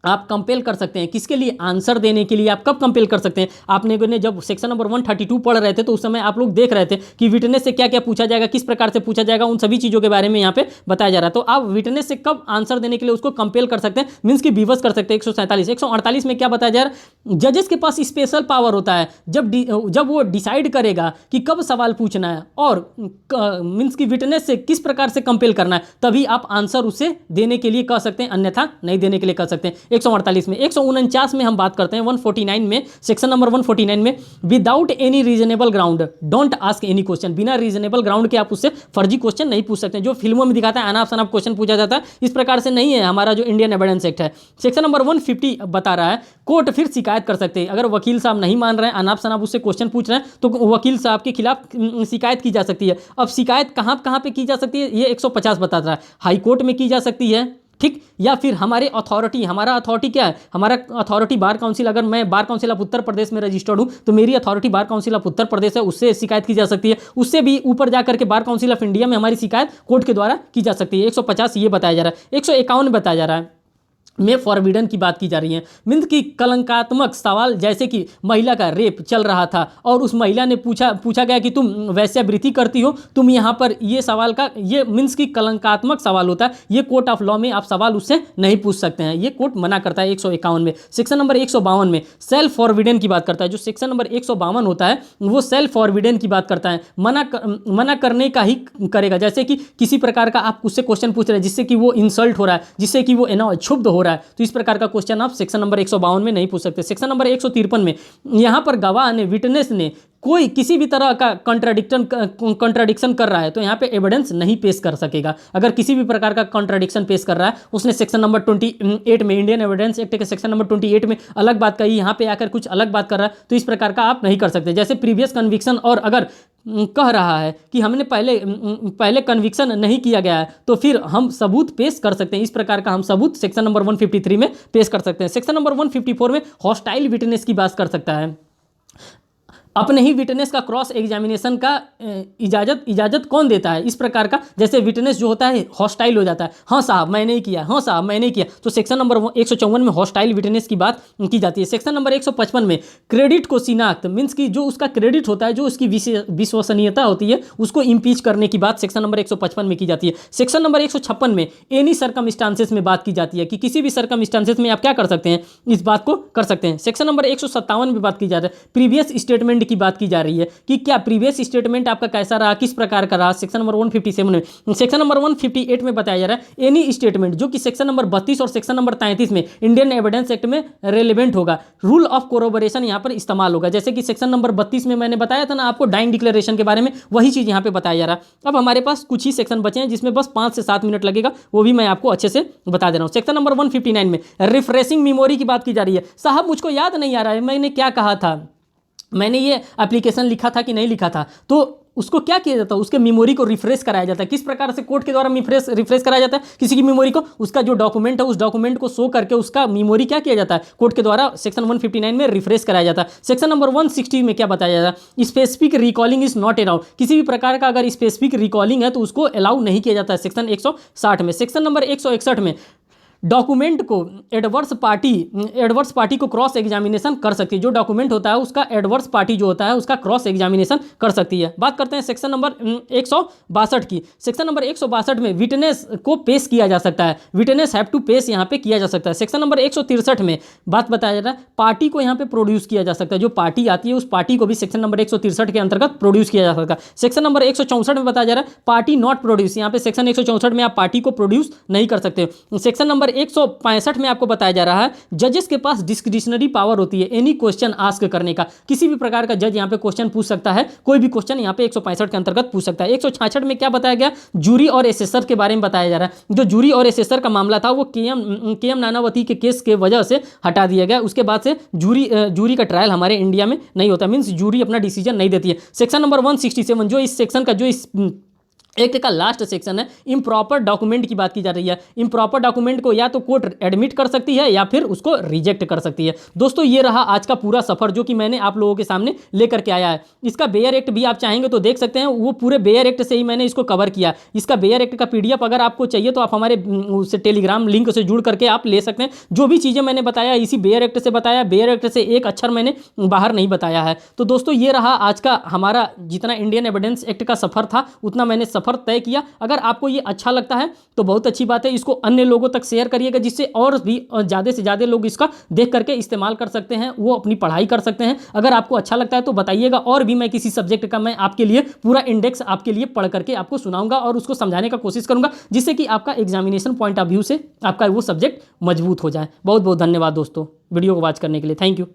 आप कंपेल कर सकते हैं, किसके लिए? आंसर देने के लिए आप कब कंपेल कर सकते हैं? आपने जब सेक्शन नंबर 132 पढ़ रहे थे तो उस समय आप लोग देख रहे थे कि विटनेस से क्या क्या पूछा जाएगा, किस प्रकार से पूछा जाएगा, उन सभी चीज़ों के बारे में यहाँ पे बताया जा रहा है। तो आप विटनेस से कब आंसर देने के लिए उसको कंपेल कर सकते हैं, मीन्स की विवश कर सकते हैं। 147 148 में क्या बताया जा रहा है? जजेस के पास स्पेशल पावर होता है जब वो डिसाइड करेगा कि कब सवाल पूछना है और मीन्स की विटनेस से किस प्रकार से कंपेल करना है, तभी आप आंसर उसे देने के लिए कह सकते हैं, अन्यथा नहीं देने के लिए कह सकते हैं। 148 में 149 में हम बात करते हैं 149 में, सेक्शन नंबर 149 में without any reasonable ground don't ask any question. बिना रीजनेबल ग्राउंड के आप उससे फर्जी क्वेश्चन नहीं पूछ सकते। जो फिल्मों में दिखाता है अनाप शनाप क्वेश्चन पूछा जाता है, इस प्रकार से नहीं है हमारा जो इंडियन एविडेंस एक्ट है। सेक्शन नंबर 150 बता रहा है कोर्ट फिर शिकायत कर सकते हैं। अगर वकील साहब नहीं मान रहे हैं, अनाप शनाप उससे क्वेश्चन पूछ रहे हैं, तो वकील साहब के खिलाफ शिकायत की जा सकती है। अब शिकायत कहाँ कहाँ पे की जा सकती है, ये 150 बताता है। हाई कोर्ट में की जा सकती है, ठीक, या फिर हमारे अथॉरिटी, हमारा अथॉरिटी क्या है? हमारा अथॉरिटी बार काउंसिल, अगर मैं bar council of Uttar Pradesh में रजिस्टर्ड हूं तो मेरी authority bar council of Uttar Pradesh है, उससे शिकायत की जा सकती है। उससे भी ऊपर जाकर के बार काउंसिल ऑफ इंडिया में हमारी शिकायत कोर्ट के द्वारा की जा सकती है। 150 ये बताया जा रहा है। 151 बताया जा रहा है में फॉरबिडन की बात की जा रही है। मीन्स की कलंकात्मक सवाल, जैसे कि महिला का रेप चल रहा था और उस महिला ने पूछा गया कि तुम वैश्यावृत्ति करती हो, तुम यहाँ पर ये सवाल का, ये मीन्स की कलंकात्मक सवाल होता है। ये कोर्ट ऑफ लॉ में आप सवाल उससे नहीं पूछ सकते हैं, ये कोर्ट मना करता है। 151 में सेक्शन नंबर 152 में सेल्फ फॉरबिडन की बात करता है। जो सेक्शन नंबर 152 होता है वो सेल्फ फॉरबिडन की बात करता है, मना करने का ही करेगा। जैसे कि किसी प्रकार का आप उससे क्वेश्चन पूछ रहे हैं जिससे कि वो इंसल्ट हो रहा है, जिससे कि वो क्षुब्ध हो रहा है, तो इस प्रकार का क्वेश्चन आप सेक्शन नंबर 152 में नहीं पूछ सकते। सेक्शन नंबर 153 में यहां पर गवाह ने, विटनेस ने कोई किसी भी तरह का कॉन्ट्राडिक्शन कर रहा है तो यहाँ पे एविडेंस नहीं पेश कर सकेगा। अगर किसी भी प्रकार का कॉन्ट्राडिक्शन पेश कर रहा है, उसने सेक्शन नंबर 28 में, इंडियन एविडेंस एक्ट के सेक्शन नंबर 28 में अलग बात कही, यहाँ पे आकर कुछ अलग बात कर रहा है, तो इस प्रकार का आप नहीं कर सकते। जैसे प्रीवियस कन्विक्शन, और अगर कह रहा है कि हमने पहले कन्विक्शन नहीं किया गया है तो फिर हम सबूत पेश कर सकते हैं। इस प्रकार का हम सबूत सेक्शन नंबर 153 में पेश कर सकते हैं। सेक्शन नंबर 154 में हॉस्टाइल विटनेस की बात कर सकता है। अपने ही विटनेस का क्रॉस एग्जामिनेशन का इजाजत कौन देता है, इस प्रकार का। जैसे विटनेस जो होता है हॉस्टाइल हो जाता है, हाँ साहब मैंने ही किया, हाँ साहब मैंने ही किया, तो सेक्शन नंबर 154 में हॉस्टाइल विटनेस की बात की जाती है। सेक्शन नंबर 155 में क्रेडिट को शिनाख्त, मीन्स की जो उसका क्रेडिट होता है, जो उसकी विश्वसनीयता होती है, उसको इम्पीच करने की बात सेक्शन नंबर 155 में की जाती है। सेक्शन नंबर 156 में एनी सर्कमस्टांसेस में बात की जाती है कि किसी भी सर्कमस्टांसेस में आप क्या कर सकते हैं, इस बात को कर सकते हैं। सेक्शन नंबर 157 में बात की जा रही है, प्रीवियस स्टेटमेंट की बात की जा रही है कि क्या प्रीवियस स्टेटमेंट आपका कैसा रहा, किस प्रकार का रहा, सेक्शन नंबर 157 में। सेक्शन नंबर 158 में बताया जा रहा है एनी स्टेटमेंट जो कि सेक्शन नंबर 32 और सेक्शन नंबर 33 में इंडियन एविडेंस एक्ट में रेलेवेंट होगा, रूल ऑफ कोरोबोरेशन यहां पर इस्तेमाल होगा। जैसे कि सेक्शन नंबर 32 में मैंने बताया था ना आपको डाइंग डिक्लेरेशन के बारे में, वही चीज यहां पे बताया जा रहा है। अब हमारे पास कुछ ही सेक्शन बचे हैं जिसमें बस 5 से 7 मिनट लगेगा, वो भी मैं आपको अच्छे से बता दे रहा हूं। सेक्शन नंबर 159 में रिफ्रेशिंग मेमोरी की बात की जा रही है। साहब मुझको याद नहीं आ रहा है मैंने क्या कहा था, मैंने ये एप्लीकेशन लिखा था कि नहीं लिखा था, तो उसको क्या किया जाता है, उसके मेमोरी को रिफ्रेश कराया जाता है। किस प्रकार से कोर्ट के द्वारा रिफ्रेश कराया जाता है किसी की मेमोरी को, उसका जो डॉक्यूमेंट है उस डॉक्यूमेंट को शो करके उसका मेमोरी क्या किया जाता है, कोर्ट के द्वारा सेक्शन 159 में रिफ्रेश कराया जाता है। सेक्शन नंबर 160 में क्या बताया जाता है, specific recalling is not allowed, किसी भी प्रकार का अगर स्पेसिफिक रिकॉलिंग है तो उसको अलाउ नहीं किया जाता है सेक्शन 160 में। सेक्शन नंबर 161 में डॉक्यूमेंट को एडवर्स पार्टी को क्रॉस एग्जामिनेशन कर सकती है, जो डॉक्यूमेंट होता है उसका एडवर्स पार्टी जो होता है उसका क्रॉस एग्जामिनेशन कर सकती है। बात करते हैं सेक्शन नंबर 162 की। सेक्शन नंबर 162 में विटनेस को पेश किया जा सकता है, विटनेस हैव टू पेश यहाँ पे किया जा सकता है। सेक्शन नंबर 163 में बात बताया जा रहा है पार्टी को यहाँ पे प्रोड्यूस किया जा सकता है, जो पार्टी आती है उस पार्टी को भी सेक्शन नंबर 163 के अंतर्गत प्रोड्यूस किया जा सकता है। सेक्शन नंबर 164 में बताया जा रहा है पार्टी नॉट प्रोड्यूस, यहाँ पे सेक्शन 164 में आप पार्टी को प्रोड्यूस नहीं कर सकते। सेक्शन नंबर 165 में आपको बताया जा रहा है जजेस के पास डिस्क्रिशनरी पावर होती है एनी क्वेश्चन आस्क करने का, किसी भी प्रकार का जज यहां पे क्वेश्चन पूछ सकता है, कोई भी क्वेश्चन यहां पे 165 के अंतर्गत पूछ सकता है। 166 में क्या बताया गया, जूरी और एसेसर के बारे में बताया जा रहा है। जो जूरी और एसेसर का मामला था वो के एम नानावती के केस के वजह से हटा दिया गया, उसके बाद से जूरी का ट्रायल हमारे इंडिया में नहीं होता, मीन्स जूरी अपना डिसीजन नहीं देती है। सेक्शन नंबर 167 जो इस सेक्शन का जो इस एक्ट का लास्ट सेक्शन है, इम्प्रॉपर डॉक्यूमेंट की बात की जा रही है। इम्प्रॉपर डॉक्यूमेंट को या तो कोर्ट एडमिट कर सकती है या फिर उसको रिजेक्ट कर सकती है। दोस्तों ये रहा आज का पूरा सफर जो कि मैंने आप लोगों के सामने लेकर के आया है। इसका बेयर एक्ट भी आप चाहेंगे तो देख सकते हैं, वो पूरे बेयर एक्ट से ही मैंने इसको कवर किया। इसका बेयर एक्ट का PDF अगर आपको चाहिए तो आप हमारे उससे टेलीग्राम लिंक से जुड़ करके आप ले सकते हैं। जो भी चीज़ें मैंने बताया इसी बेयर एक्ट से बताया, बेयर एक्ट से एक अक्षर मैंने बाहर नहीं बताया है। तो दोस्तों ये रहा आज का हमारा जितना इंडियन एविडेंस एक्ट का सफर था उतना मैंने सफर तय किया। अगर आपको ये अच्छा लगता है तो बहुत अच्छी बात है, इसको अन्य लोगों तक शेयर करिएगा जिससे और भी ज़्यादा से ज़्यादा लोग इसका देख करके इस्तेमाल कर सकते हैं, वो अपनी पढ़ाई कर सकते हैं। अगर आपको अच्छा लगता है तो बताइएगा, और भी मैं किसी सब्जेक्ट का मैं आपके लिए पूरा इंडेक्स आपके लिए पढ़ करके आपको सुनाऊंगा और उसको समझाने का कोशिश करूंगा, जिससे कि आपका एग्जामिनेशन पॉइंट ऑफ व्यू से आपका वो सब्जेक्ट मजबूत हो जाए। बहुत बहुत धन्यवाद दोस्तों वीडियो को वॉच करने के लिए, थैंक यू।